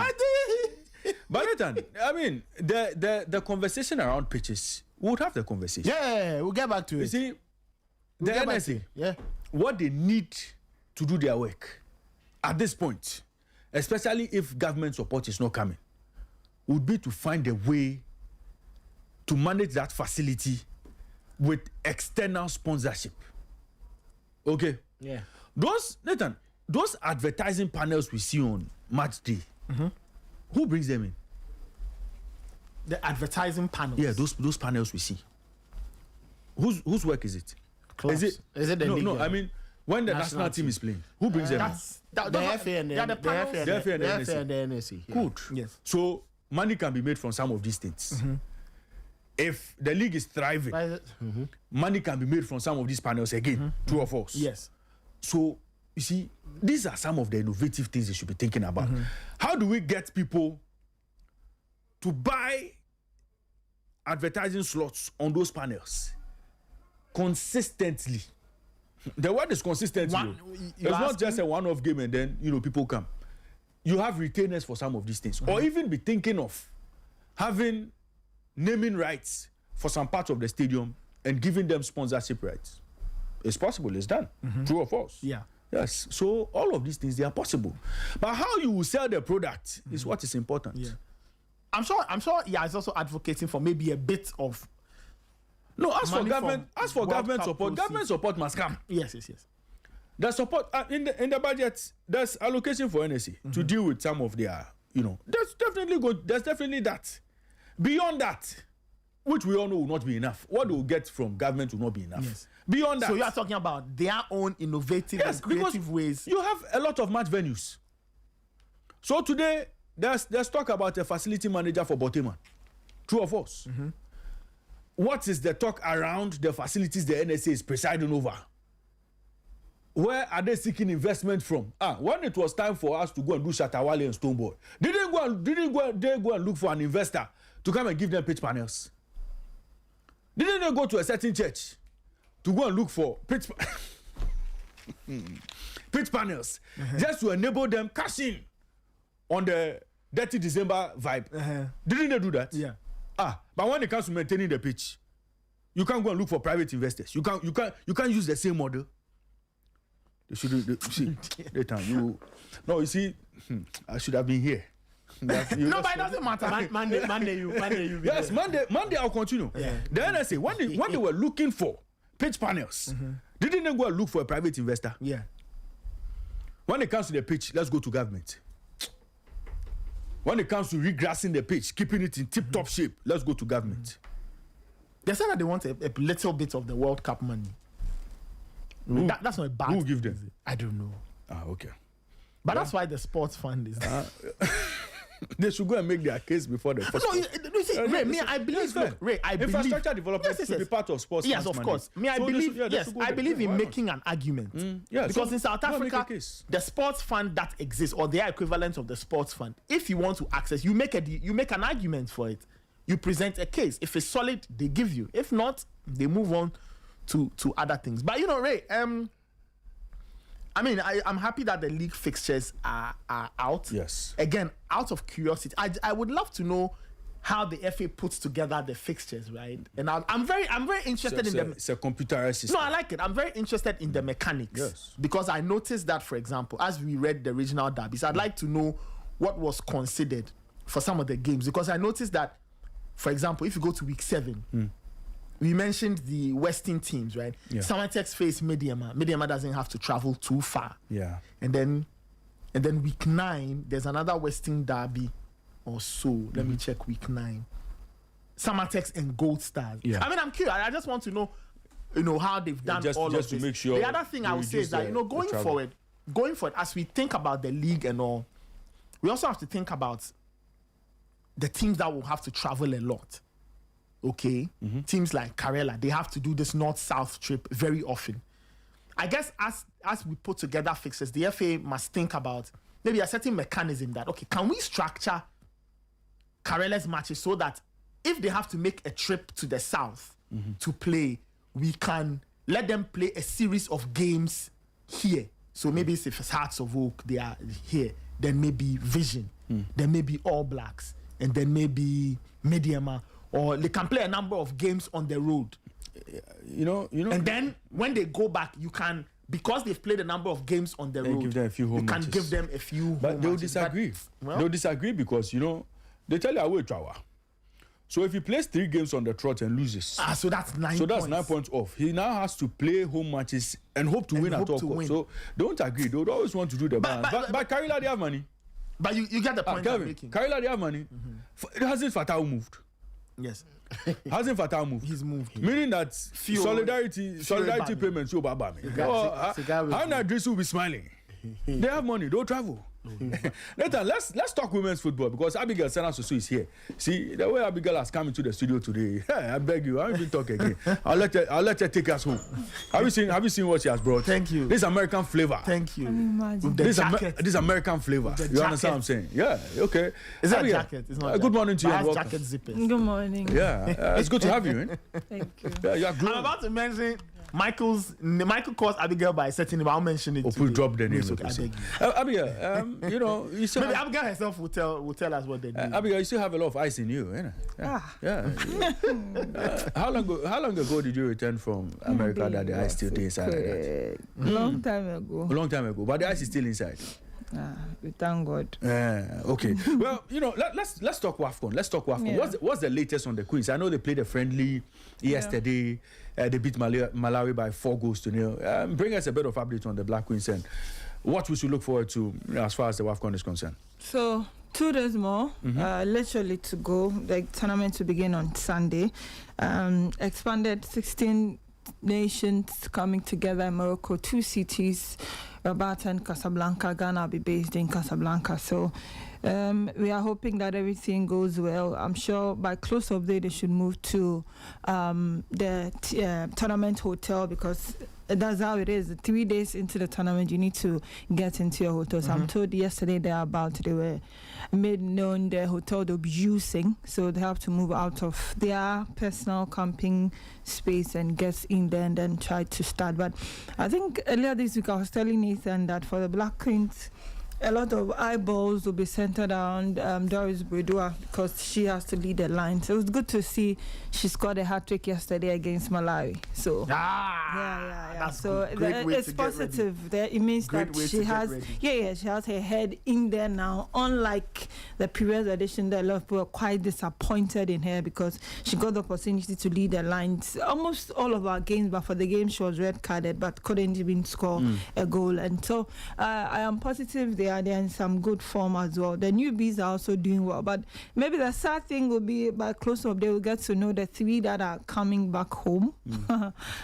But Nathan, I mean, the conversation around pitches, we would have the conversation. Yeah, we'll get back to it. You see, the NSA, what they need to do their work at this point, especially if government support is not coming, would be to find a way to manage that facility with external sponsorship. Okay? Yeah. Those advertising panels we see on match day, who brings them in? The advertising panels. Yeah, those panels we see. Whose work is it? Clubs. Is it the league? No, I mean, when the national team is playing, who brings them in? The FA and the NSC. Good. Yes. So money can be made from some of these things. If the league is thriving, money can be made from some of these panels again. True or false? Yes. So you see, these are some of the innovative things they should be thinking about. How do we get people to buy advertising slots on those panels consistently? The word is consistently. It's not just a one-off game and then people come. You have retainers for some of these things, or even be thinking of having naming rights for some parts of the stadium and giving them sponsorship rights. It's possible. It's done. True or false? Yeah. Yes. So all of these things, they are possible. But how you will sell the product is what is important. Yeah. I'm sure. Yeah, it's also advocating for maybe a bit of. No, as for government support, government support must come. Yes. The support in the budget, there's allocation for NSA to deal with some of their, there's definitely that. Beyond that, which we all know will not be enough. What they will get from government will not be enough. Yes. Beyond that. So you are talking about their own innovative and creative ways. You have a lot of match venues. So today, there's talk about a facility manager for Boteman. True or false? What is the talk around the facilities the NSA is presiding over? Where are they seeking investment from? When it was time for us to go and do Shatawale and Stoneball, didn't they go and look for an investor to come and give them pitch panels? Didn't they go to a certain church to go and look for pitch panels just to enable them cash in on the Dirty December vibe? Didn't they do that? Yeah. But when it comes to maintaining the pitch, you can't go and look for private investors. You can't use the same model. You see, you see, I should have been here. No, but it doesn't matter. Monday, you. Yes, Monday I'll continue. Yeah. The NSA, when they were looking for pitch panels, didn't they go and look for a private investor? Yeah. When it comes to the pitch, let's go to government. When it comes to regrassing the pitch, keeping it in tip-top shape, let's go to government. They said that they want a little bit of the World Cup money. That's not a bad. Who give them? I don't know. Okay. But that's why the sports fund is there. They should go and make their case before the first. I believe. Infrastructure development should be part of sports. Yes, of course. I believe in making an argument. Because in South Africa, the sports fund that exists, or their equivalent of the sports fund, if you want to access, you make an argument for it. You present a case. If it's solid, they give you. If not, they move on to other things. But Ray, I'm happy that the league fixtures are out. Yes. Again, out of curiosity, I would love to know how the FA puts together the fixtures, right? And I'm very interested in them. It's a computerized system. No, I like it. I'm very interested in the mechanics. Yes. Because I noticed that, for example, as we read the regional derbies, I'd like to know what was considered for some of the games. Because I noticed that, for example, if you go to week 7, we mentioned the Western teams, right? Yeah. Samatex face Mediama. Mediama doesn't have to travel too far. Yeah. And then week 9, there's another Western derby or so. Let me check week 9. Samatex and Gold Stars. Yeah. I mean, I'm curious. I just want to know, how they've done just all to of this. make sure. The other thing I would say is that, going forward, as we think about the league and all, we also have to think about the teams that will have to travel a lot. Okay? Teams like Karela, they have to do this north-south trip very often. I guess as we put together fixes, the FA must think about maybe a certain mechanism that, okay, can we structure Karela's matches so that if they have to make a trip to the south to play, we can let them play a series of games here. So maybe if it's Hearts of Oak, they are here. Then maybe Vision. Then maybe All Blacks. And then maybe Mediama. Or they can play a number of games on the road. And then when they go back, you can, because they've played a number of games on the road, give them a few home matches. give them a few But home they'll matches. disagree. They'll disagree because, they tell you away trawa. So if he plays 3 games on the trot and loses, so that's 9 points. So that's 9 points off. He now has to play home matches and hope to win at all costs. So don't agree. They would always want to do the balance. But Karela, they have money. But you get the point I'm making. Karela, they have money. Hasn't Fatau moved? Yes. Hasn't Fatau moved? He's moved. Meaning that solidarity payments will baba me. Hannah Driss will be smiling. They have money. Don't travel. Nathan, let's talk women's football because Abigail Senasoso is here. See the way Abigail has come into the studio today. Hey, I beg you, I won't even talk again. I'll let her take us home. Have you seen what she has brought? Thank you. This American flavor. Thank you. This American flavor. You understand what I'm saying? Yeah. Okay. Is that a jacket? It's not. Good morning to you. And welcome. Jacket zippers. Good morning. Yeah, it's good to have you. Thank you. Yeah, you are I'm glowing. about to mention Michael calls Abigail by a certain name. I'll mention it. We'll drop the name. Okay, I beg you. Abigail, you still maybe Abigail herself will tell us what they do. Abigail, you still have a lot of ice in you, yeah. How long ago did you return from America that the ice still inside like that? Long time ago. A long time ago, but the ice is still inside. We thank God. Okay. Well, let's talk WAFCON. Yeah. What's the latest on the Queens? I know they played a friendly yesterday. They beat Malawi by 4-0. Bring us a bit of update on the Black Queens and what we should look forward to as far as the WAFCON is concerned. So 2 days more, literally to go. The tournament to begin on Sunday. Expanded 16 nations coming together in Morocco, 2 cities, Rabat and Casablanca. Ghana will be based in Casablanca. So we are hoping that everything goes well. I'm sure by close of day they should move to the tournament hotel because that's how it is. 3 days into the tournament, you need to get into your hotel. So I'm told yesterday they were made known the hotel they'll be using. So they have to move out of their personal camping space and get in there and then try to start. But I think earlier this week I was telling Nathan that for the Black Queens, a lot of eyeballs will be centered around Doris Bredua because she has to lead the line. So it was good to see she scored a hat-trick yesterday against Malawi. So that's so it's positive. It means that she has she has her head in there now. Unlike the previous edition, that a lot of people were quite disappointed in her because she got the opportunity to lead the lines almost all of our games, but for the game she was red carded but couldn't even score a goal. And so I am positive they are there in some good form as well. The newbies are also doing well, but maybe the sad thing will be by close up they will get to know the 3 that are coming back home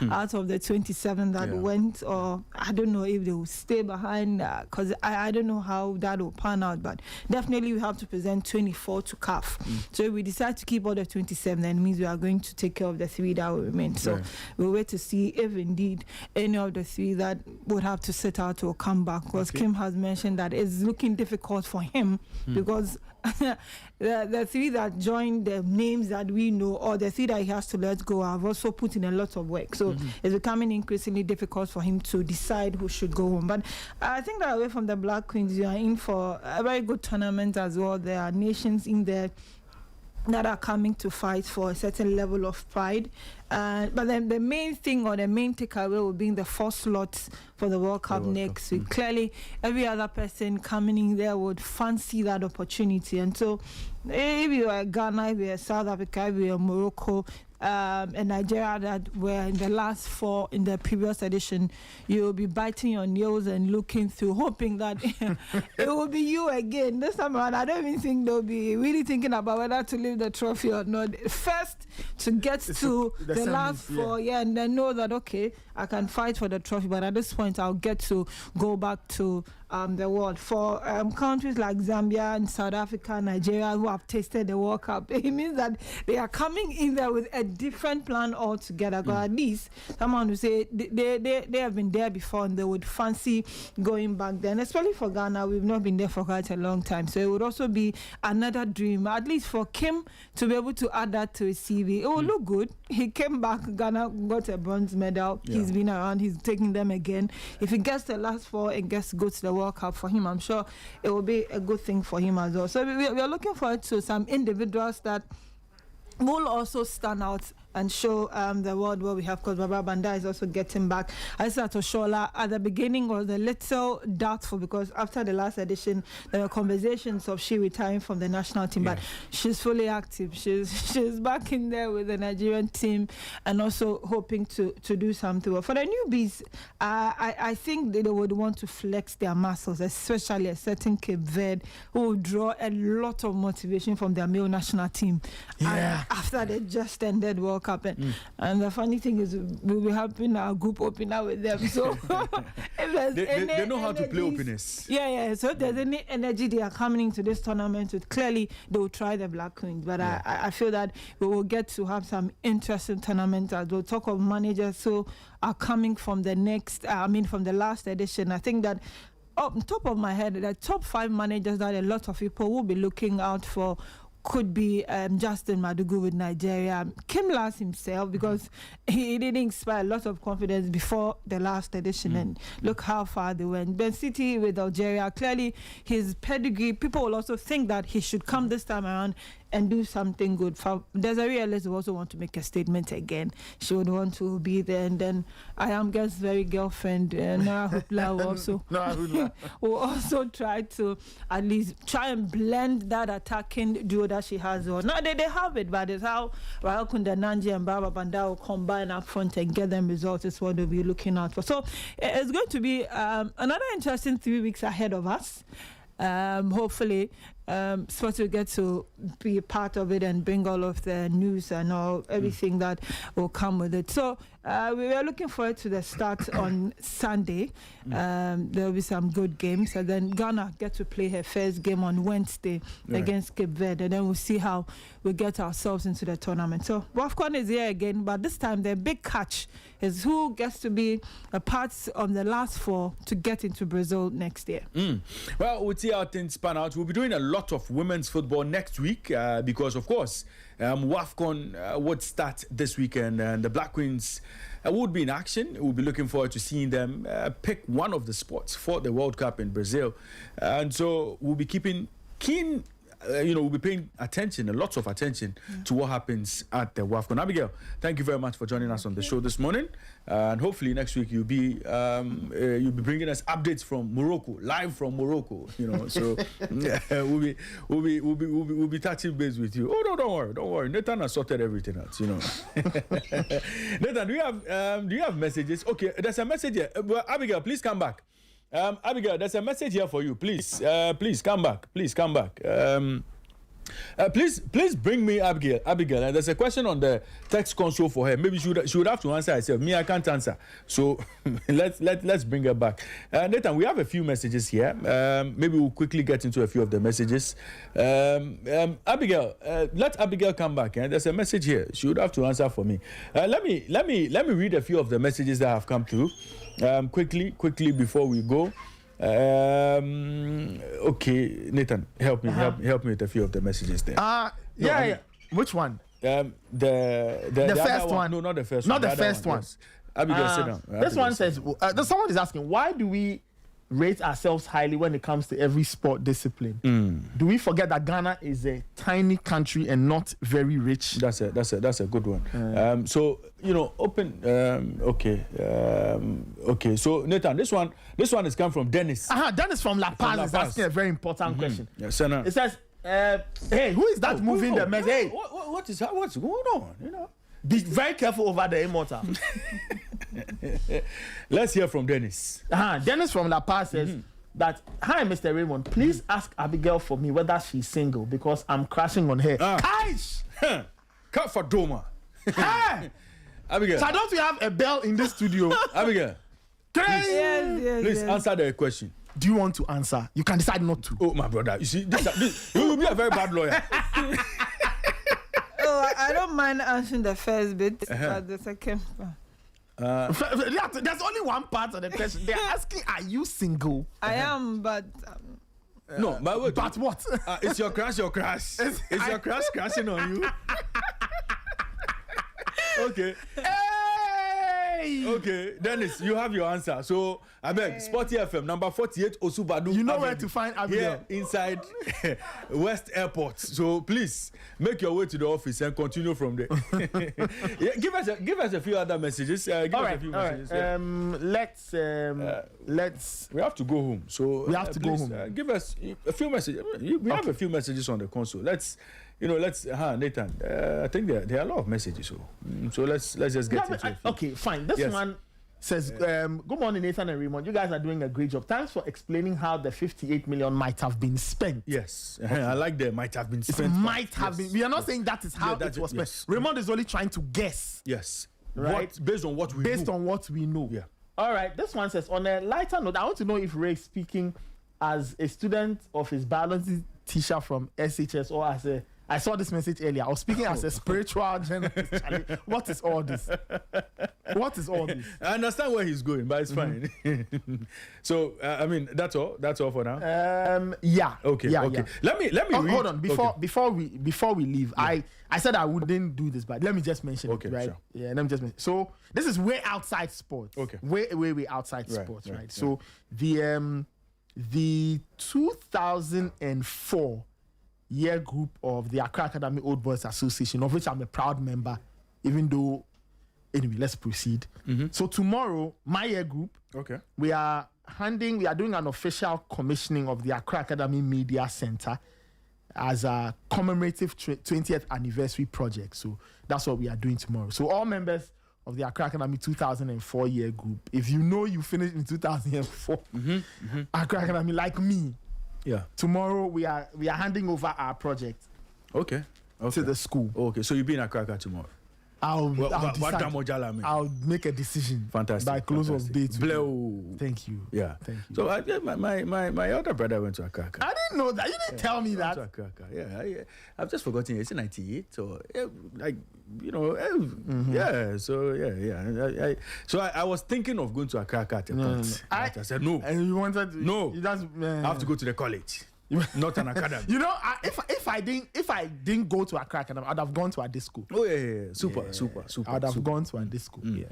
out of the 27 that went, or I don't know if they will stay behind because I don't know how that will pan out, but definitely we have to present 24 to CAF. So if we decide to keep all the 27, then it means we are going to take care of the 3 that will remain. So we'll wait to see if indeed any of the 3 that would have to sit out will come back, because Kim has mentioned that it's looking difficult for him because the 3 that joined the names that we know, or the 3 that he has to let go, have also put in a lot of work. So it's becoming increasingly difficult for him to decide who should go home. But I think that away from the Black Queens, you are in for a very good tournament as well. There are nations in there that are coming to fight for a certain level of pride. But then the main thing or the main takeaway will be in the 4 slots for the World Cup next week. Clearly, every other person coming in there would fancy that opportunity. And so if you are Ghana, if you are South Africa, if you are Morocco, and Nigeria that were in the last 4 in the previous edition, you'll be biting your nails and looking through, hoping that it will be you again. This time around, I don't even think they'll be really thinking about whether to leave the trophy or not. First, to get to the last 4, and then know that, okay, I can fight for the trophy, but at this point, I'll get to go back to the world. For countries like Zambia and South Africa, Nigeria, who have tasted the World Cup, it means that they are coming in there with a different plan altogether. Because at least someone who say they have been there before and they would fancy going back there. And especially for Ghana, we've not been there for quite a long time. So it would also be another dream, at least for Kim to be able to add that to his CV. It will look good. He came back, Ghana got a bronze medal. He's been around, he's taking them again. If he gets the last 4 and gets to go to the World Cup, for him, I'm sure it will be a good thing for him as well. So we are looking forward to some individuals that will also stand out and show the world what we have, because Baba Banda is also getting back. Aisha Toshola at the beginning was a little doubtful because after the last edition there were conversations of she retiring from the national team, but she's fully active. She's back in there with the Nigerian team and also hoping to do something. For the newbies, I think they would want to flex their muscles, especially a certain Cape Verde who will draw a lot of motivation from their male national team after they just ended World Cup. And the funny thing is, we'll be having our group opener with them. So if they know how to play openers. So if there's any energy they are coming into this tournament with, clearly they will try the Black Queens. But I feel that we will get to have some interesting tournaments as well. Talk of managers who are coming from the next, from the last edition. I think that on top of my head, the top 5 managers that a lot of people will be looking out for could be Justin Madugu with Nigeria, Kim Last himself, because he didn't inspire a lot of confidence before the last edition, and look how far they went. Ben City with Algeria, clearly his pedigree, people will also think that he should come this time around and do something good. For Desiree Ellis will also want to make a statement again. She would want to be there. And then I am Girl's very girlfriend, Nora Hupla, will also try to at least try and blend that attacking duo that she has. Or no, they have it, but it's how Rahel Kundananji and Baba Banda will combine up front and get them results is what they'll be looking out for. So it's going to be another interesting 3 weeks ahead of us. Hopefully Sporty will get to be a part of it and bring all of the news and everything that will come with it. So we are looking forward to the start on Sunday. There will be some good games, and then Ghana get to play her first game on Wednesday against Cape Verde, and then we'll see how we get ourselves into the tournament. So WAFCON is here again, but this time the big catch is who gets to be a part of the last 4 to get into Brazil next year. Well, we'll see how things pan out. We'll be doing a lot of women's football next week because, of course, WAFCON would start this weekend, and the Black Queens would be in action. We'll be looking forward to seeing them pick one of the spots for the World Cup in Brazil. And so we'll be keeping keen, we'll be paying attention, a lot of attention to what happens at the WAFCON. Abigail, thank you very much for joining us on the show this morning. And hopefully next week you'll be bringing us updates from Morocco, live from Morocco. So we'll be touching base with you. Oh no, don't worry. Nathan has sorted everything out. Nathan, do you have messages? Okay, there's a message here. Well, Abigail, please come back. Abigail, there's a message here for you. Please come back. Please come back. Please bring me Abigail. And there's a question on the text console for her. Maybe she would have to answer herself. Me, I can't answer. So let's bring her back. Nathan, we have a few messages here. Maybe we'll quickly get into a few of the messages. Abigail, let Abigail come back. There's a message here. She would have to answer for me. Let me read a few of the messages that have come through. Quickly before we go. Okay, Nathan, help me with a few of the messages there. Which one? The first one. No, not the first one. Not the first one. Yes. Abigail, sit down. This one says, someone is asking, why do we rate ourselves highly when it comes to every sport discipline? Do we forget that Ghana is a tiny country and not very rich? That's a good one. So open. Okay. So Nathan, this one is come from Dennis. Dennis from La Paz is asking a very important question. Yes, sir. It says, hey, who is that moving the mess? Hey, what's going on? Be very careful over the immortal. Let's hear from Dennis. Dennis from La Paz says that, hi, Mr. Raymond, please ask Abigail for me whether she's single because I'm crashing on her. Kaish! Cut for Doma. Abigail. So don't we have a bell in this studio? Abigail. Please answer the question. Do you want to answer? You can decide not to. Oh, my brother. You see, you will be a very bad lawyer. I don't mind answering the first bit, but the second part. There's only one part of the question. They're asking, are you single? I am, but... no, but what? Is your crush your crush? Is your crush crashing on you? Okay. Okay, Dennis, you have your answer. So, I beg, Sporty FM, number 48, Osubadu. You know where to find Abigail. Here inside West Airport. So, please, make your way to the office and continue from there. Yeah, give us a few other messages. Messages. Let's... We have to go home. So, we have to go home. Give us a few messages. We have a few messages on the console. Let's... Nathan, I think there are a lot of messages. So let's just get into it. Okay, fine. This one says, good morning, Nathan and Raymond. You guys are doing a great job. Thanks for explaining how the 58 million might have been spent. Yes. Okay. I like the might have been spent. It might have been. We are not saying that is how it was spent. Yes. Raymond is only trying to guess. Yes. Right? Based on what we know. Yeah. All right. This one says, on a lighter note, I want to know if Ray is speaking as a student of his biology teacher from SHS or as a... I saw this message earlier. I was speaking as a spiritual journalist. What is all this? What is all this? I understand where he's going, but it's fine. So, that's all. That's all for now. Yeah. Okay. Yeah, okay. Yeah. Let me read. Hold on. Before we leave, I said I wouldn't do this, but let me just mention it, right? Sure. Yeah. Let me just mention. So this is way outside sports. Okay. Way outside sports, right? So the 2004 year group of the Accra Academy Old Boys Association, of which I'm a proud member, even though, anyway, let's proceed. So tomorrow, my year group, we are doing an official commissioning of the Accra Academy Media Center as a commemorative 20th anniversary project. So that's what we are doing tomorrow. So all members of the Accra Academy 2004 year group, if you know you finished in 2004, Accra Academy, like me, tomorrow we are handing over our project. Okay. To the school. Okay. So you'll be in Accra tomorrow. I'll make a decision. Fantastic. By close of day. Thank you. Yeah. Thank you. So my elder brother went to Accra. I didn't know that. You didn't tell me that. Went to Accra. Yeah. I've just forgotten. It's in 98. So yeah. So I was thinking of going to Accra at a point. I said no. And you wanted to? No. I have to go to the college. Not an academy. You know, if I didn't go to Accra Academy, I'd have gone to a disco. Oh yeah. Super. I'd have gone to a disco. Yeah.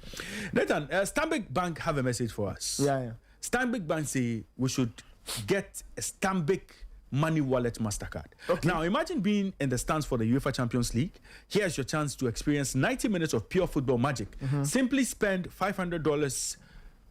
Nathan, Stanbic Bank have a message for us. Yeah. Stanbic Bank say we should get a Stanbic Money Wallet MasterCard. Okay. Now, imagine being in the stands for the UEFA Champions League. Here's your chance to experience 90 minutes of pure football magic. Simply spend $500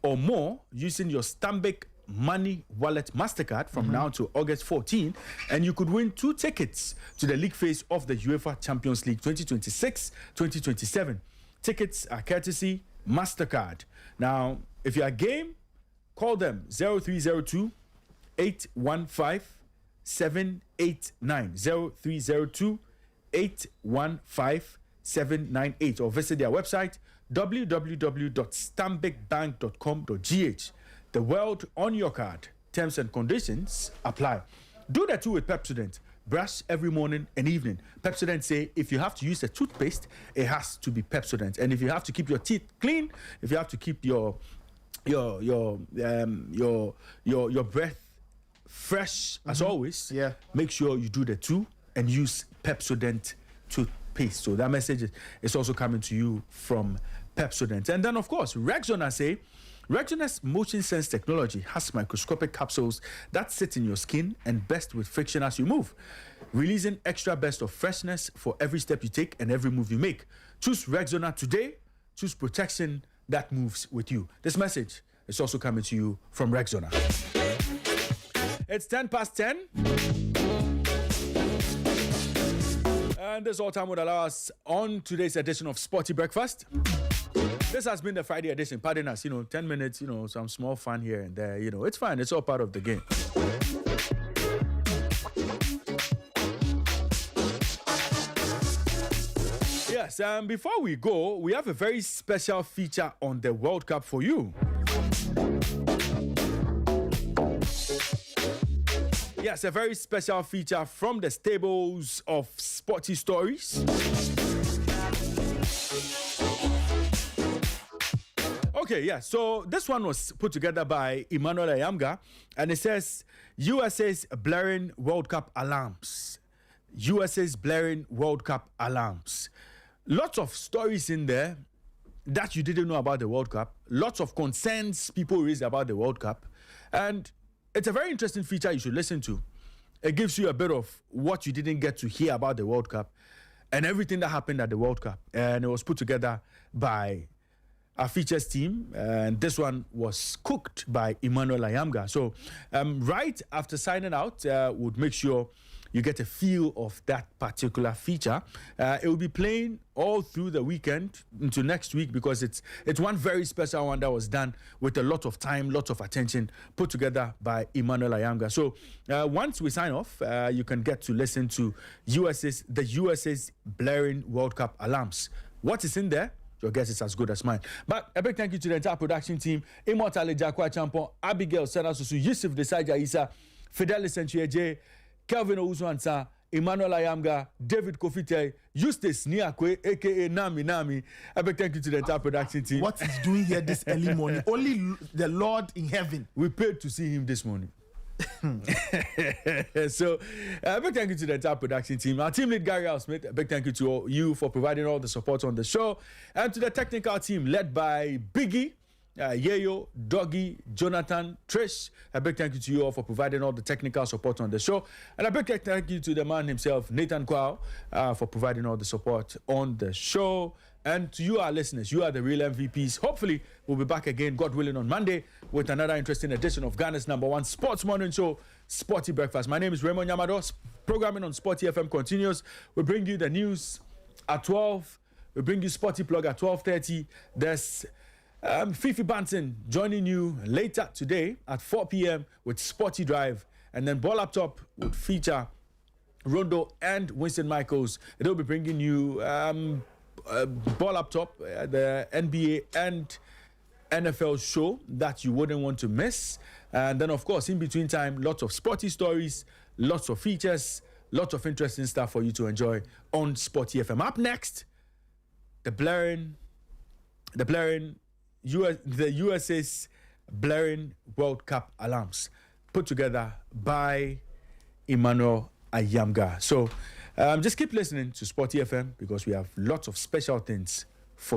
or more using your Stanbic Money Wallet MasterCard from now to August 14, and you could win 2 tickets to the league phase of the UEFA Champions League 2026-2027. Tickets are courtesy MasterCard. Now, if you are game, call them 0302 815 789 0302 815 798 or visit their website www.stanbicbank.com.gh. The world on your card. Terms and conditions apply. Do that too with Pepsodent. Brush every morning and evening. Pepsodent say if you have to use a toothpaste, it has to be Pepsodent. And if you have to keep your teeth clean, if you have to keep your breath fresh as always, make sure you do the two and use Pepsodent toothpaste. So that message is also coming to you from Pepsodent. And then of course, Rexona say Rexona's motion sense technology has microscopic capsules that sit in your skin and burst with friction as you move, releasing extra burst of freshness for every step you take and every move you make. Choose Rexona today. Choose protection that moves with you. This message is also coming to you from Rexona. It's 10 past 10. And this all time would allow us on today's edition of Sporty Breakfast. This has been the Friday edition. Pardon us, 10 minutes, some small fun here and there. It's fine. It's all part of the game. Yes, before we go, we have a very special feature on the World Cup for you. Yes, a very special feature from the stables of Sporty Stories. Okay, yeah, so this one was put together by Emmanuel Ayamga, and it says, USA's blaring World Cup alarms. USA's blaring World Cup alarms. Lots of stories in there that you didn't know about the World Cup. Lots of concerns people raised about the World Cup. And it's a very interesting feature you should listen to. It gives you a bit of what you didn't get to hear about the World Cup and everything that happened at the World Cup. And it was put together by our features team. And this one was cooked by Emmanuel Ayamga. So right after signing out, we'll make sure you get a feel of that particular feature. It will be playing all through the weekend into next week because it's one very special one that was done with a lot of time, lots of attention, put together by Emmanuel Ayamga. So once we sign off, you can get to listen to the USA's blaring World Cup alarms. What is in there? Your guess is as good as mine. But a big thank you to the entire production team: Immortal Jakwa Champon, Abigail Senasusu, Yusuf Desaja Isa, Fidelis Nchieje, Kelvin Ouzwansa, Emmanuel Ayamga, David Kofite, Eustace Niakwe, aka Nami. A big thank you to the entire production team. What he's doing here this early morning, only the Lord in heaven. We paid to see him this morning. So, a big thank you to the entire production team. Our team lead, Gary Al Smith, a big thank you to you for providing all the support on the show. And to the technical team led by Biggie, Yeyo, Doggy, Jonathan, Trish. A big thank you to you all for providing all the technical support on the show. And a big thank you to the man himself, Nathan Kwao, for providing all the support on the show. And to you, our listeners, you are the real MVPs. Hopefully, we'll be back again, God willing, on Monday with another interesting edition of Ghana's #1 sports morning show, Sporty Breakfast. My name is Raymond Yamado. Programming on Sporty FM continues. We bring you the news at 12. We bring you Sporty Plug at 12:30. There's Fifi Banton joining you later today at 4 p.m. with Sporty Drive. And then Ball Up Top would feature Rondo and Winston Michaels. They'll be bringing you Ball Up Top, the NBA and NFL show that you wouldn't want to miss. And then, of course, in between time, lots of sporty stories, lots of features, lots of interesting stuff for you to enjoy on Sporty FM. Up next, the USA's blaring World Cup alarms, put together by Emmanuel Ayamga. So just keep listening to Sporty FM because we have lots of special things for you.